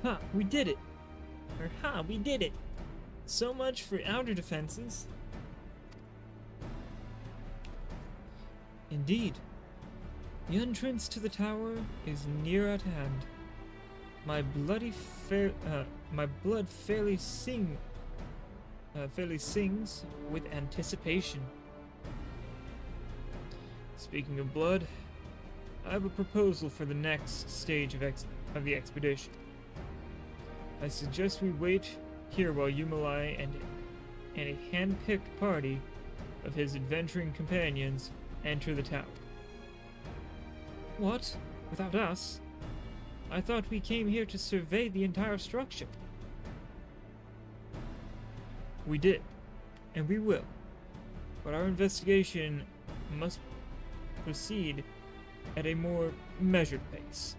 Ha, we did it! Or ha, we did it! So much for outer defenses. Indeed. The entrance to the tower is near at hand. My blood fairly sings with anticipation. Speaking of blood, I have a proposal for the next stage of the expedition. I suggest we wait here while Yumalai and a hand-picked party of his adventuring companions enter the tower. What? Without us? I thought we came here to survey the entire structure. We did, and we will. But our investigation must proceed at a more measured pace.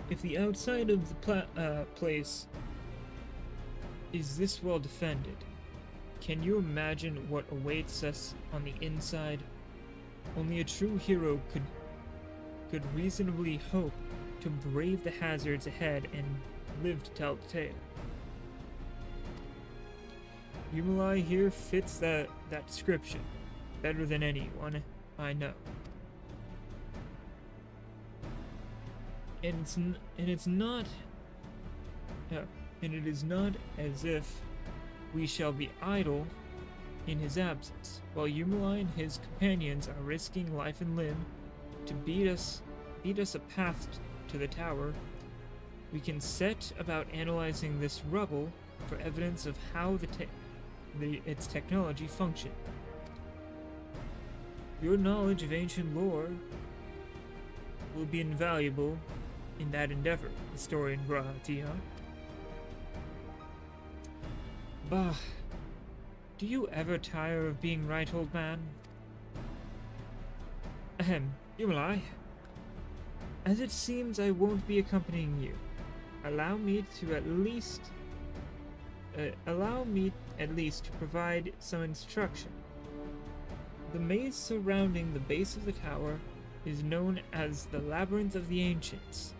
If the outside of the place is this well defended, can you imagine what awaits us on the inside? Only a true hero could reasonably hope to brave the hazards ahead and live to tell the tale. Yumulai here fits that description better than anyone I know. And it is not as if we shall be idle in his absence, while Yumulai and his companions are risking life and limb to beat us a path to the tower. We can set about analyzing this rubble for evidence of how its technology function. Your knowledge of ancient lore will be invaluable in that endeavor, historian Grahatia. Bah, do you ever tire of being right, old man? Ahem, Yumulai. As it seems I won't be accompanying you, allow me at least to provide some instruction. The maze surrounding the base of the tower is known as the Labyrinth of the Ancients.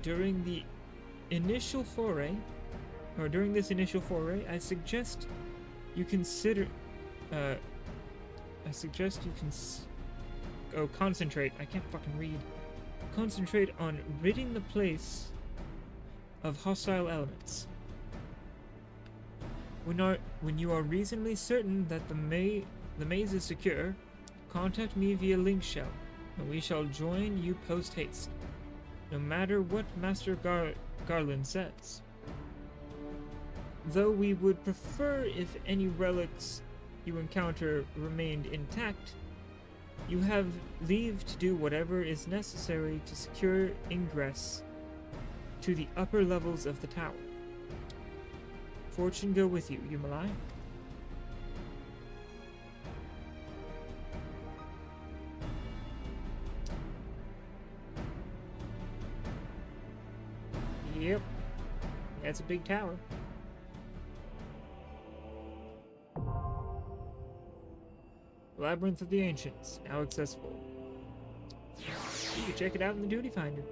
During this initial foray, I suggest you consider. Concentrate. I can't fucking read. Concentrate on ridding the place of hostile elements. When you are reasonably certain that the maze is secure, contact me via link shell, and we shall join you post haste, no matter what Master Garland says. Though we would prefer if any relics you encounter remained intact, you have leave to do whatever is necessary to secure ingress to the upper levels of the tower. Fortune go with you, Yumulai. Yep, that's a big tower. Labyrinth of the Ancients, now accessible. You can check it out in the Duty Finder.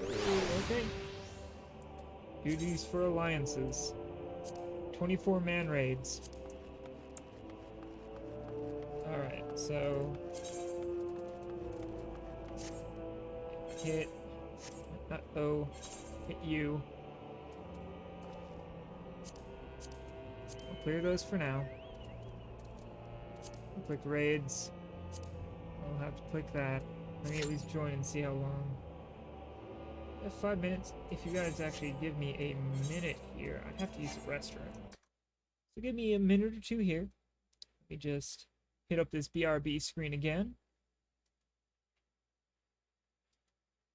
Okay. Duties for alliances. 24-man raids. Alright, so... hit... uh-oh. Hit you. I'll clear those for now. Click raids. I'll have to click that. Let me at least join and see how long. I have 5 minutes. If you guys actually give me a minute here, I have to use the restroom. So give me a minute or two here. Let me just hit up this BRB screen again.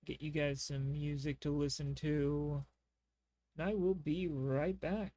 Get you guys some music to listen to. And I will be right back.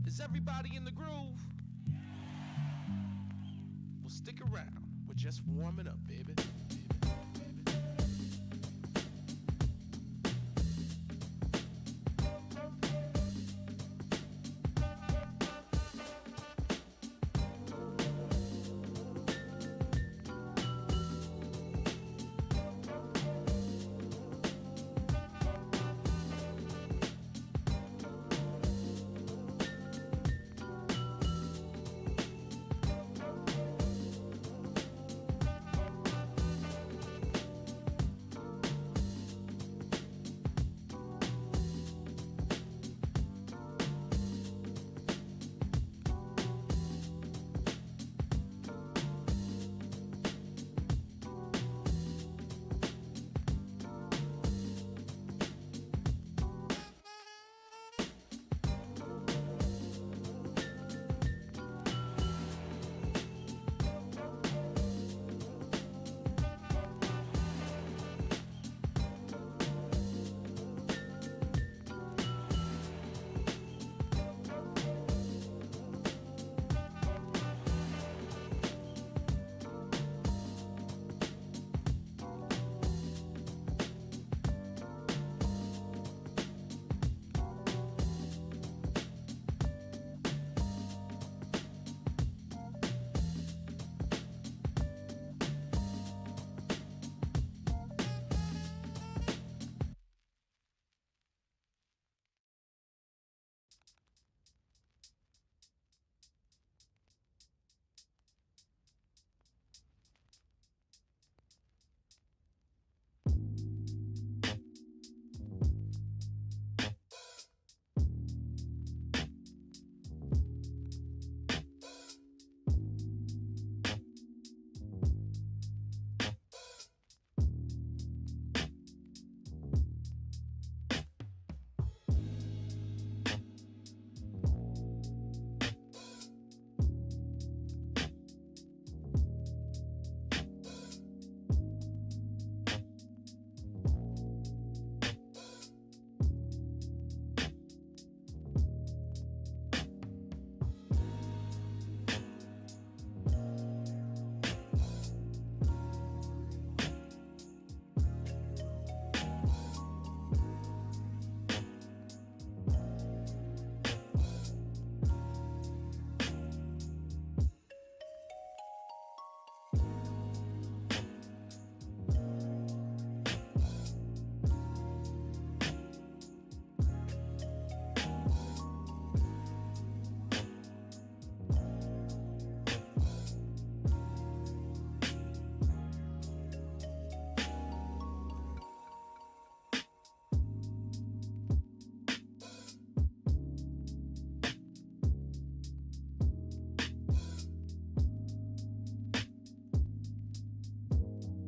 Is everybody in the groove? Well, stick around. We're just warming up, baby.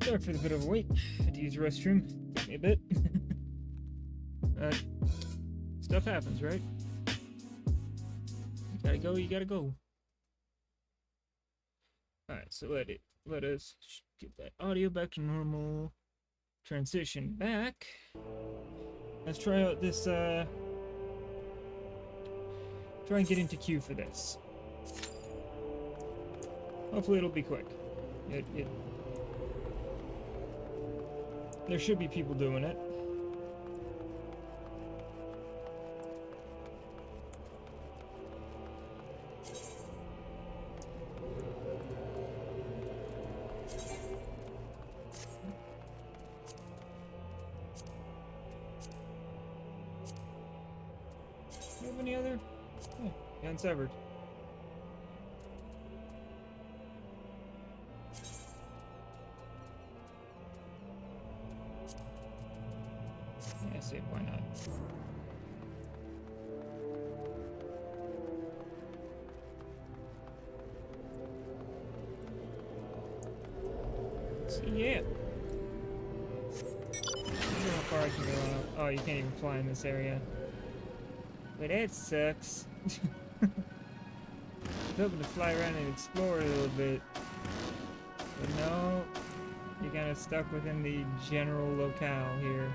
Sorry for the bit of a wait. Had to use the restroom. Took me a bit. Stuff happens, right? You gotta go, you gotta go. Alright, so let us get that audio back to normal. Transition back. Let's try out this, try and get into queue for this. Hopefully it'll be quick. There should be people doing it. Do you have any other? Yeah, unsevered. Yeah, see, why not? So, yeah. I don't know how far I can go. Oh, you can't even fly in this area. But that sucks. Hoping to fly around and explore a little bit. But no, you're kind of stuck within the general locale here.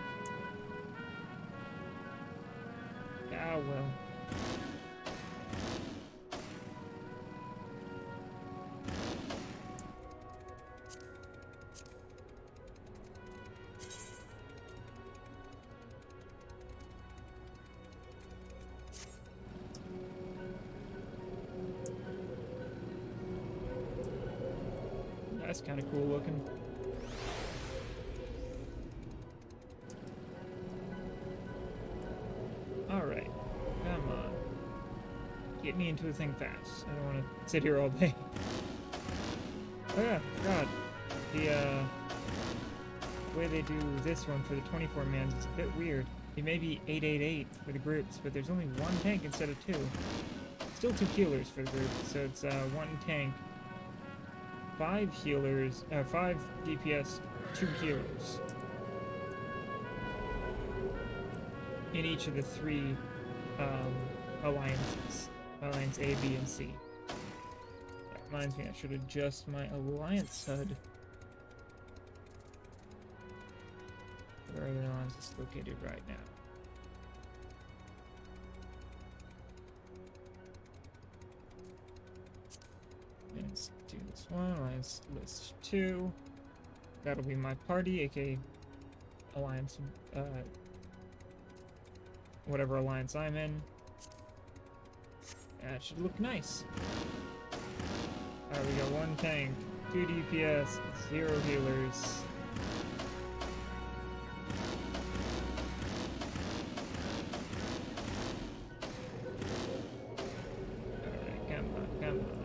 Ah, well. That's kind of cool looking. Alright. Come on. Get me into a thing fast. I don't want to sit here all day. Oh yeah, God. The way they do this one for the 24-mans is a bit weird. It may be 888 for the groups, but there's only one tank instead of two. Still 2 healers for the group, so it's 1 tank, 5 healers, 5 DPS, 2 healers. In each of the 3 alliances. Alliance A, B, and C. That reminds me, I should adjust my alliance HUD. Where are the alliances located right now? Let's do this one. Alliance list 2. That'll be my party, aka alliance, whatever alliance I'm in. That should look nice. Alright, we got 1 tank, 2 DPS, 0 healers. Alright, come on, come on.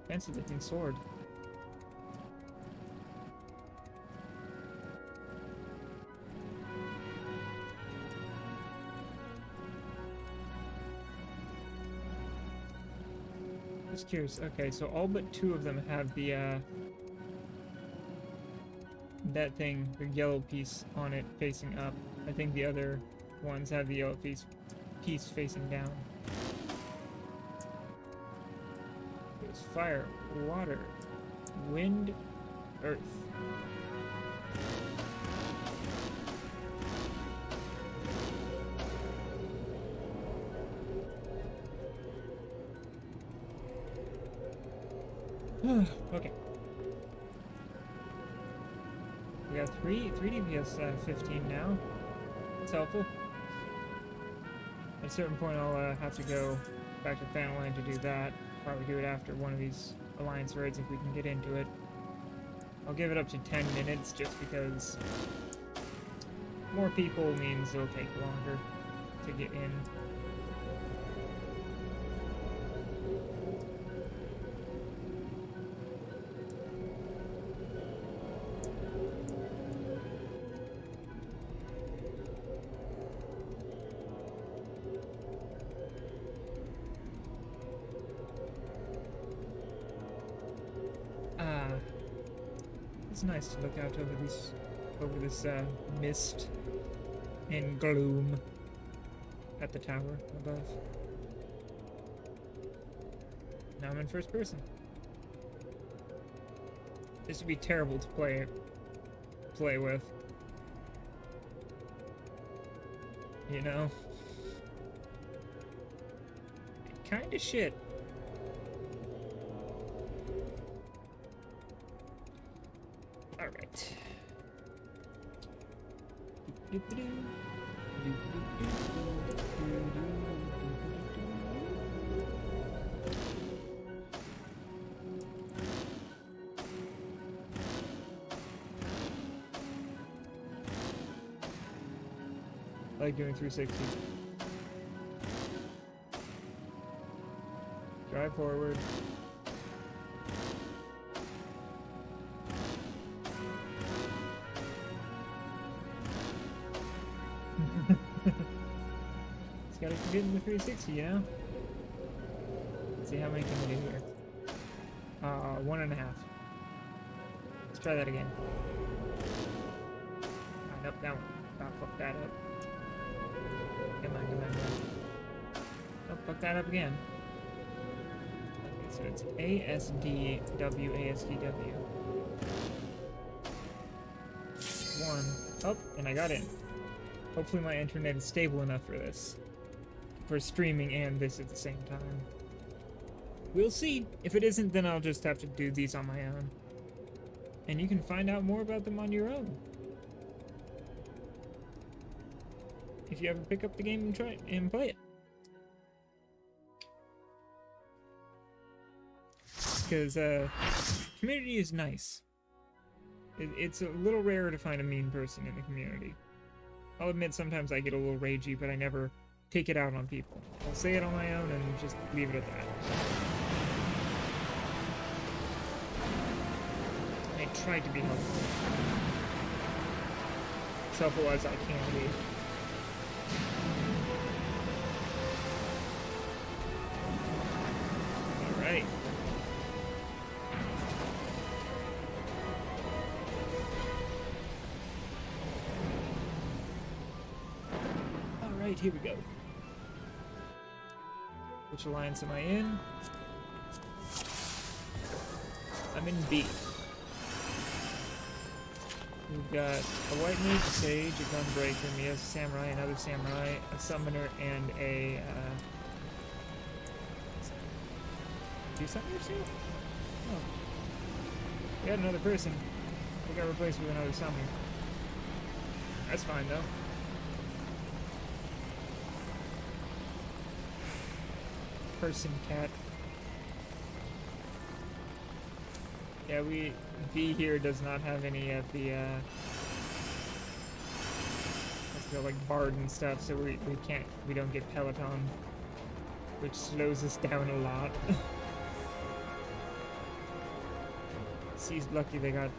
Fancy looking sword. Just curious. Okay, so all but 2 of them have the that thing, the yellow piece on it facing up. I think the other ones have the yellow piece facing down. There's fire, water, wind, earth. Okay. We got 3 DPS 15 now. It's helpful. At a certain point, I'll have to go back to Fan Line to do that. Probably do it after one of these Alliance raids if we can get into it. I'll give it up to 10 minutes just because more people means it'll take longer to get in. It's nice to look out over this mist and gloom at the tower above. Now I'm in first person. This would be terrible to play with. You know? Kinda shit. Alright. I like doing 360. Drive forward. Just gotta get in the 360, you know? Let's see how many can we do here. 1.5. Let's try that again. Nope, that one. Fuck that up. Come on, come on, come on. Oh, fuck that up again. Okay, so it's ASDW, ASDW. 1. Oh, and I got in. Hopefully my internet is stable enough for this. For streaming and this at the same time. We'll see. If it isn't, then I'll just have to do these on my own. And you can find out more about them on your own. If you ever pick up the game and try and play it. Because community is nice. It's a little rare to find a mean person in the community. I'll admit sometimes I get a little ragey, but I never take it out on people. I'll say it on my own and just leave it at that. I tried to be helpful. Selfful as I can be. Alright. Alright, here we go. Which alliance am I in? I'm in B. We've got a white mage, a sage, a gunbreaker, me as a samurai, another samurai, a summoner, and a two summoners here? Oh. We had another person. We got replaced with another summoner. That's fine though. Person cat. Yeah, B here does not have any of the let's go like bard and stuff, so we don't get peloton, which slows us down a lot. C's lucky they got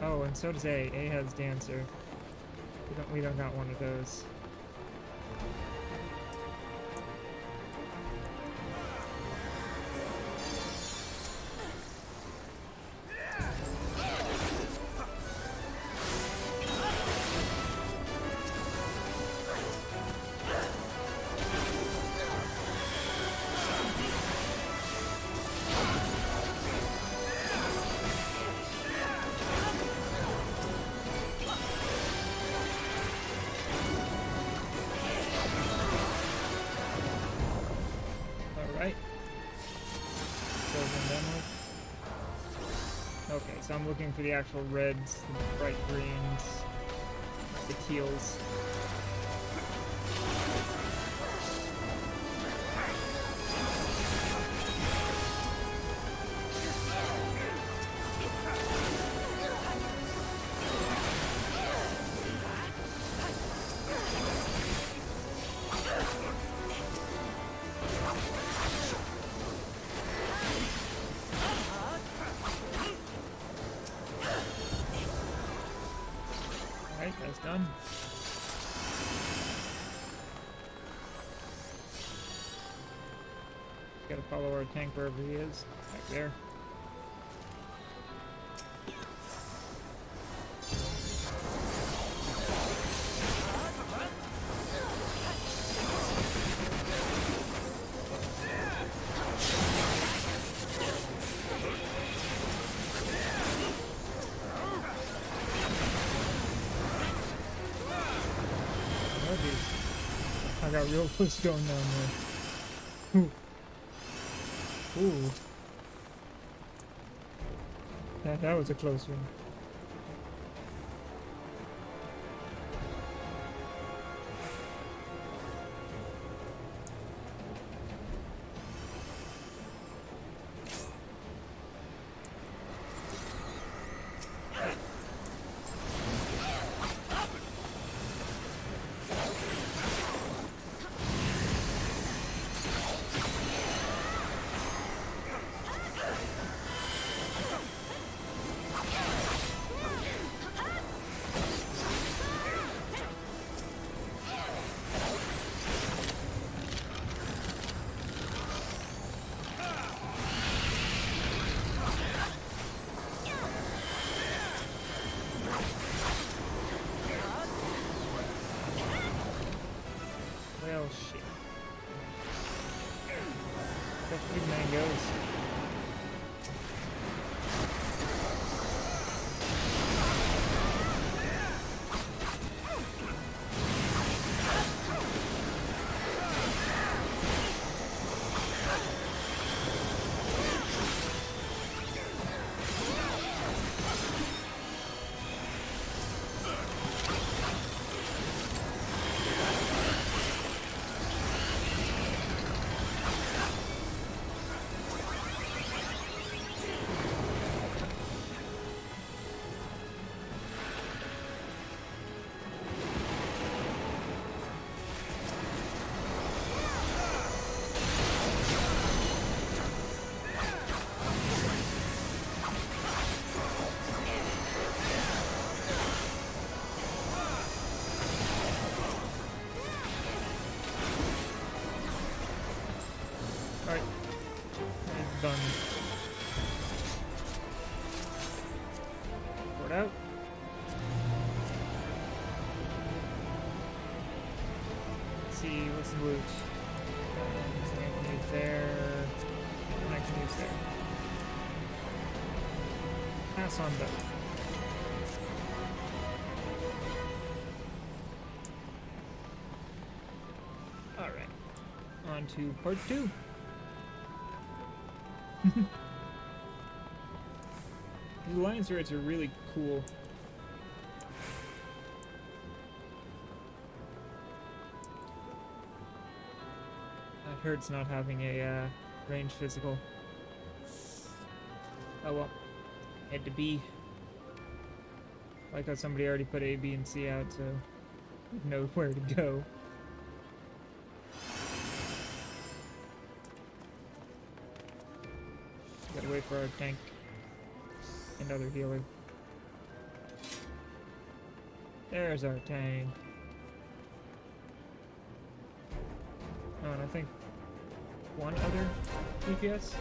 oh, and so does A. A has dancer. We don't got one of those. Okay, so I'm looking for the actual reds, the bright greens, the teals. Alright, that's done. Gotta follow our tank wherever he is. Back there. I got real close going down there. Ooh. Ooh. That was a close one. done. Port out. Let's see, what's the loot? I can use there. And I can use there. Pass on both. Alright. On to part 2. These alliance rates are really cool. That hurts not having a range physical. Oh well. Had to be. Like how somebody already put A, B, and C out, so we know where to go. Gotta wait for our tank and other healer. There's our tank. Oh, and I think one other DPS.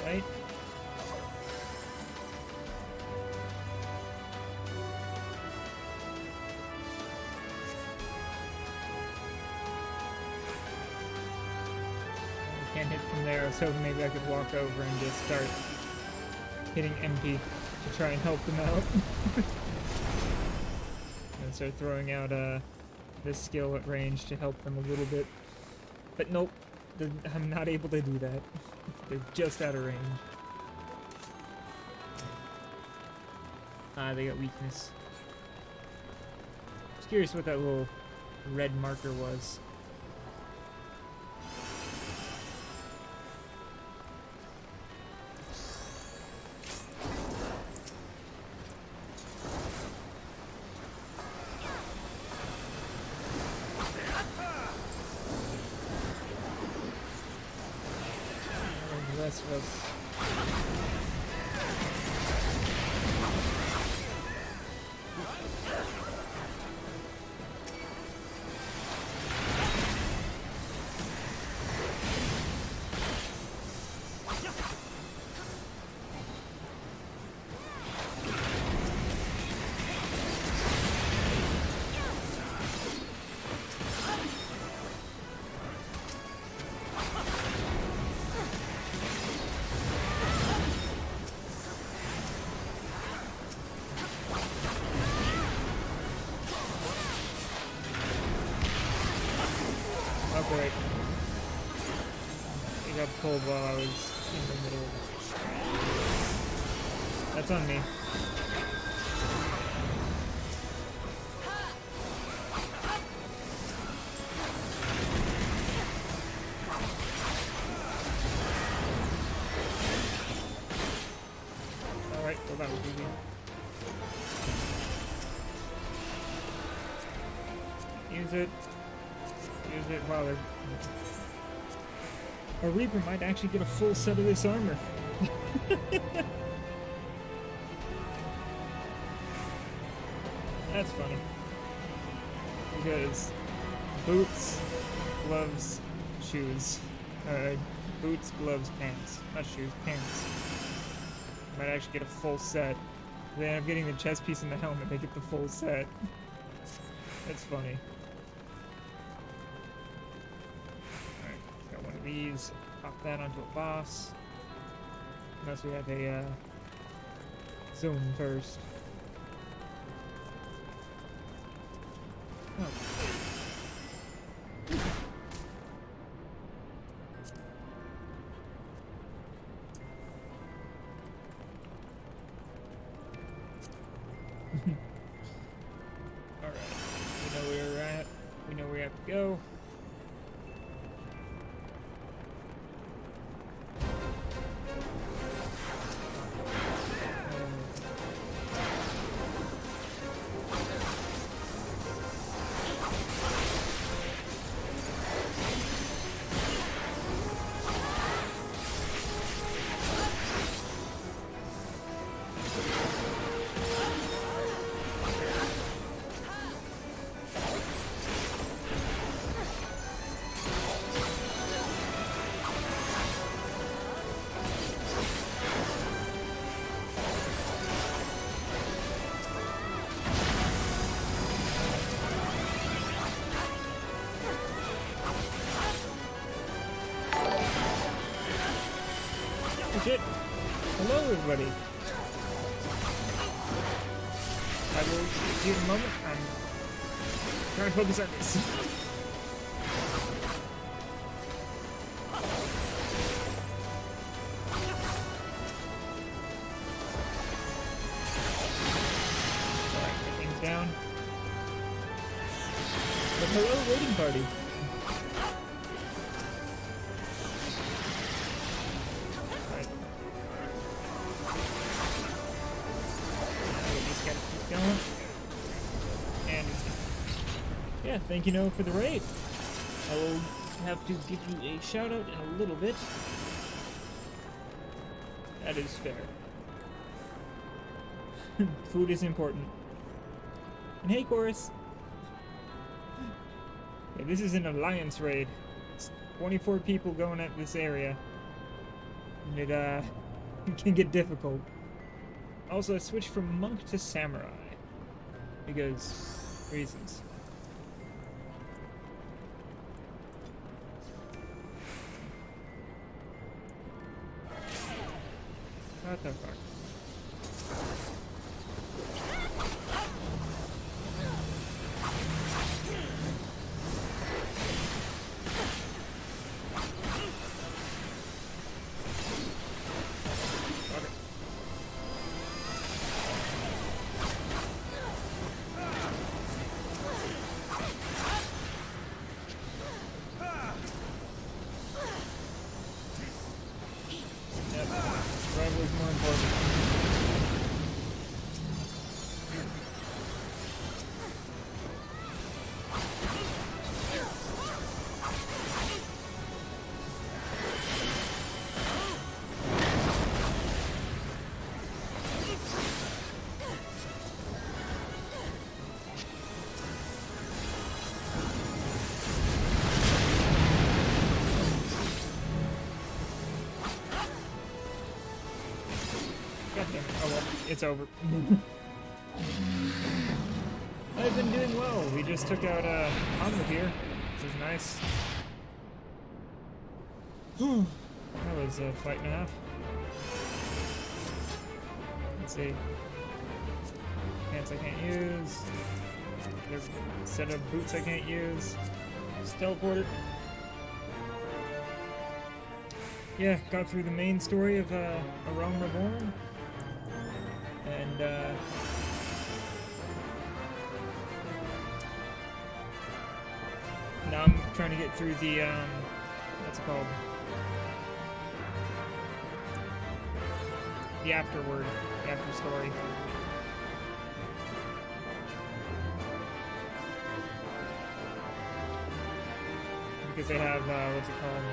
Alright. Can't hit from there. I was hoping maybe I could walk over and just start hitting MP to try and help them out. And start throwing out this skill at range to help them a little bit. But nope, I'm not able to do that. They're just out of range. Ah, they got weakness. I was curious what that little red marker was. The rest of us. Oh great. He got pulled while I was in the middle. That's on me. Alright, well that was easy. Use it. Use it while they're... A Reaper might actually get a full set of this armor. That's funny. Because boots, gloves, shoes. Boots, gloves, pants. Not shoes, pants. Might actually get a full set. Then I'm getting the chest piece and the helmet, they get the full set. That's funny. Got one of these, pop that onto a boss. Unless we have a zone first. Oh. we have to go. Shit. Hello, everybody. I will see you in a moment. I'm trying to focus on this. Alright, get things down. But hello, waiting party. Going. And yeah, thank you, Noah, for the raid. I will have to give you a shout out in a little bit. That is fair. Food is important. And hey, Chorus. Yeah, this is an alliance raid. It's 24 people going at this area. And it can get difficult. Also, I switched from monk to samurai. Because reasons. What the fuck? Survival is more important. God damn it. Oh well, it's over. I've been doing well. We just took out Hamlet here, which is nice. That was a fight and a half. Let's see. Pants I can't use. There's a set of boots I can't use. Just teleported. Yeah, got through the main story of A Realm Reborn. And now I'm trying to get through the what's it called? The afterword, the after story. Because they have what's it called?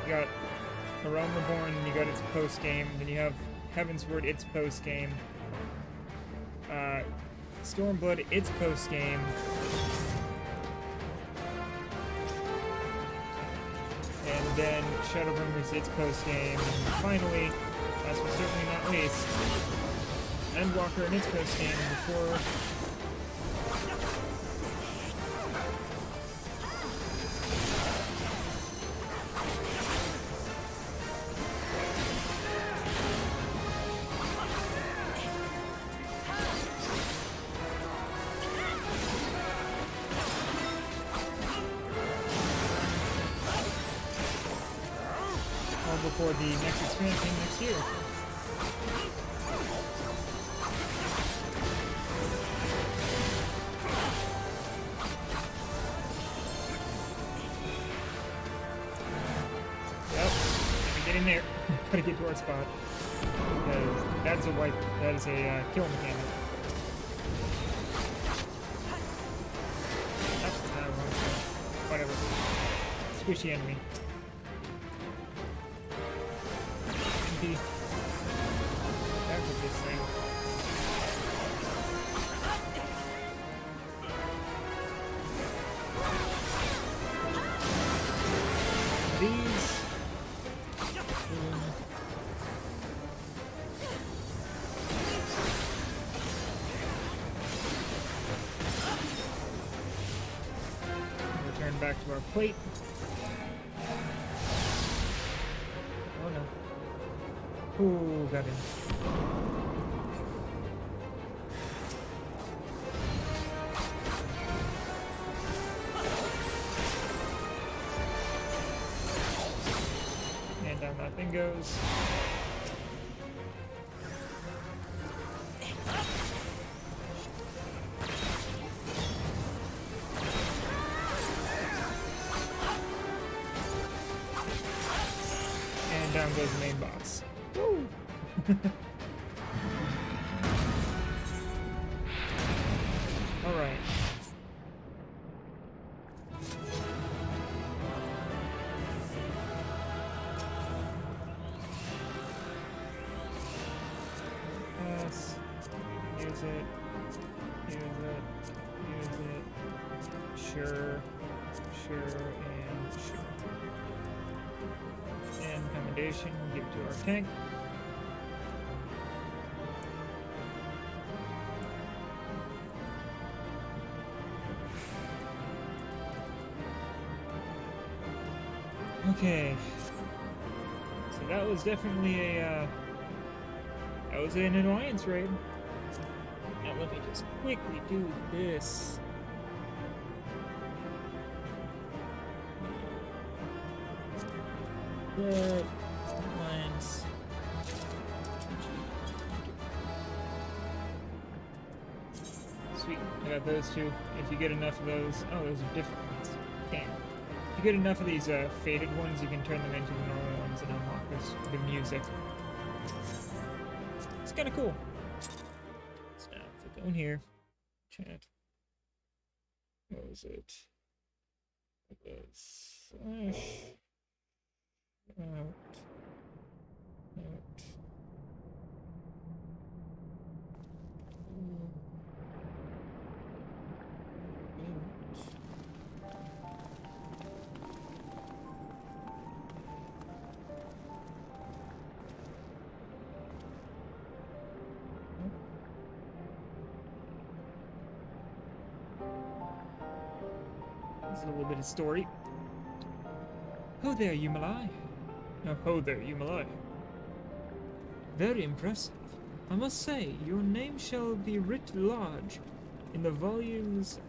You got A Realm Reborn, and you got its post game. Then you have Heavensward, its post game. Stormblood, its post game. And then Shadowbringers, its post game. And finally, last but certainly not least, Endwalker and its post game before. Before the next expansion next year. Get in there. Gotta get to our spot. Because that's a wipe. That is a kill mechanic. That's not wrong. Whatever. Squishy enemy. MP. Back with this thing. These. Return back to our plate. Oh no. Ooh, got him. And down that thing goes. And down goes the main boss. Woo! Alright. Yes. Use it. Use it. Use it. Sure. Sure. And sure. And commendation. Give it to our tank. Okay. So that was definitely a, that was an alliance raid. Now let me just quickly do this. The alliance. Sweet, I got those two. If you get enough of those, oh, those are different ones. Damn. If you get enough of these faded ones, you can turn them into the normal ones and unlock the music. It's kind of cool. So now, if I go in here, chat. What was it? It was slash out. This is a little bit of story. Ho there, Yumalai. Oh, ho there, Yumalai. Very impressive. I must say, your name shall be writ large in the volumes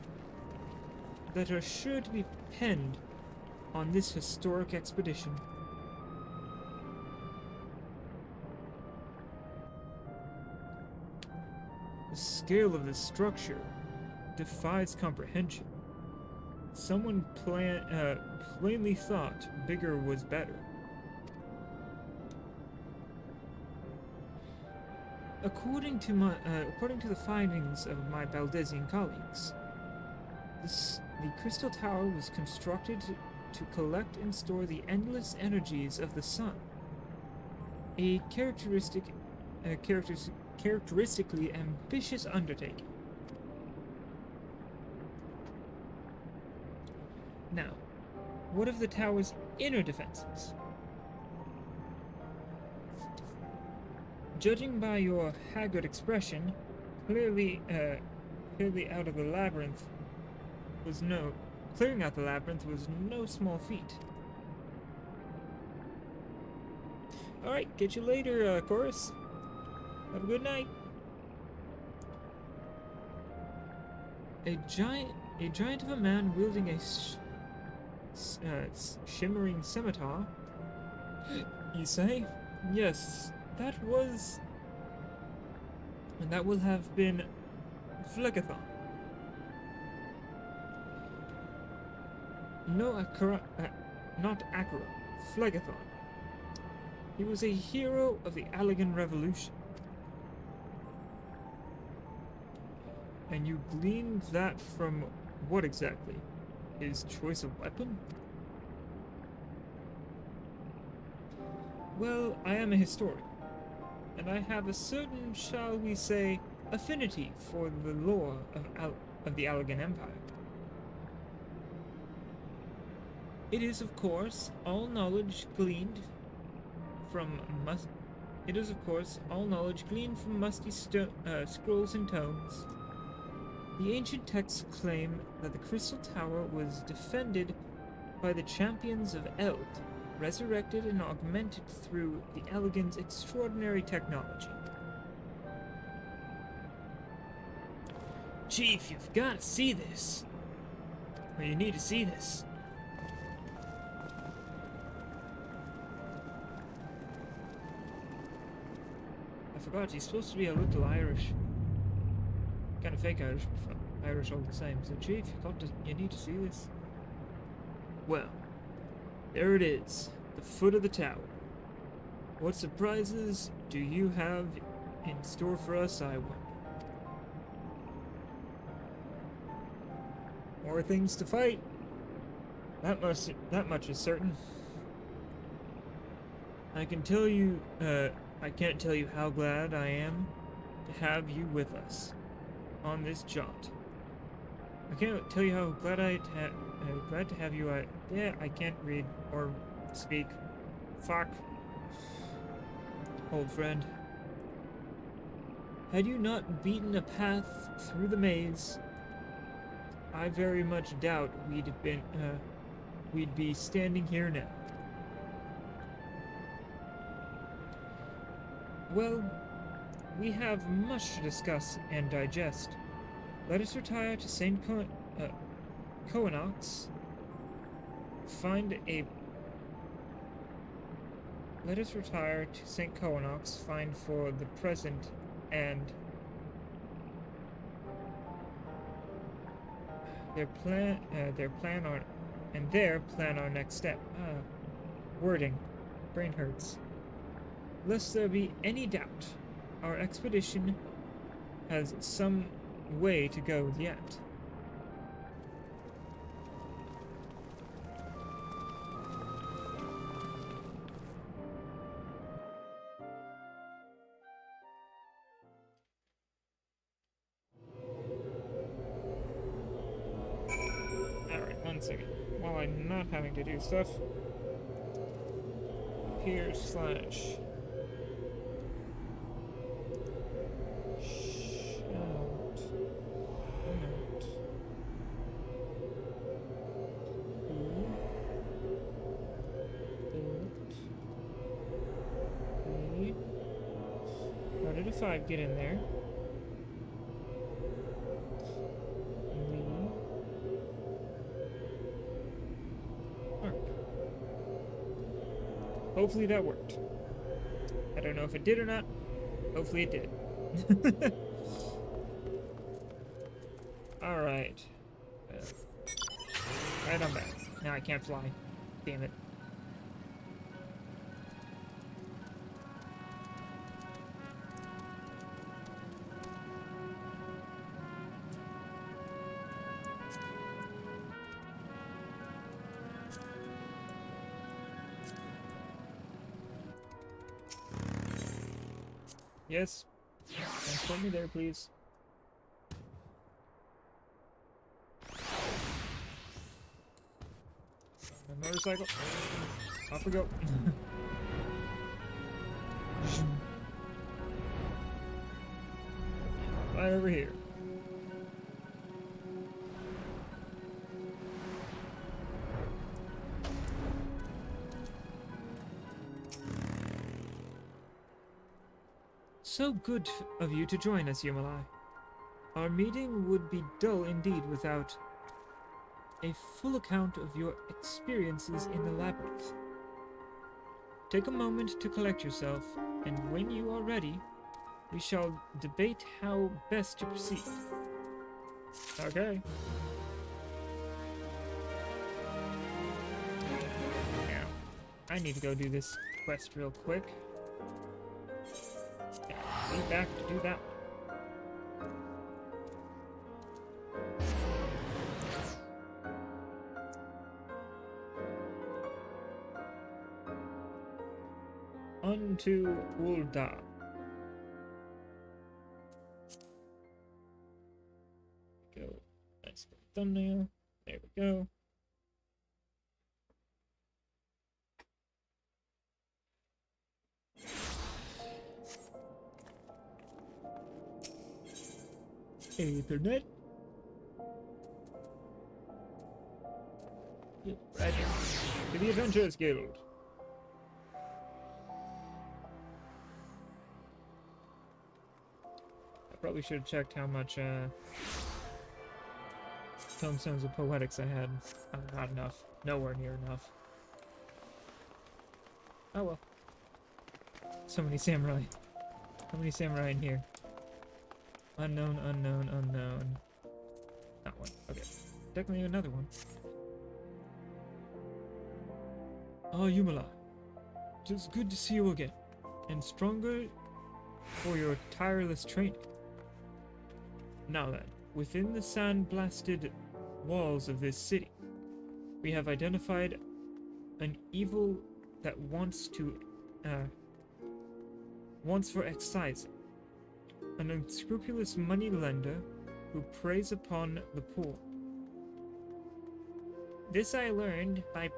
that are sure to be penned on this historic expedition. The scale of this structure defies comprehension. Someone plainly thought bigger was better. According to the findings of my Baldezian colleagues, the Crystal Tower was constructed to collect and store the endless energies of the sun. A characteristically ambitious undertaking. Now, what of the tower's inner defenses? Judging by your haggard expression, clearly out of the labyrinth was clearing out the labyrinth was no small feat. All right, catch you later, Chorus. Have a good night. A giant of a man wielding a shimmering scimitar. You say? Yes, that was... And that will have been Phlegathon. No, not Acro. Phlegathon. He was a hero of the Allegan Revolution. And you gleaned that from what exactly? His choice of weapon? Well, I am a historian, and I have a certain, shall we say, affinity for the lore of the Allegan Empire. It is, of course, all knowledge gleaned from musty scrolls and tomes. The ancient texts claim that the Crystal Tower was defended by the champions of Eld, resurrected and augmented through the Allegans' extraordinary technology. Chief, you've got to see this. Or you need to see this. I forgot, he's supposed to be a little Irish. Kind of fake Irish, but Irish all the same. So, Chief, you need to see this. Well, there it is, the foot of the tower. What surprises do you have in store for us, I wonder? More things to fight. That much is certain. I can't tell you how glad I am to have you with us on this jaunt. I can't tell you how glad glad to have you. I can't read or speak. Fuck. Old friend. Had you not beaten a path through the maze, I very much doubt we'd be standing here now. Well, we have much to discuss and digest. Let us retire to St. Coenox. Let us retire to St. Coenox, find for the present and their plan our next step. Wording. Brain hurts. Lest there be any doubt, our expedition has some way to go yet. Alright, 1 second. While I'm not having to do stuff, here / How did a 5 get in there? Hopefully that worked. I don't know if it did or not. Hopefully it did. Alright. Right on back. Now I can't fly. Damn it. Yes. Transport me there, please. My motorcycle. Off we go. Right over here. So good of you to join us, Yumalai. Our meeting would be dull indeed without a full account of your experiences in the labyrinth. Take a moment to collect yourself, and when you are ready, we shall debate how best to proceed. Okay. Now, I need to go do this. quest real quick. And be back to do that one. Unto Ulda. Go. Nice thumbnail. There we go. Ethernet. Right to the Adventurers Guild. I probably should have checked how much Tombstones of Poetics I had. Not enough. Nowhere near enough. Oh well. So many samurai. How many samurai in here? Unknown, unknown, unknown. That one. Okay. Definitely another one. Ah, Yumala. It is good to see you again. And stronger for your tireless training. Now then, within the sand-blasted walls of this city, we have identified an evil that wants for excising. An unscrupulous moneylender who preys upon the poor. This I learned by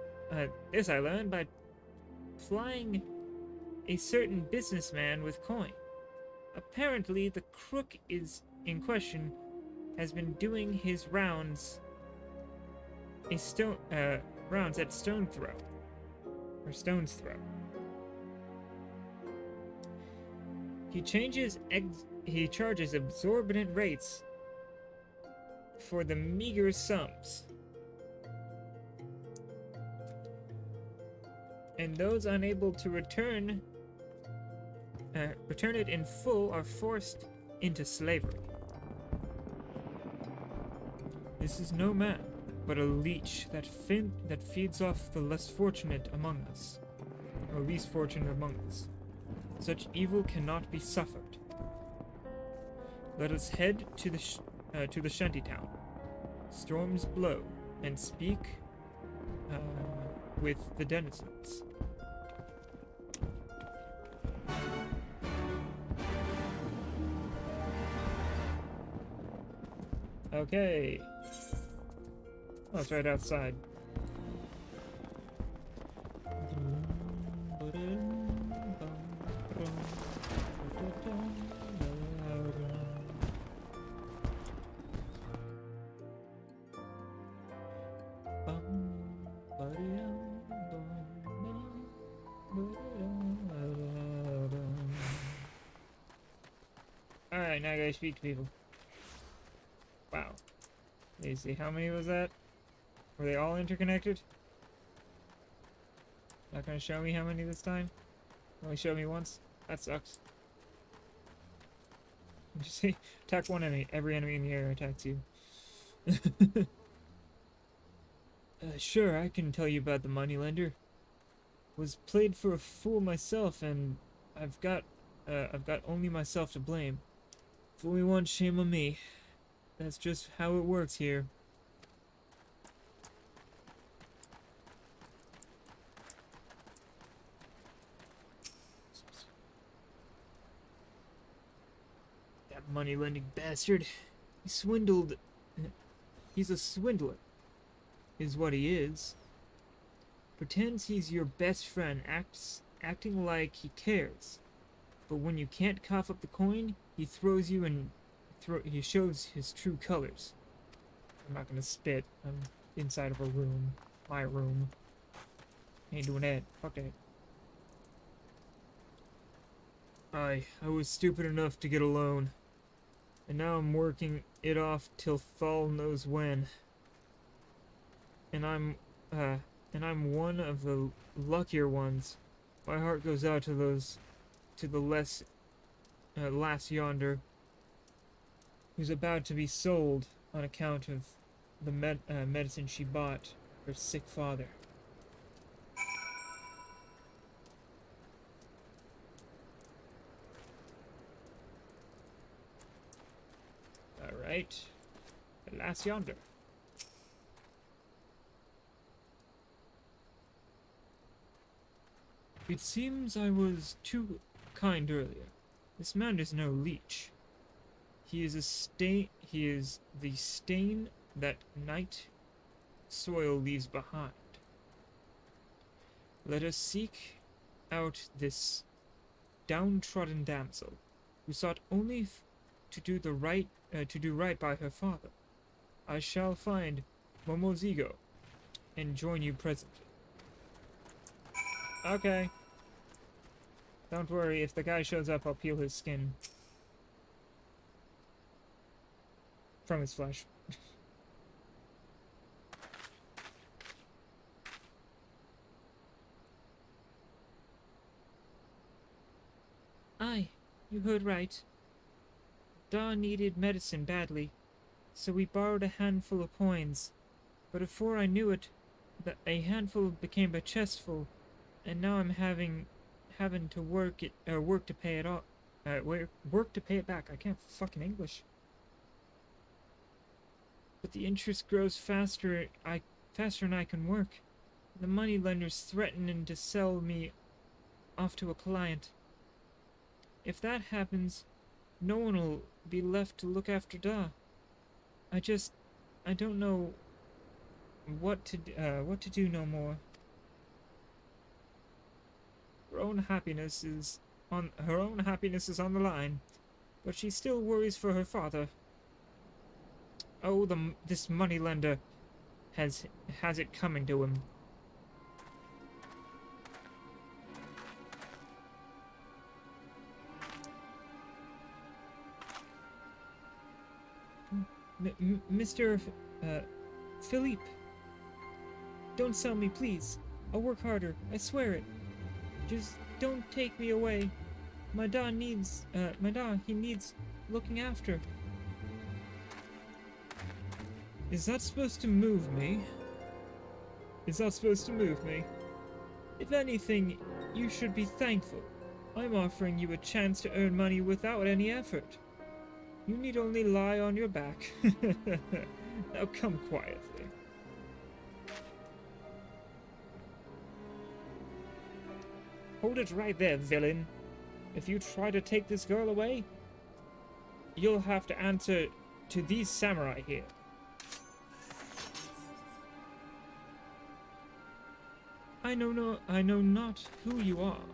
plying a certain businessman with coin. Apparently, the crook in question has been doing his rounds at Stone's Throw. He charges exorbitant rates for the meager sums. And those unable to return it in full are forced into slavery. This is no man, but a leech that feeds off the less fortunate among us, or least fortunate among us. Such evil cannot be suffered. Let us head to the shantytown. Storms blow, and speak with the denizens. Okay. Oh, it's right outside. Alright, now I gotta speak to people. Wow. Let me see, how many was that? Were they all interconnected? Not gonna show me how many this time? Only showed me once? That sucks. You see, attack one enemy. Every enemy in the area attacks you. Sure, I can tell you about the moneylender. Was played for a fool myself, and I've got only myself to blame. Fool me once, shame on me. That's just how it works here. That money-lending bastard. He swindled. He's a swindler, is what he is. Pretends he's your best friend, acting like he cares. But when you can't cough up the coin, he throws you and he shows his true colors. I'm not gonna spit. I'm inside of a room. My room. Ain't doing that. Fuck that. I was stupid enough to get a loan. And now I'm working it off till Thal knows when. And I'm one of the luckier ones. My heart goes out to the lass yonder, who's about to be sold on account of the medicine she bought her sick father. right. The lass yonder. It seems I was too kind earlier. This man is no leech. He is the stain that night soil leaves behind. Let us seek out this downtrodden damsel, who sought only to do right by her father. I shall find Momozigo and join you presently. Okay. Don't worry, if the guy shows up, I'll peel his skin from his flesh. Aye, you heard right. Da needed medicine badly, so we borrowed a handful of coins. But before I knew it, a handful became a chestful, and now I'm having to work to pay it off. Work to pay it back. I can't fucking English. But the interest grows faster than I can work. The moneylender's threatening to sell me off to a client. If that happens, no one will be left to look after Da. I don't know what to do no more. Her own happiness is on the line, but she still worries for her father. Oh, this moneylender has it coming to him. Mr. Philippe, don't sell me, please. I'll work harder, I swear it. Just don't take me away. My da needs looking after. Is that supposed to move me? Is that supposed to move me? If anything, you should be thankful. I'm offering you a chance to earn money without any effort. You need only lie on your back. Now come quietly. Hold it right there, villain. If you try to take this girl away, you'll have to answer to these samurai here. I know not who you are,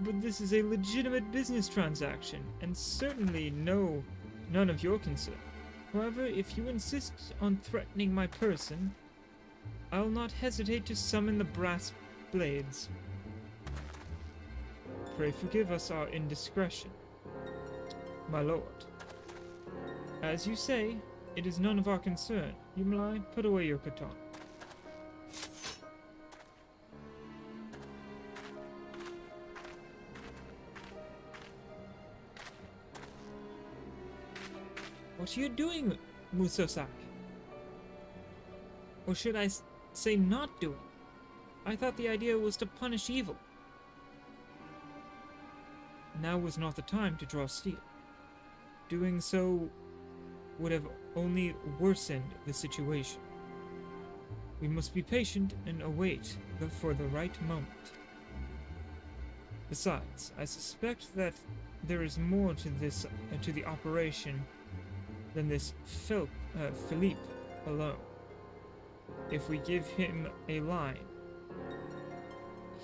but this is a legitimate business transaction, and certainly none of your concern. However, if you insist on threatening my person, I'll not hesitate to summon the brass blades. Pray forgive us our indiscretion, my lord. As you say, it is none of our concern. Yumlai, put away your katana. What are you doing, Musosaki? Or should I say not doing? I thought the idea was to punish evil. Now was not the time to draw steel. Doing so would have only worsened the situation. We must be patient and await for the right moment. Besides, I suspect that there is more to the operation than this Philippe alone. If we give him a line,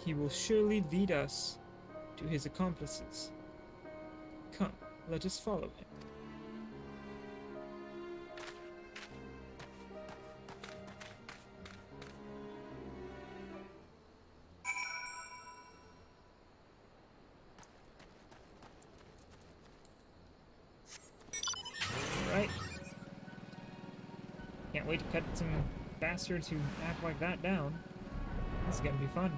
he will surely lead us to his accomplices. Come, let us follow him. Alright. Can't wait to cut some bastards who act like that down. This is gonna be fun.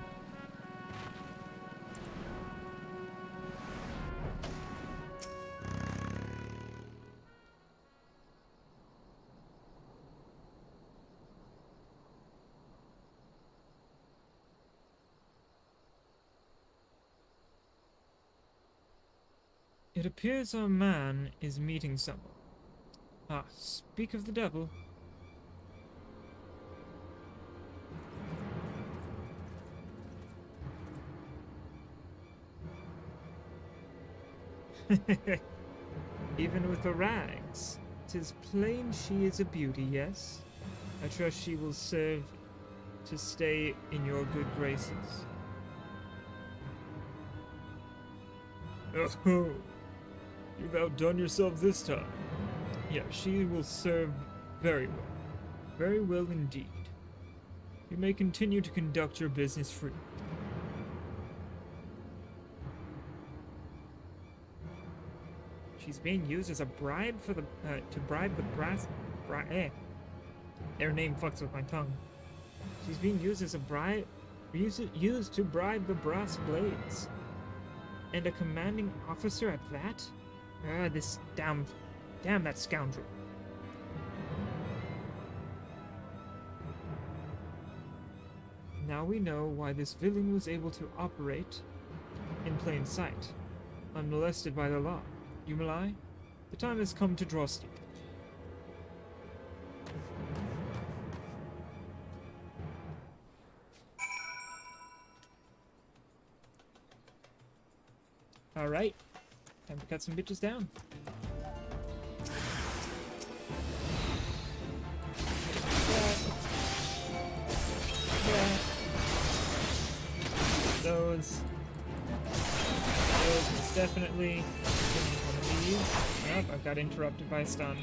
It appears our man is meeting someone. Ah, speak of the devil. Even with the rags, 'tis plain she is a beauty, yes? I trust she will serve to stay in your good graces. Oh, you've outdone yourself this time. Yeah, she will serve very well. Very well indeed. You may continue to conduct your business freely. She's being used as a bribe for the to bribe the brass. Their name fucks with my tongue. She's being used as a bribe, used to bribe the brass blades, and a commanding officer at that. This damn that scoundrel. Now we know why this villain was able to operate in plain sight, unmolested by the law. Yumalai, the time has come to draw steel. Alright, time to cut some bitches down. Those most definitely. One of these. Nope, I got interrupted by a stun.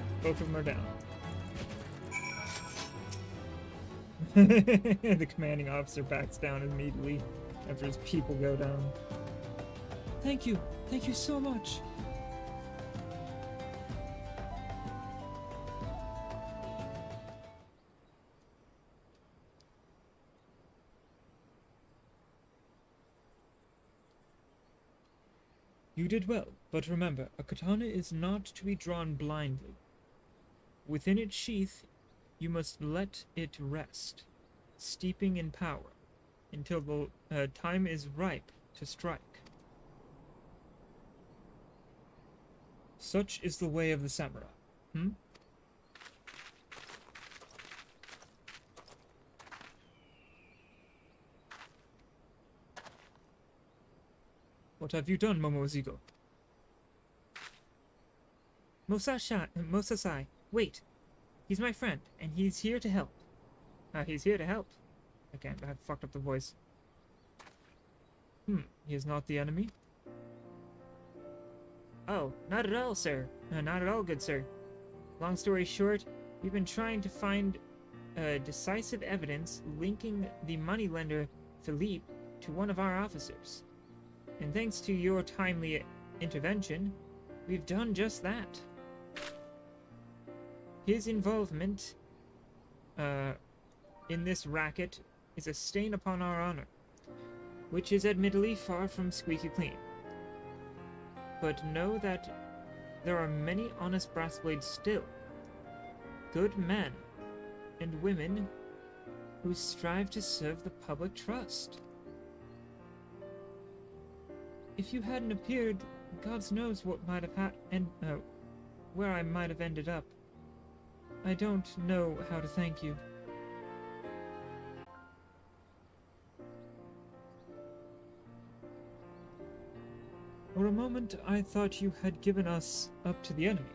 And both of them are down. The commanding officer backs down immediately after his people go down. Thank you so much. You did well, but remember, a katana is not to be drawn blindly. Within its sheath, you must let it rest, steeping in power, until the time is ripe to strike. Such is the way of the samurai. What have you done, Momozigo? Mosasai, wait. He's my friend, and he's here to help. He's here to help. Okay, I fucked up the voice. He is not the enemy? Oh, not at all, sir. Not at all, good sir. Long story short, we've been trying to find decisive evidence linking the moneylender Philippe to one of our officers. And thanks to your timely intervention, we've done just that. His involvement in this racket is a stain upon our honor, which is admittedly far from squeaky clean. But know that there are many honest brassblades still, good men and women who strive to serve the public trust. If you hadn't appeared, God knows what might have happened, where I might have ended up. I don't know how to thank you. For a moment, I thought you had given us up to the enemy.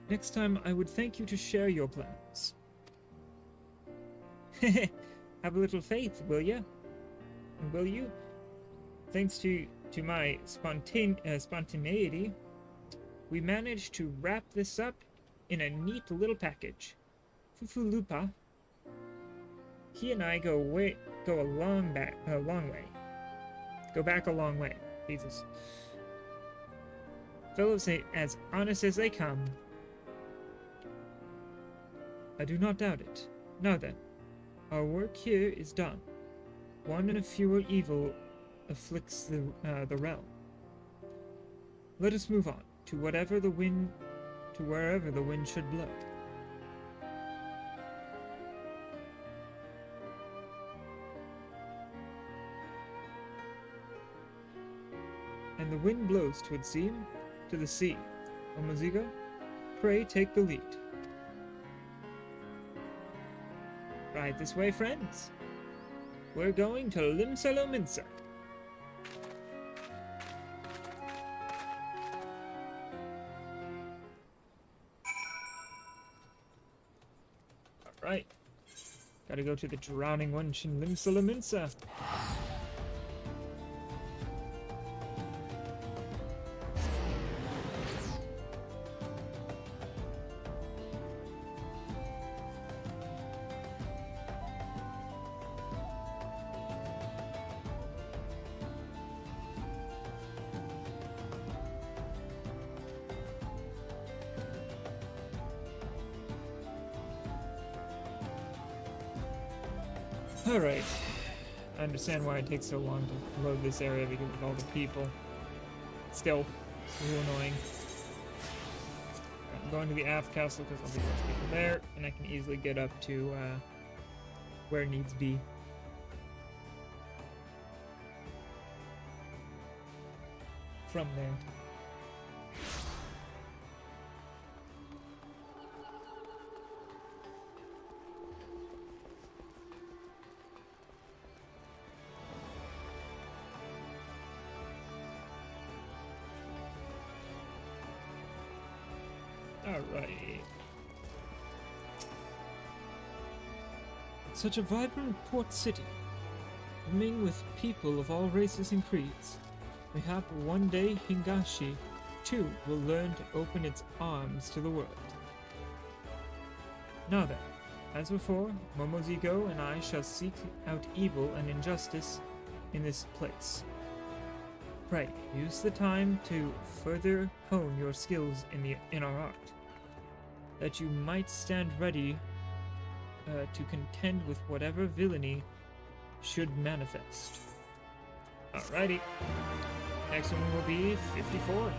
Next time, I would thank you to share your plans. Have a little faith, will ya? Will you? Thanks to my spontaneity, we managed to wrap this up in a neat little package. Fufu Lupa. He and I go a long way. Go back a long way. Jesus. Fellows as honest as they come. I do not doubt it. Now then, our work here is done. One and a fewer evil afflicts the realm. Let us move on to wherever the wind should blow. And the wind blows, 'twould seem, to the sea. Omozigo, pray take the lead. Right this way, friends. We're going to Limsalominsa. Alright. Gotta go to the drowning wench in Limsalominsa. Alright. I understand why it takes so long to load this area because of all the people. Still, it's a little annoying. I'm going to the aft castle because I'll be less people there, and I can easily get up to where needs be. From there. Alright. Such a vibrant port city, brimming with people of all races and creeds. Mayhap one day Hingashi, too, will learn to open its arms to the world. Now then, as before, Momozigo and I shall seek out evil and injustice in this place. Pray, use the time to further hone your skills in our art, that you might stand ready to contend with whatever villainy should manifest. Alrighty. Next one will be 54.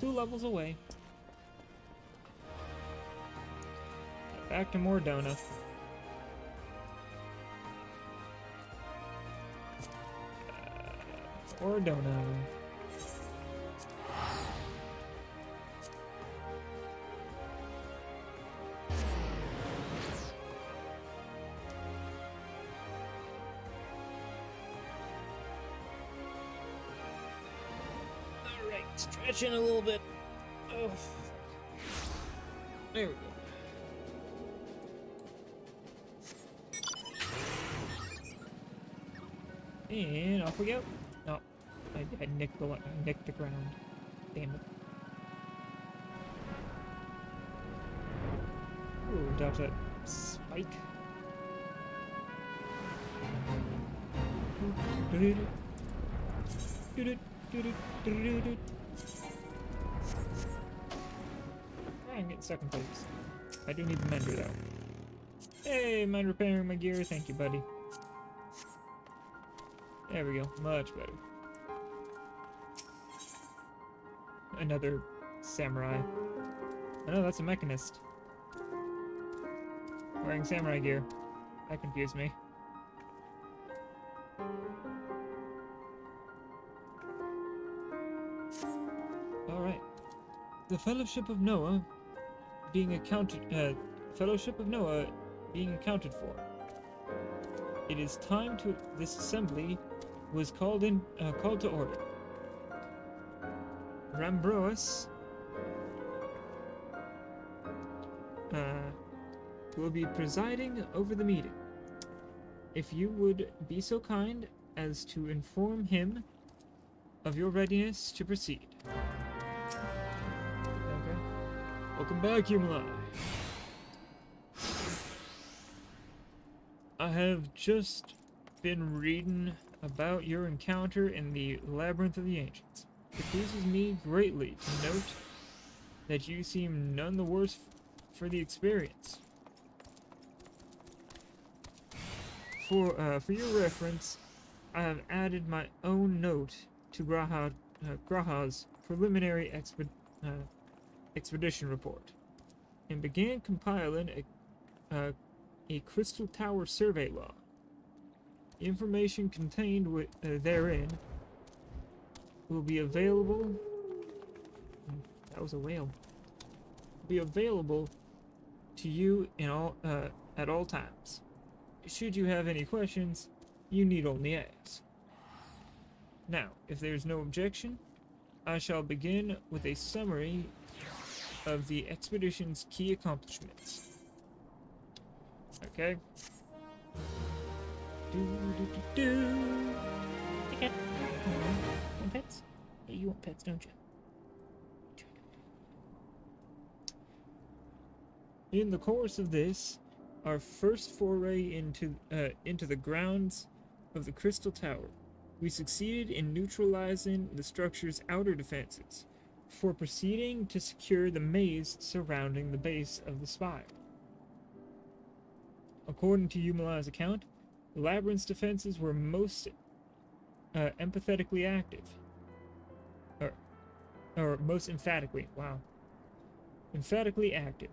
2 levels away. Back to Mordona. Mordona. Alright, stretching a little bit. Oh, there we go. And off we go. Oh, I nicked the ground. Damn it. Ooh, dodge that spike. I'm getting stuck in places. I do need the mender though. Hey, mind repairing my gear. Thank you, buddy. There we go. Much better. Another samurai. Oh no, that's a mechanist. Wearing samurai gear. That confused me. Alright. The Fellowship of Noah being accounted for. It is time to this assembly was called to order. Rambrois will be presiding over the meeting. If you would be so kind as to inform him of your readiness to proceed. Okay. Welcome back, Yumla. I have just been reading about your encounter in the Labyrinth of the Ancients. It pleases me greatly to note that you seem none the worse for the experience. For your reference, I have added my own note to Graha Graha's preliminary expedition report and began compiling a Crystal Tower survey log. The information contained therein will be available. That was a whale. Be available to you at all times. Should you have any questions, you need only ask. Now, if there's no objection, I shall begin with a summary of the expedition's key accomplishments. Okay. Okay. Want pets? Yeah, you want pets, don't you? In the course of this, our first foray into the grounds of the Crystal Tower, we succeeded in neutralizing the structure's outer defenses, before proceeding to secure the maze surrounding the base of the spire. According to Yumalai's account, the labyrinth's defenses were most empathetically active. Or most emphatically, wow. Emphatically active.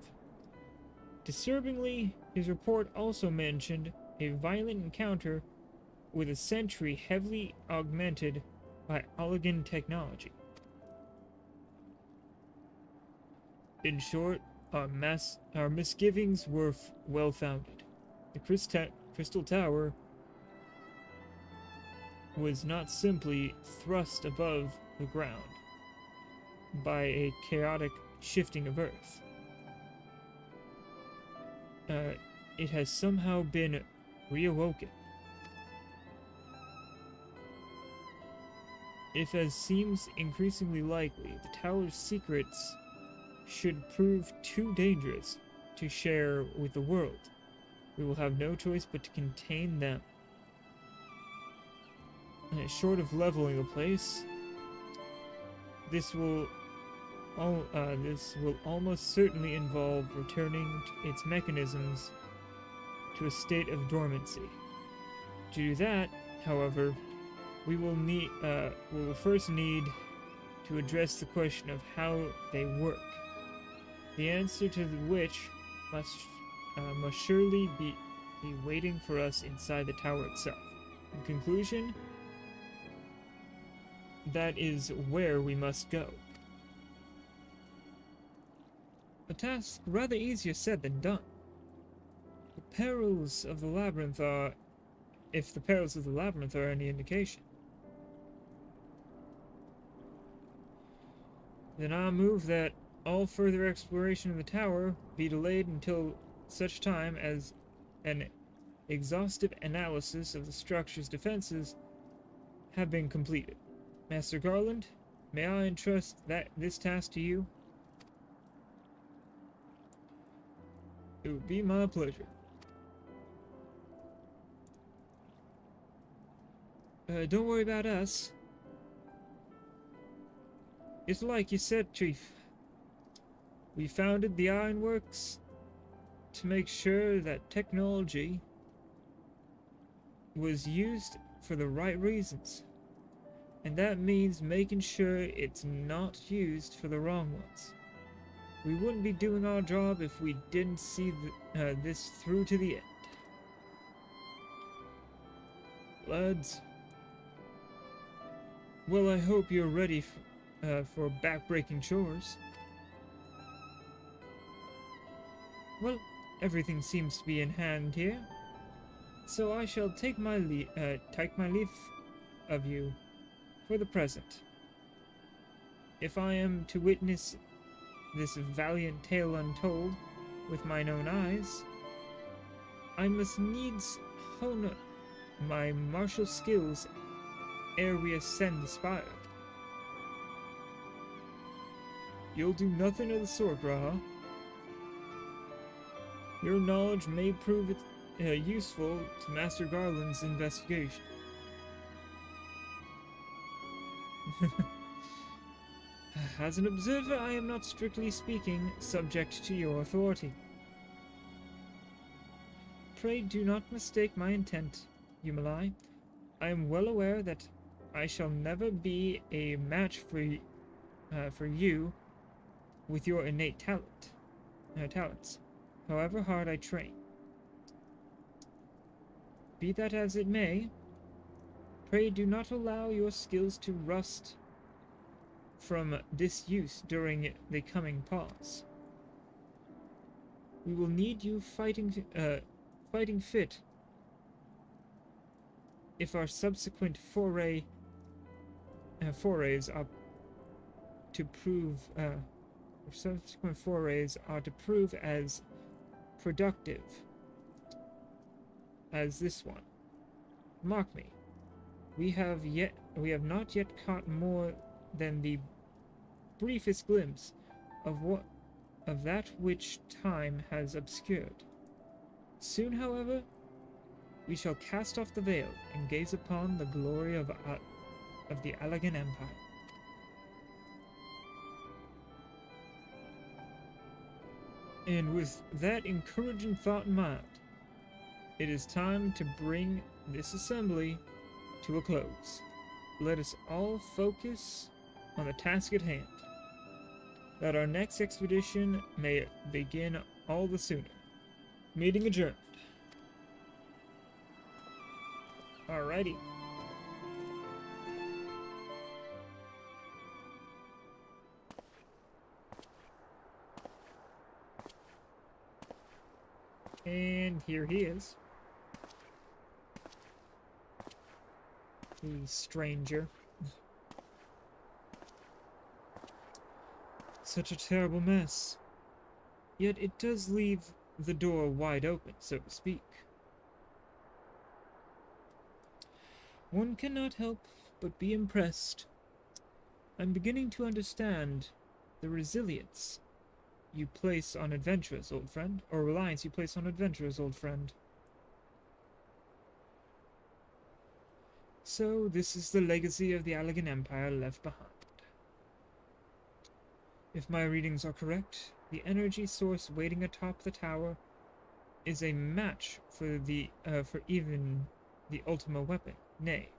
Disturbingly, his report also mentioned a violent encounter with a sentry heavily augmented by Oligan technology. In short, our misgivings were well-founded. The Crystal Tower was not simply thrust above the ground by a chaotic shifting of Earth. It has somehow been reawoken. If, as seems increasingly likely, the tower's secrets should prove too dangerous to share with the world, we will have no choice but to contain them. Short of leveling the place, this will almost certainly involve returning its mechanisms to a state of dormancy. To do that, however, we will first need to address the question of how they work, the answer to which must surely be waiting for us inside the tower itself. In conclusion, that is where we must go. A task rather easier said than done. The perils of the labyrinth are, if the perils of the labyrinth are any indication, then I move that all further exploration of the tower be delayed until such time as an exhaustive analysis of the structure's defenses have been completed. Master Garland, may I entrust this task to you? It would be my pleasure. Don't worry about us. It's like you said, Chief. We founded the Ironworks to make sure that technology was used for the right reasons. And that means making sure it's not used for the wrong ones. We wouldn't be doing our job if we didn't see this through to the end. Lads, well, I hope you're ready for backbreaking chores. Well, everything seems to be in hand here, so I shall take my leave of you for the present. If I am to witness this valiant tale untold with mine own eyes, I must needs hone my martial skills ere we ascend the spire. You'll do nothing of the sort, Graha. Your knowledge may prove useful to Master Garland's investigation. As an observer, I am not strictly speaking subject to your authority. Pray do not mistake my intent, Yumalai. I am well aware that I shall never be a match for you with your innate talents, however hard I train. Be that as it may, pray do not allow your skills to rust from disuse during the coming pause. We will need you fighting fit if our subsequent forays are to prove as productive as this one. Mark me, we have not yet caught more than the briefest glimpse of that which time has obscured. Soon, however, we shall cast off the veil and gaze upon the glory of the Allagan Empire. And with that encouraging thought in mind, it is time to bring this assembly to a close. Let us all focus on the task at hand, that our next expedition may begin all the sooner. Meeting adjourned. Alrighty. And here he is. The stranger. Such a terrible mess. Yet it does leave the door wide open, so to speak. One cannot help but be impressed. I'm beginning to understand the resilience you place on adventurers, old friend, or reliance you place on adventurers, old friend. So, this is the legacy of the Allagan Empire left behind. If my readings are correct, the energy source waiting atop the tower is a match for even the Ultima weapon. Nay,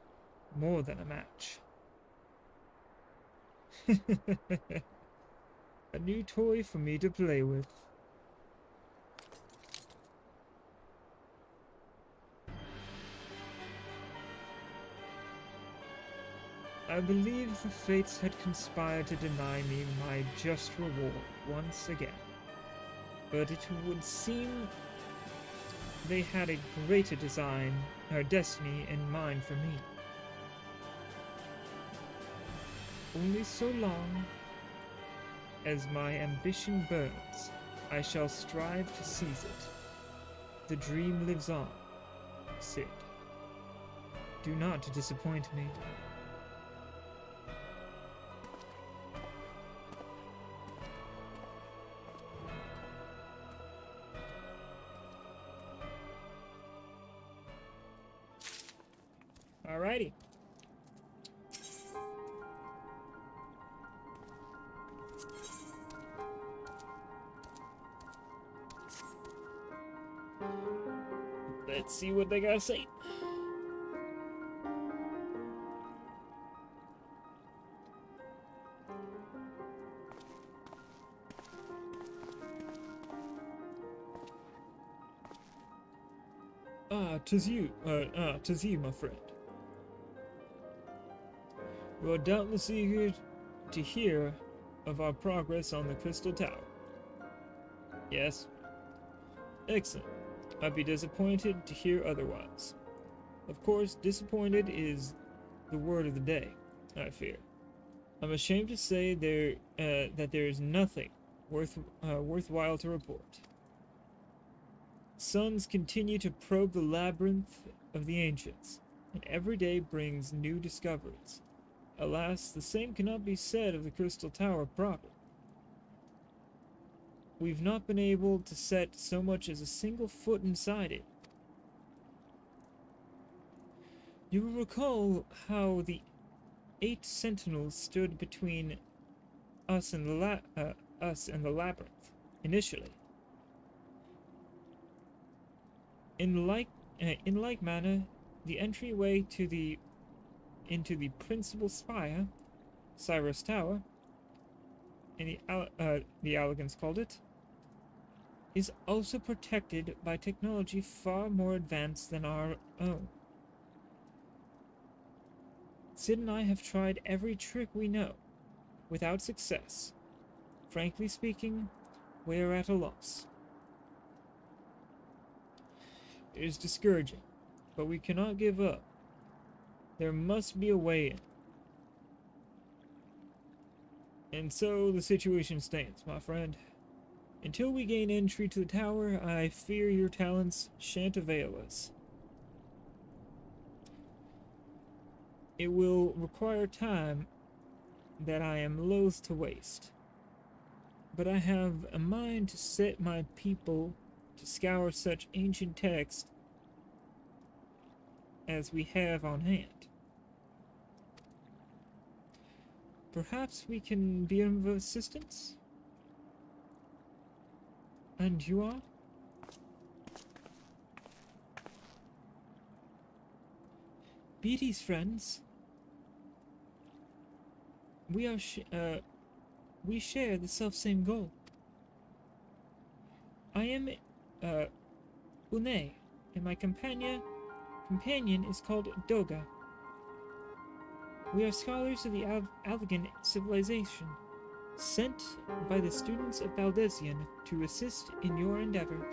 more than a match. A new toy for me to play with. I believe the fates had conspired to deny me my just reward once again. But it would seem they had a greater destiny in mind for me. Only so long as my ambition burns, I shall strive to seize it. The dream lives on, Sid. Do not disappoint me. Alrighty. Let's see what they gotta say. Tis you, my friend. You are doubtless eager to hear of our progress on the Crystal Tower. Yes? Excellent. I'd be disappointed to hear otherwise. Of course, disappointed is the word of the day, I fear. I'm ashamed to say that there is nothing worthwhile to report. Suns continue to probe the labyrinth of the ancients, and every day brings new discoveries. Alas, the same cannot be said of the Crystal Tower proper. We've not been able to set so much as a single foot inside it. You will recall how the 8 sentinels stood between us and the labyrinth initially. In like manner, the entryway to the into the principal spire, Cyrus Tower, and the Allegans called it, is also protected by technology far more advanced than our own. Sid and I have tried every trick we know, without success. Frankly speaking, we are at a loss. It is discouraging, but we cannot give up. There must be a way in. And so the situation stands, my friend. Until we gain entry to the tower, I fear your talents shan't avail us. It will require time that I am loath to waste. But I have a mind to set my people to scour such ancient texts as we have on hand. Perhaps we can be of assistance? And you are? Beatty's friends. We share the self-same goal. I am, Une, and my companion is called Doga. We are scholars of the Allegan civilization, sent by the students of Baldesion to assist in your endeavor.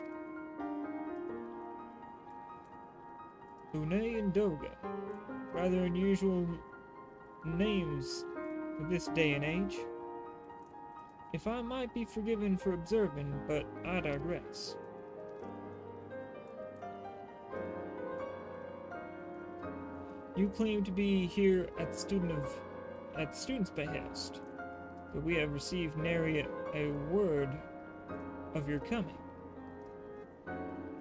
Une and Doga. Rather unusual names for this day and age. If I might be forgiven for observing, but I digress. You claim to be here at the student's behest, but we have received nary a word of your coming.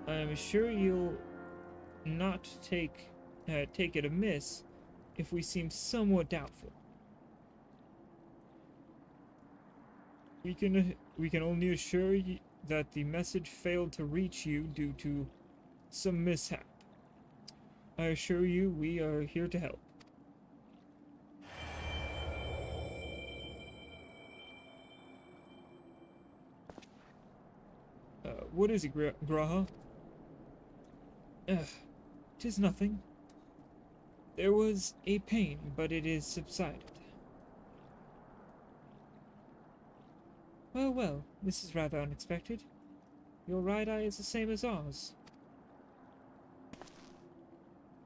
I am sure you'll not take it amiss if we seem somewhat doubtful. We can only assure you that the message failed to reach you due to some mishap. I assure you we are here to help. What is it, Graha? 'Tis nothing. There was a pain, but it is subsided. Well, this is rather unexpected. Your right eye is the same as ours.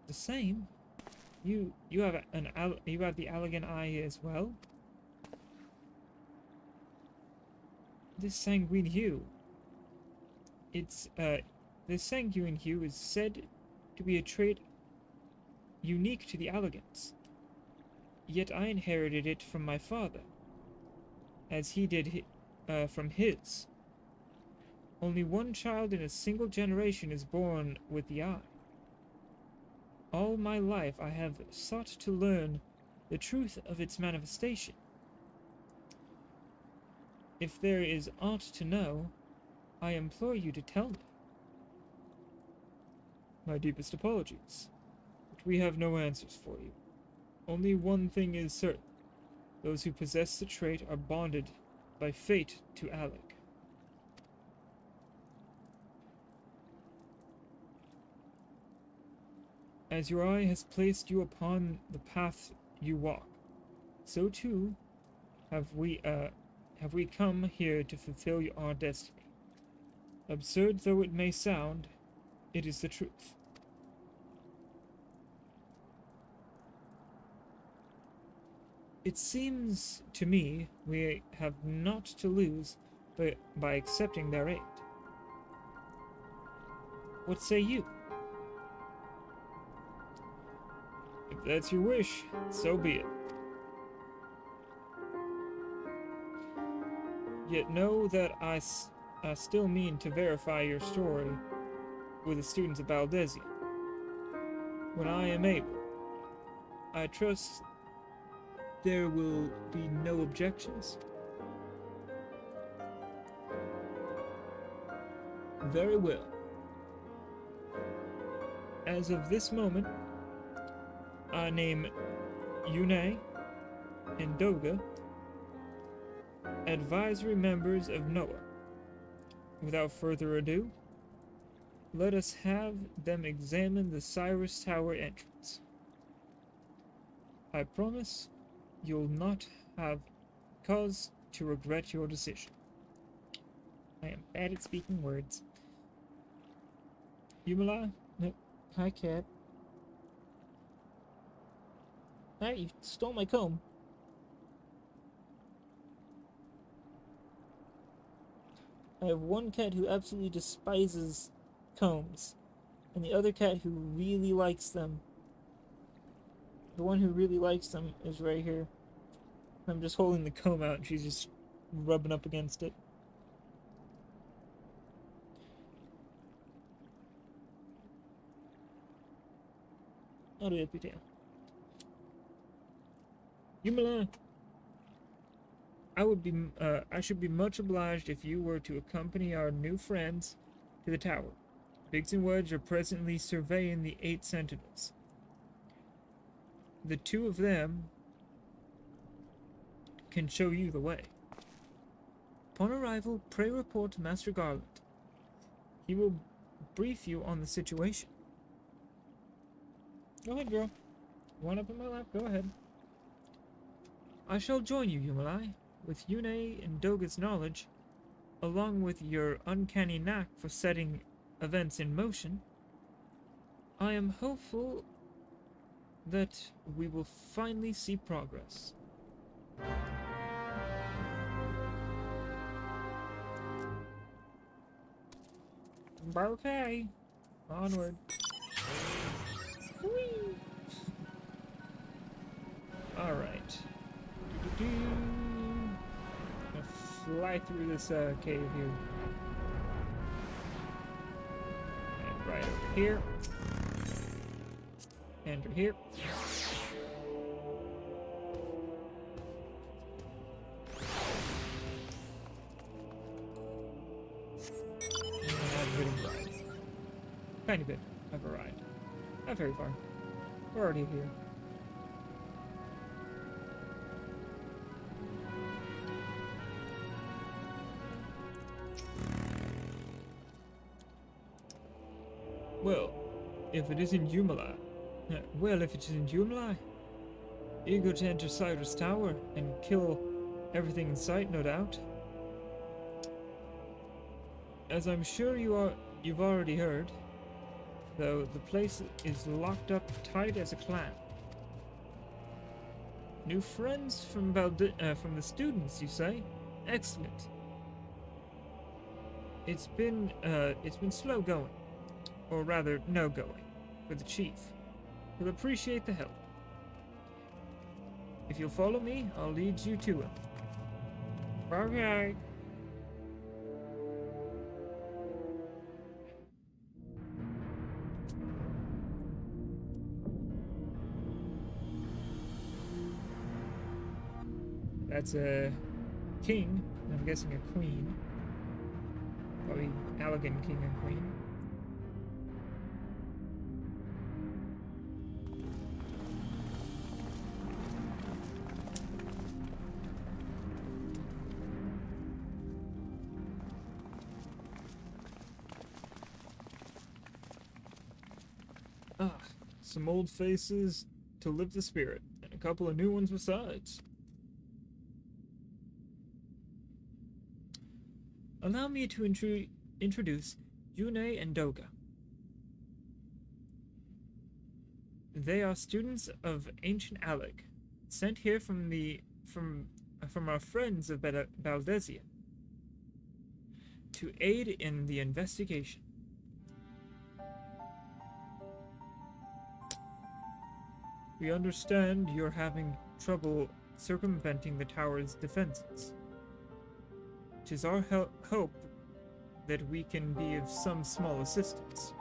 The same? You have the Allegan eye as well? This sanguine hue. This sanguine hue is said to be a trait unique to the Allegans. Yet I inherited it from my father, as he did from his. Only one child in a single generation is born with the eye. All my life I have sought to learn the truth of its manifestation. If there is aught to know, I implore you to tell me. My deepest apologies, but we have no answers for you. Only one thing is certain. Those who possess the trait are bonded by fate to Alec. As your eye has placed you upon the path you walk, so too have we come here to fulfill our destiny. Absurd though it may sound, it is the truth. It seems to me we have naught to lose by accepting their aid. What say you? If that's your wish, so be it. Yet know that I still mean to verify your story with the students of Baldesion. When I am able, I trust there will be no objections. Very well. As of this moment, I name Yune, and Doga, advisory members of Noah. Without further ado, let us have them examine the Cyrus Tower entrance. I promise you'll not have cause to regret your decision. I am bad at speaking words. Yumala? No. Hi, cat. Hi, you stole my comb. I have one cat who absolutely despises combs, and the other cat who really likes them. The one who really likes them is right here. I'm just holding the comb out and she's just rubbing up against it. I'll do it, Peter. Yumala! I should be much obliged if you were to accompany our new friends to the tower. Biggs and Wedge are presently surveying the 8 sentinels. The 2 of them can show you the way. Upon arrival, pray report to Master Garland. He will brief you on the situation. Go ahead, girl. You want up in my lap? Go ahead. I shall join you, Yumalai. With Yune and Doga's knowledge, along with your uncanny knack for setting events in motion, I am hopeful that we will finally see progress. Okay, onward. Whee! All right. Fly through this cave here. And right over here. Enter here. And have a bit of a ride. Tiny bit of a ride. Not very far. We're already here. Well, if it isn't Yumala. Eager to enter Cyrus Tower and kill everything in sight, no doubt. As I'm sure you've already heard, though, the place is locked up tight as a clam. New friends from the students, you say? Excellent. It's been slow going. Or rather, no going, for the chief. He'll appreciate the help. If you'll follow me, I'll lead you to him. Okay. That's a king, I'm guessing a queen. Probably elegant king and queen. Ah, some old faces to lift the spirit, and a couple of new ones besides. Allow me to introduce Yune and Doga. They are students of ancient Alec, sent here from our friends of Baldezia to aid in the investigation. We understand you're having trouble circumventing the tower's defenses. It is our hope that we can be of some small assistance.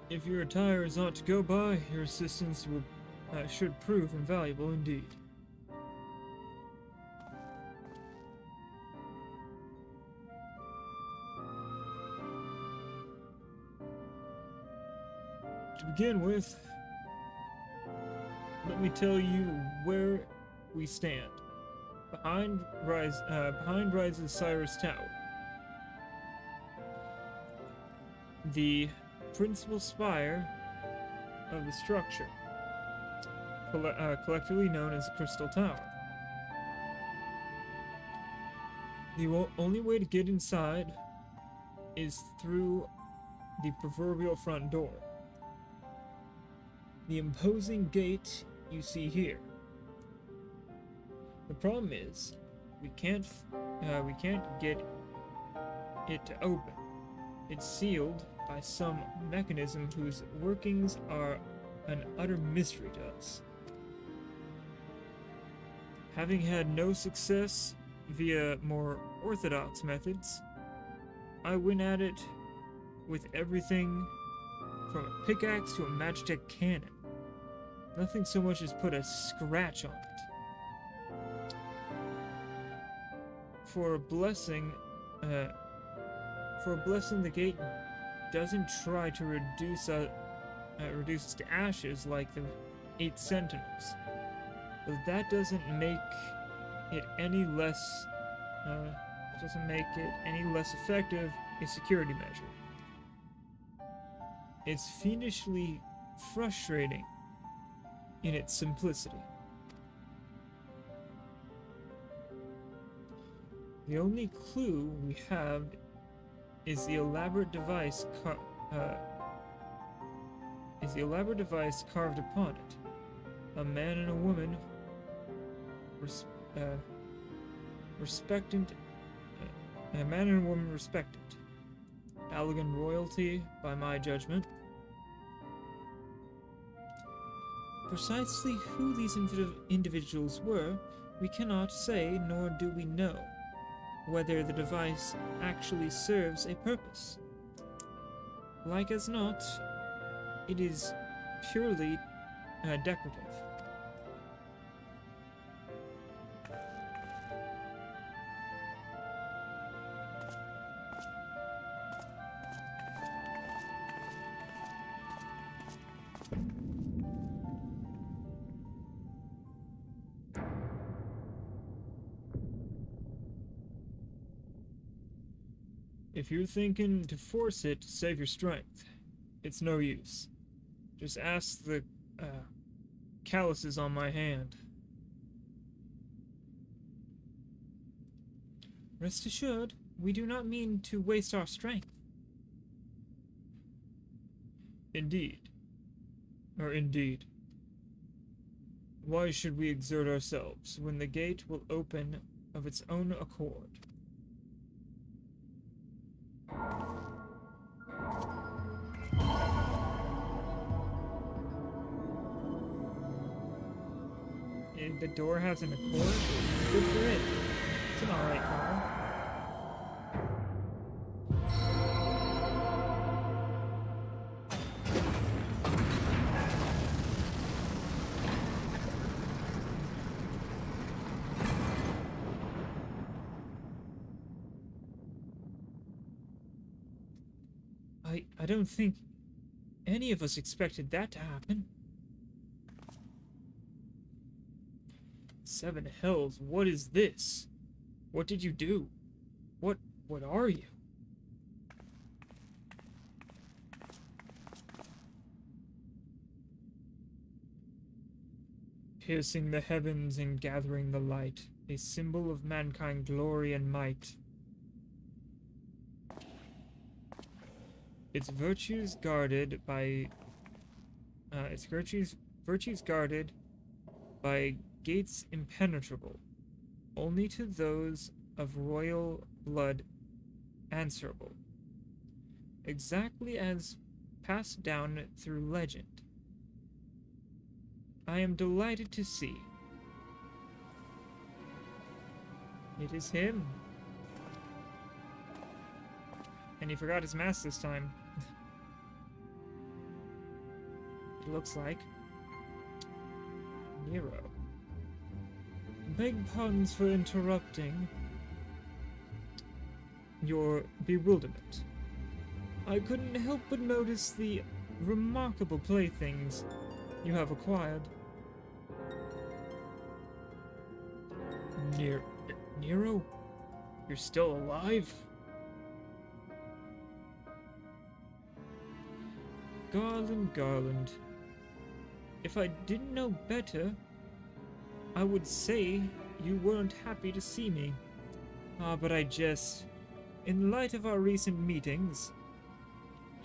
If your attire is aught to go by, your assistance should prove invaluable indeed. To begin with, let me tell you where we stand. Behind rises Cyrus Tower, the principal spire of the structure, collectively known as the Crystal Tower. The only way to get inside is through the proverbial front door. The imposing gate you see here. The problem is, we can't get it to open. It's sealed by some mechanism whose workings are an utter mystery to us. Having had no success via more orthodox methods, I went at it with everything from a pickaxe to a Magitech cannon. Nothing so much as put a scratch on it. For a blessing, the gate doesn't try to reduce us to ashes like the 8 Sentinels, but that doesn't make it any less effective a security measure. It's fiendishly frustrating in its simplicity. The only clue we have is the elaborate device carved upon it. A man and a woman, respected. Allegan royalty, by my judgment. Precisely who these individuals were, we cannot say, nor do we know whether the device actually serves a purpose. Like as not, it is purely decorative. If you're thinking to force it to save your strength, it's no use. Just ask the calluses on my hand. Rest assured, we do not mean to waste our strength. Indeed. Why should we exert ourselves when the gate will open of its own accord? The door has an accord? Good for it. It's an alright car. I don't think any of us expected that to happen. 7 hells, what is this? What did you do? What are you? Piercing the heavens and gathering the light, a symbol of mankind glory and might. Its virtues guarded by gates impenetrable, only to those of royal blood answerable, exactly as passed down through legend. I am delighted to see. It is him. And he forgot his mask this time. It looks like. Nero. Beg pardons for interrupting your bewilderment. I couldn't help but notice the remarkable playthings you have acquired. Nero? You're still alive? Garland, Garland. If I didn't know better, I would say you weren't happy to see me. Ah, but I jest. In light of our recent meetings,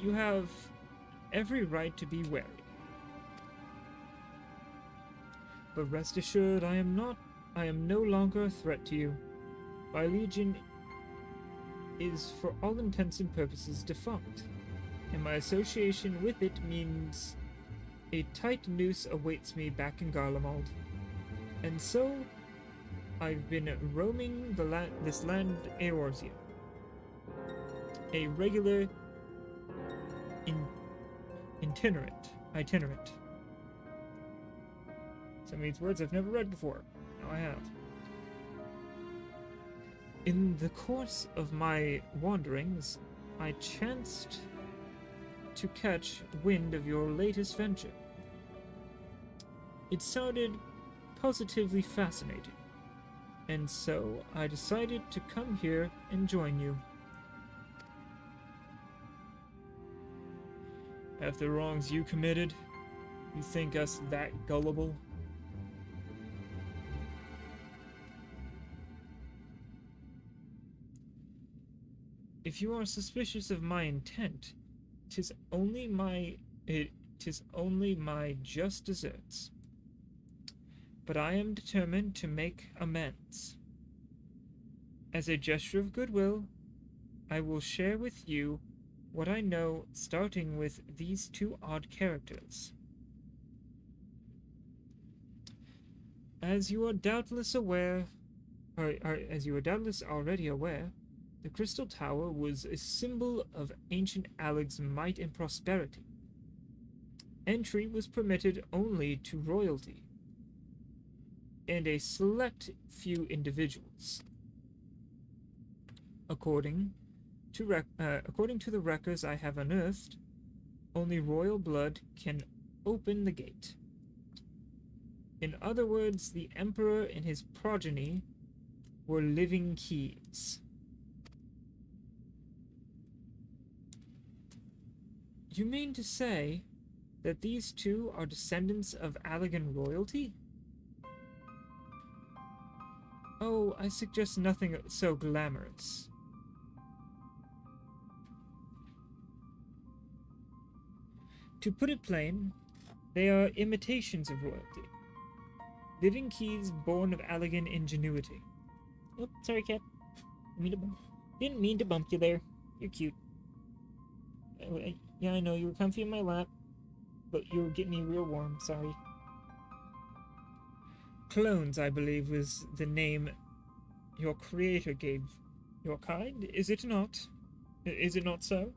you have every right to be wary. But rest assured, I am no longer a threat to you. My legion is for all intents and purposes defunct, and my association with it means a tight noose awaits me back in Garlemald. And so, I've been roaming this land Eorzea. A regular itinerant. Some of these words I've never read before. Now I have. In the course of my wanderings, I chanced to catch wind of your latest venture. It sounded positively fascinating, and so I decided to come here and join you. After the wrongs you committed, you think us that gullible? If you are suspicious of my intent, 'tis only my just deserts. But I am determined to make amends. As a gesture of goodwill, I will share with you what I know, starting with these two odd characters. As you are doubtless already aware, the Crystal Tower was a symbol of ancient Aleg's might and prosperity. Entry was permitted only to royalty and a select few individuals. According to the records I have unearthed, only royal blood can open the gate. In other words, the Emperor and his progeny were living keys. You mean to say that these two are descendants of Allegan royalty? Oh, I suggest nothing so glamorous. To put it plain, they are imitations of royalty. Living keys born of Allegan ingenuity. Oh, sorry, cat. Didn't mean to bump you there. You're cute. Yeah, I know, you were comfy in my lap, but you were getting me real warm, sorry. Clones, I believe, was the name your creator gave your kind, is it not? Is it not so?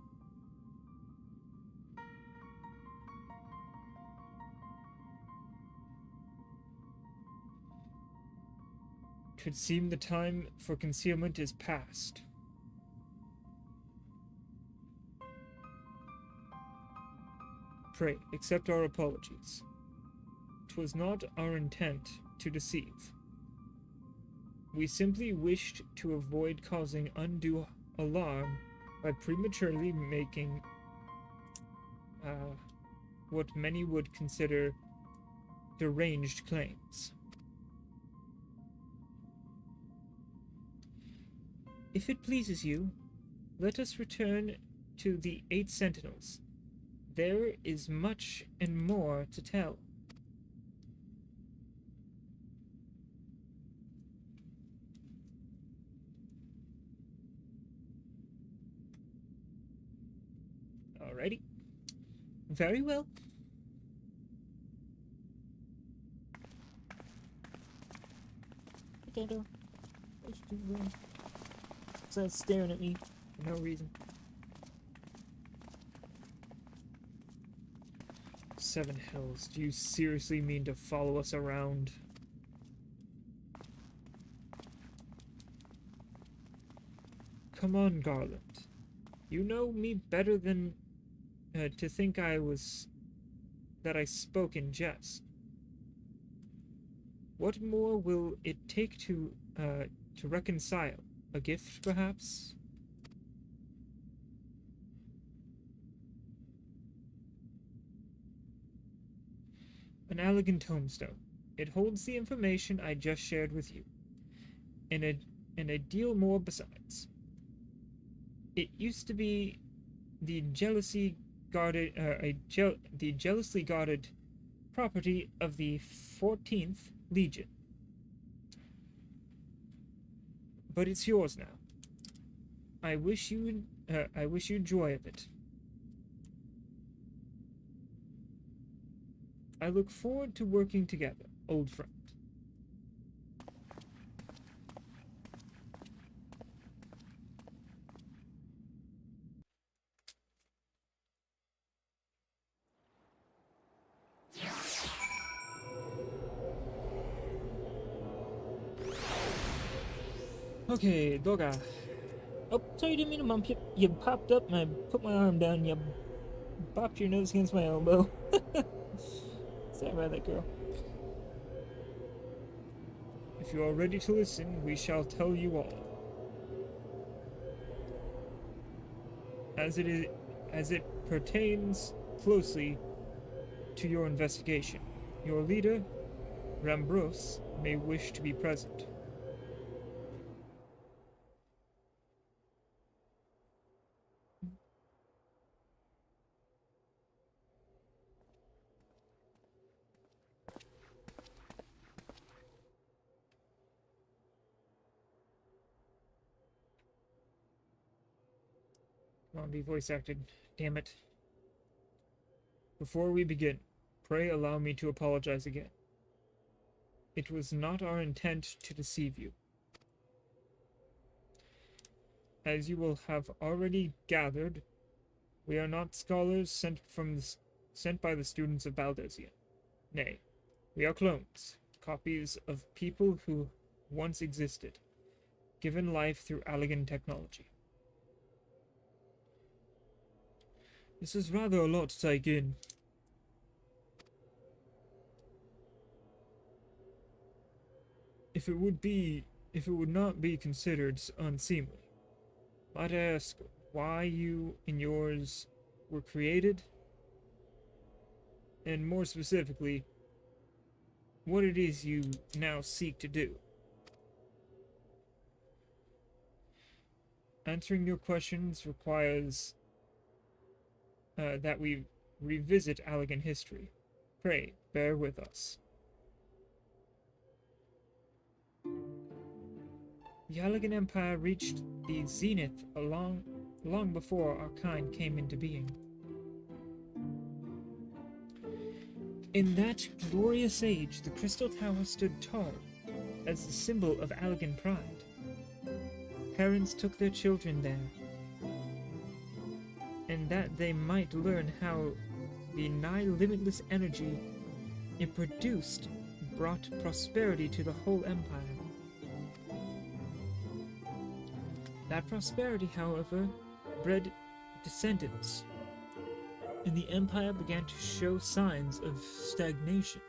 Could seem the time for concealment is past. Pray, accept our apologies. 'Twas not our intent to deceive. We simply wished to avoid causing undue alarm by prematurely making what many would consider deranged claims. If it pleases you, let us return to the 8 Sentinels. There is much and more to tell. Alrighty. Very well. Potato. What's you doing? Besides staring at me for no reason. 7 hells. Do you seriously mean to follow us around? Come on, Garland. You know me better than to think that I spoke in jest. What more will it take to reconcile? A gift, perhaps? An elegant tombstone. It holds the information I just shared with you, and a deal more besides. It used to be the jealously guarded property of the 14th Legion. But it's yours now. I wish you joy of it. I look forward to working together, old friend. Okay, Doga. Oh, sorry, didn't mean to bump you. You popped up and I put my arm down and you bopped your nose against my elbow. Sorry about that, girl. If you are ready to listen, we shall tell you all. As it pertains closely to your investigation, your leader, Rambros, may wish to be present. Come on, be voice acted. Damn it. Before we begin, pray allow me to apologize again. It was not our intent to deceive you. As you will have already gathered, we are not scholars sent by the students of Baldezia. Nay, we are clones, copies of people who once existed, given life through Allegan technology. This is rather a lot to take in. If it would not be considered unseemly, might I ask why you and yours were created? And more specifically, what it is you now seek to do? Answering your questions requires that we revisit Allegan history. Pray, bear with us. The Allegan Empire reached the zenith long before our kind came into being. In that glorious age, the Crystal Tower stood tall as the symbol of Allegan pride. Parents took their children there, and that they might learn how the nigh limitless energy it produced brought prosperity to the whole empire. That prosperity, however, bred descendants, and the empire began to show signs of stagnation.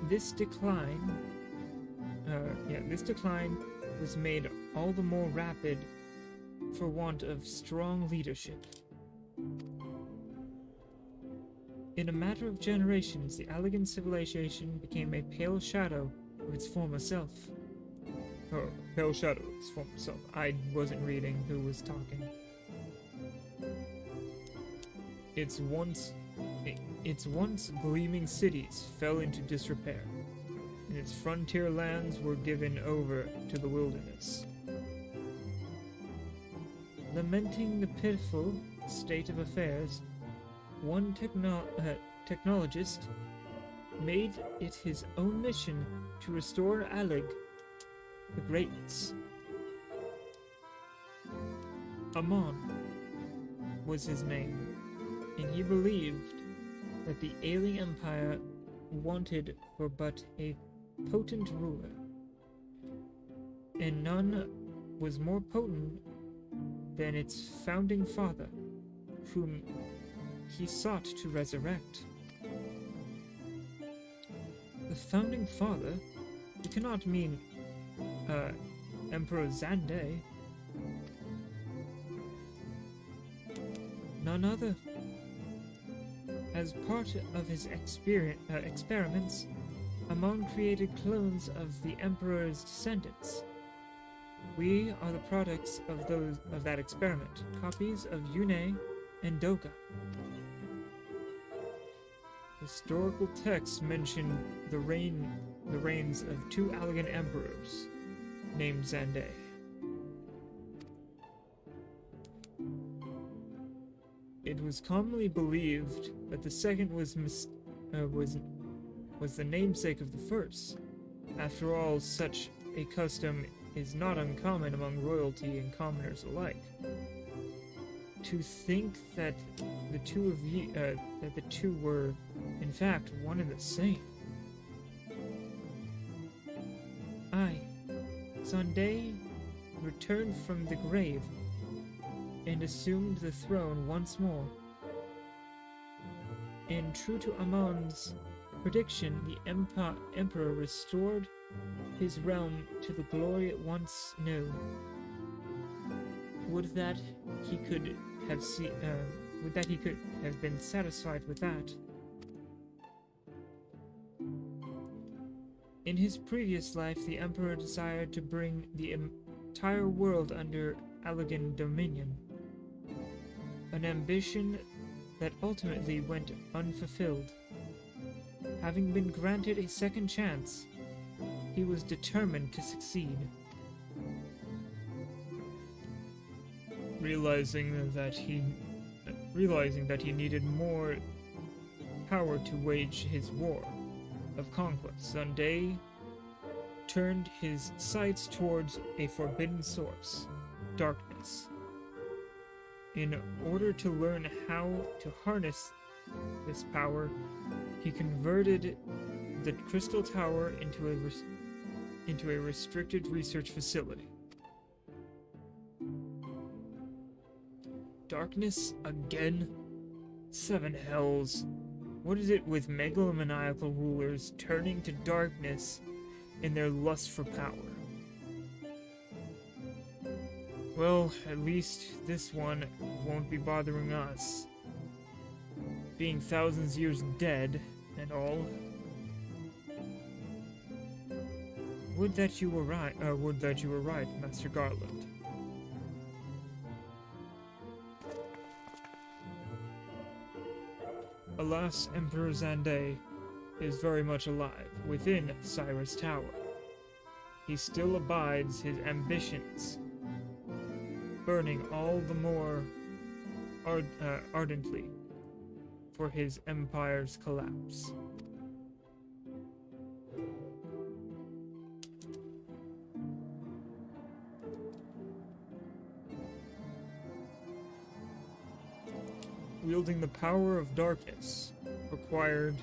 This decline was made all the more rapid for want of strong leadership. In a matter of generations, the Allegan civilization became a pale shadow of its former self. Oh, pale shadow of its former self. I wasn't reading who was talking. Its once gleaming cities fell into disrepair, and its frontier lands were given over to the wilderness. Lamenting the pitiful state of affairs, one technologist made it his own mission to restore Alleg to greatness. Amon was his name, and he believed that the ailing empire wanted for but a potent ruler, and none was more potent than its founding father, whom he sought to resurrect. The founding father? You cannot mean, Emperor Zande. None other. As part of his experiments, Amon created clones of the Emperor's descendants. We are the products of that experiment, copies of Yune and Doga. Historical texts mention the reigns of two elegant emperors named Zande. It was commonly believed that the second was the namesake of the first. After all, such a custom is not uncommon among royalty and commoners alike. To think that the two were, in fact, one and the same. Zande returned from the grave and assumed the throne once more. And true to Amon's prediction, the Emperor restored his realm to the glory it once knew. Would that he could have been satisfied with that. In his previous life, the Emperor desired to bring the entire world under Allegan dominion, an ambition that ultimately went unfulfilled. Having been granted a second chance, he was determined to succeed. Realizing that he needed more power to wage his war of conquest, Zande turned his sights towards a forbidden source, darkness. In order to learn how to harness this power, he converted the Crystal Tower into a restricted research facility. Darkness again? Seven hells. What is it with megalomaniacal rulers turning to darkness in their lust for power? Well, at least this one won't be bothering us. Being thousands years dead and all. Would that you were right, Master Garland. Alas, Emperor Zande is very much alive within Cyrus Tower. He still abides his ambitions, burning all the more ardently for his empire's collapse. Wielding the power of darkness requires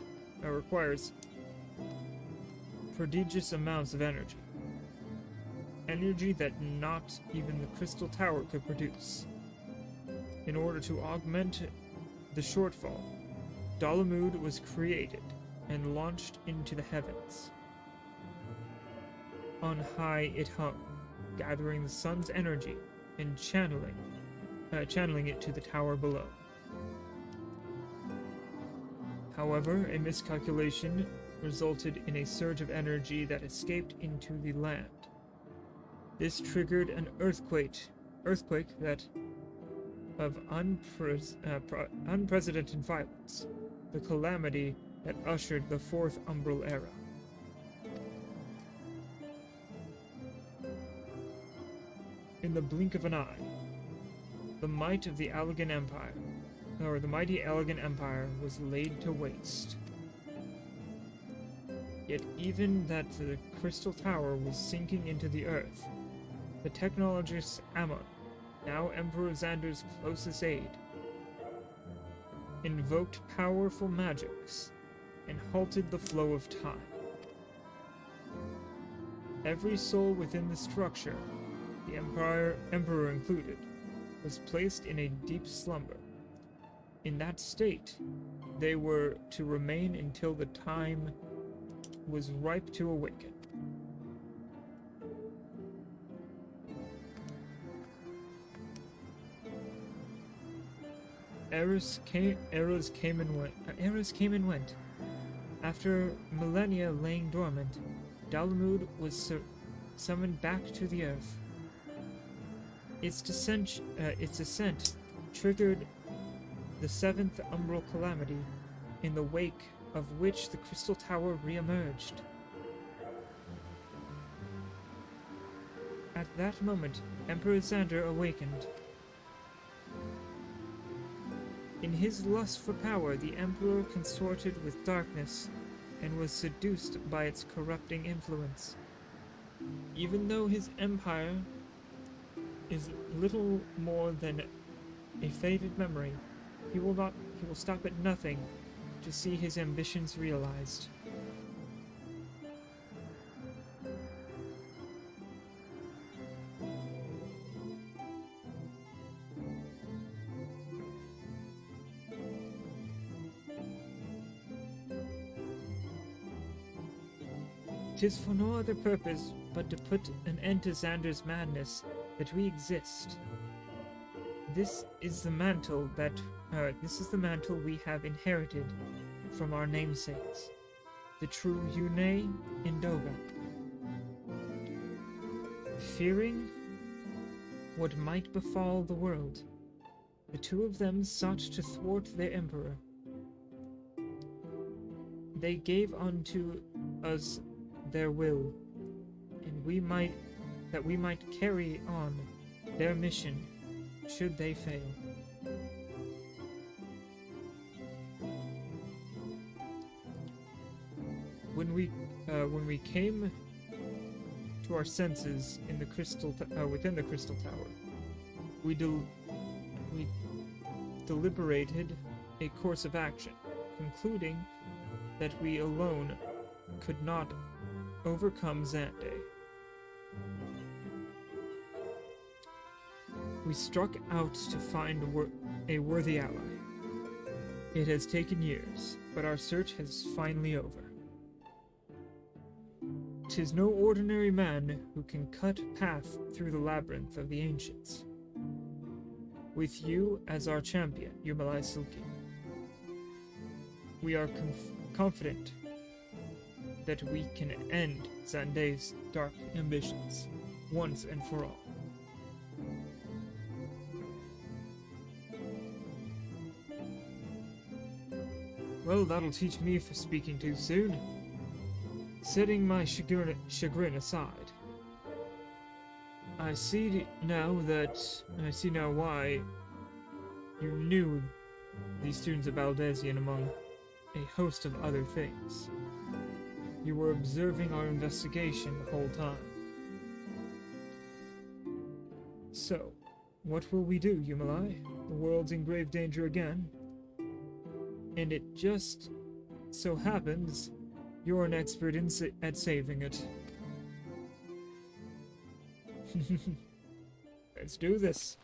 prodigious amounts of energy. Energy that not even the Crystal Tower could produce. In order to augment the shortfall, Dalamud was created and launched into the heavens. On high it hung, gathering the sun's energy and channeling it to the tower below. However, a miscalculation resulted in a surge of energy that escaped into the land. This triggered an earthquake that of unprecedented violence, the calamity that ushered the Fourth Umbral Era. In the blink of an eye, the might of the Allegan Empire, or the mighty Allegan Empire, was laid to waste. Yet even that the Crystal Tower was sinking into the earth, the technologist Amon, now Emperor Xander's closest aide, invoked powerful magics and halted the flow of time. Every soul within the structure, the Emperor included, was placed in a deep slumber. In that state, they were to remain until the time was ripe to awaken. Eras came and went. After millennia laying dormant, Dalamud was summoned back to the earth. Its descent triggered the seventh umbral calamity, in the wake of which the Crystal Tower re-emerged. At that moment, Emperor Xander awakened. In his lust for power, the Emperor consorted with darkness and was seduced by its corrupting influence. Even though his empire is little more than a faded memory, he will stop at nothing to see his ambitions realized. Tis for no other purpose but to put an end to Xander's madness that we exist. This is the mantle we have inherited from our namesakes, the true Yune and Doga. Fearing what might befall the world, the two of them sought to thwart their emperor. They gave unto us their will, and we might carry on their mission should they fail. When we came to our senses in the within the Crystal Tower, we deliberated a course of action, concluding that we alone could not overcome Xande. We struck out to find a worthy ally. It has taken years, but our search is finally over. 'Tis no ordinary man who can cut path through the labyrinth of the ancients. With you as our champion, Yumalai Silki, we are confident that we can end Xande's dark ambitions once and for all. Well, that'll teach me for speaking too soon. Setting my chagrin aside, I see now why you knew these students of Baldesion among a host of other things. You were observing our investigation the whole time. So, what will we do, Yumalai? The world's in grave danger again. And it just so happens you're an expert at saving it. Let's do this.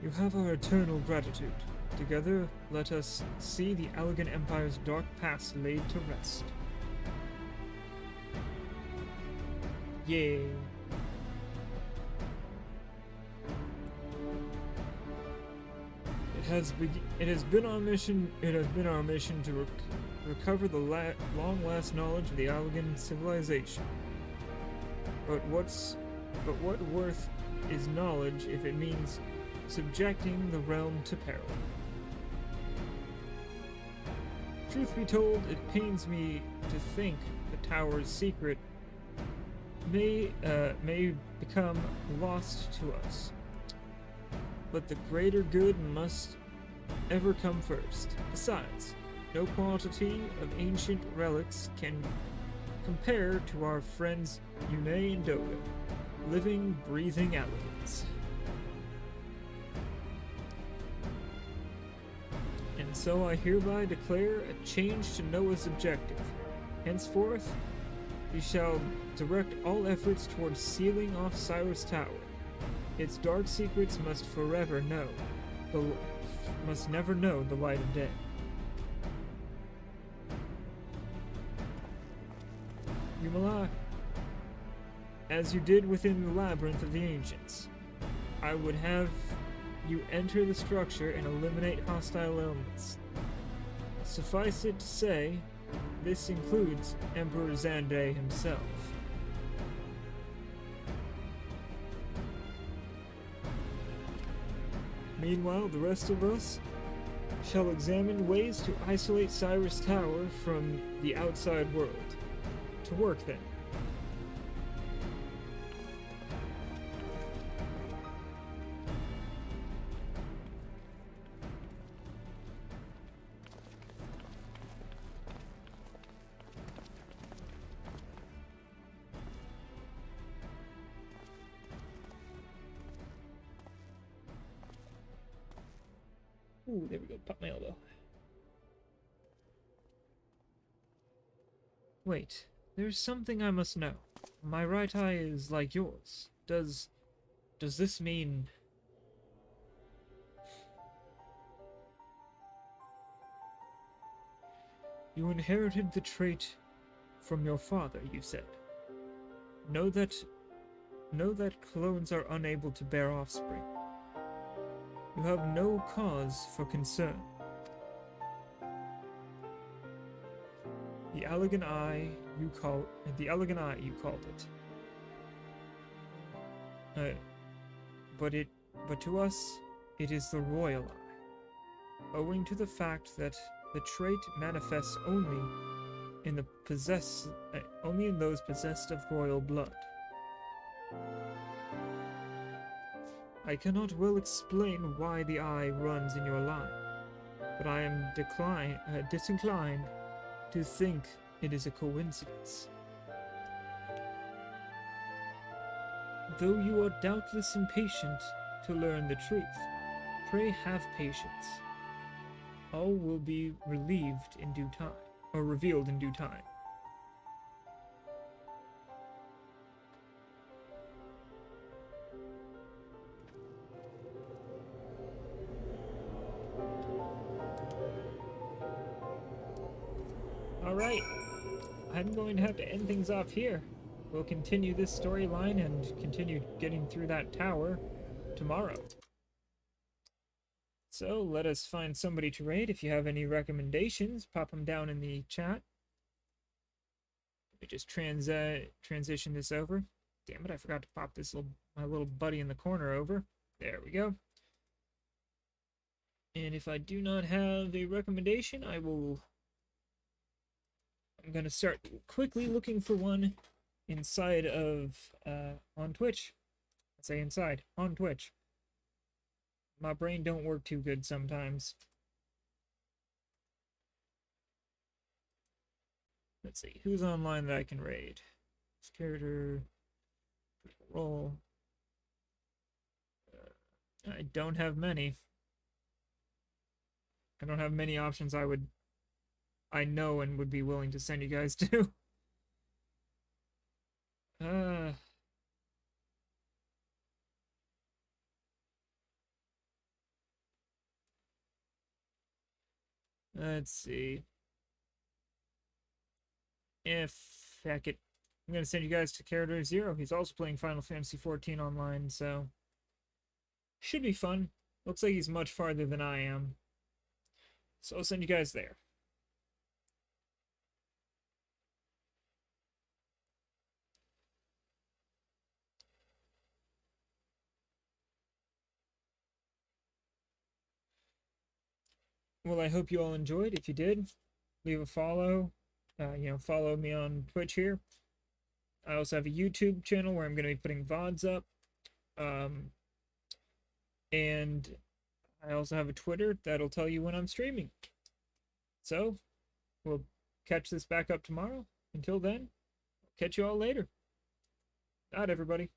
You have our eternal gratitude. Together, let us see the Elegant Empire's dark past laid to rest. Yay. It has been our mission to recover the long-lost knowledge of the Allegan civilization. But what worth is knowledge if it means subjecting the realm to peril? Truth be told, it pains me to think the tower's secret may become lost to us. But the greater good must ever come first. Besides, no quantity of ancient relics can compare to our friends Yune and Doga, living, breathing elegance. And so I hereby declare a change to Noah's objective. Henceforth, you shall direct all efforts towards sealing off Cyrus Tower. Its dark secrets must must never know the light of day. Yumala, as you did within the labyrinth of the ancients, I would have you enter the structure and eliminate hostile elements. Suffice it to say, this includes Emperor Xande himself. Meanwhile, the rest of us shall examine ways to isolate Cyrus Tower from the outside world. To work, then. Ooh, there we go. Pop my elbow. Wait, there's something I must know. My right eye is like yours. Does this mean... You inherited the trait from your father, you said. Know that clones are unable to bear offspring. You have no cause for concern. The elegant eye you called it. But to us, it is the royal eye, owing to the fact that the trait manifests only in those possessed of royal blood. I cannot well explain why the eye runs in your line, but I am disinclined to think it is a coincidence. Though you are doubtless impatient to learn the truth, pray have patience. All will be revealed in due time. Alright, I'm going to have to end things off here. We'll continue this storyline and continue getting through that tower tomorrow. So, let us find somebody to raid. If you have any recommendations, pop them down in the chat. Let me just transition this over. Damn it, I forgot to pop my little buddy in the corner over. There we go. And if I do not have a recommendation, I'm going to start quickly looking for one inside of, on Twitch. I say inside, on Twitch. My brain don't work too good sometimes. Let's see, who's online that I can raid? Character, roll. I don't have many. I don't have many options I know and would be willing to send you guys to. Let's see. Heck it. I'm going to send you guys to Character Zero. He's also playing Final Fantasy XIV online, so... should be fun. Looks like he's much farther than I am. So I'll send you guys there. Well, I hope you all enjoyed. If you did, leave a follow. Follow me on Twitch here. I also have a YouTube channel where I'm going to be putting VODs up. And I also have a Twitter that'll tell you when I'm streaming. So, we'll catch this back up tomorrow. Until then, catch you all later. Night, everybody.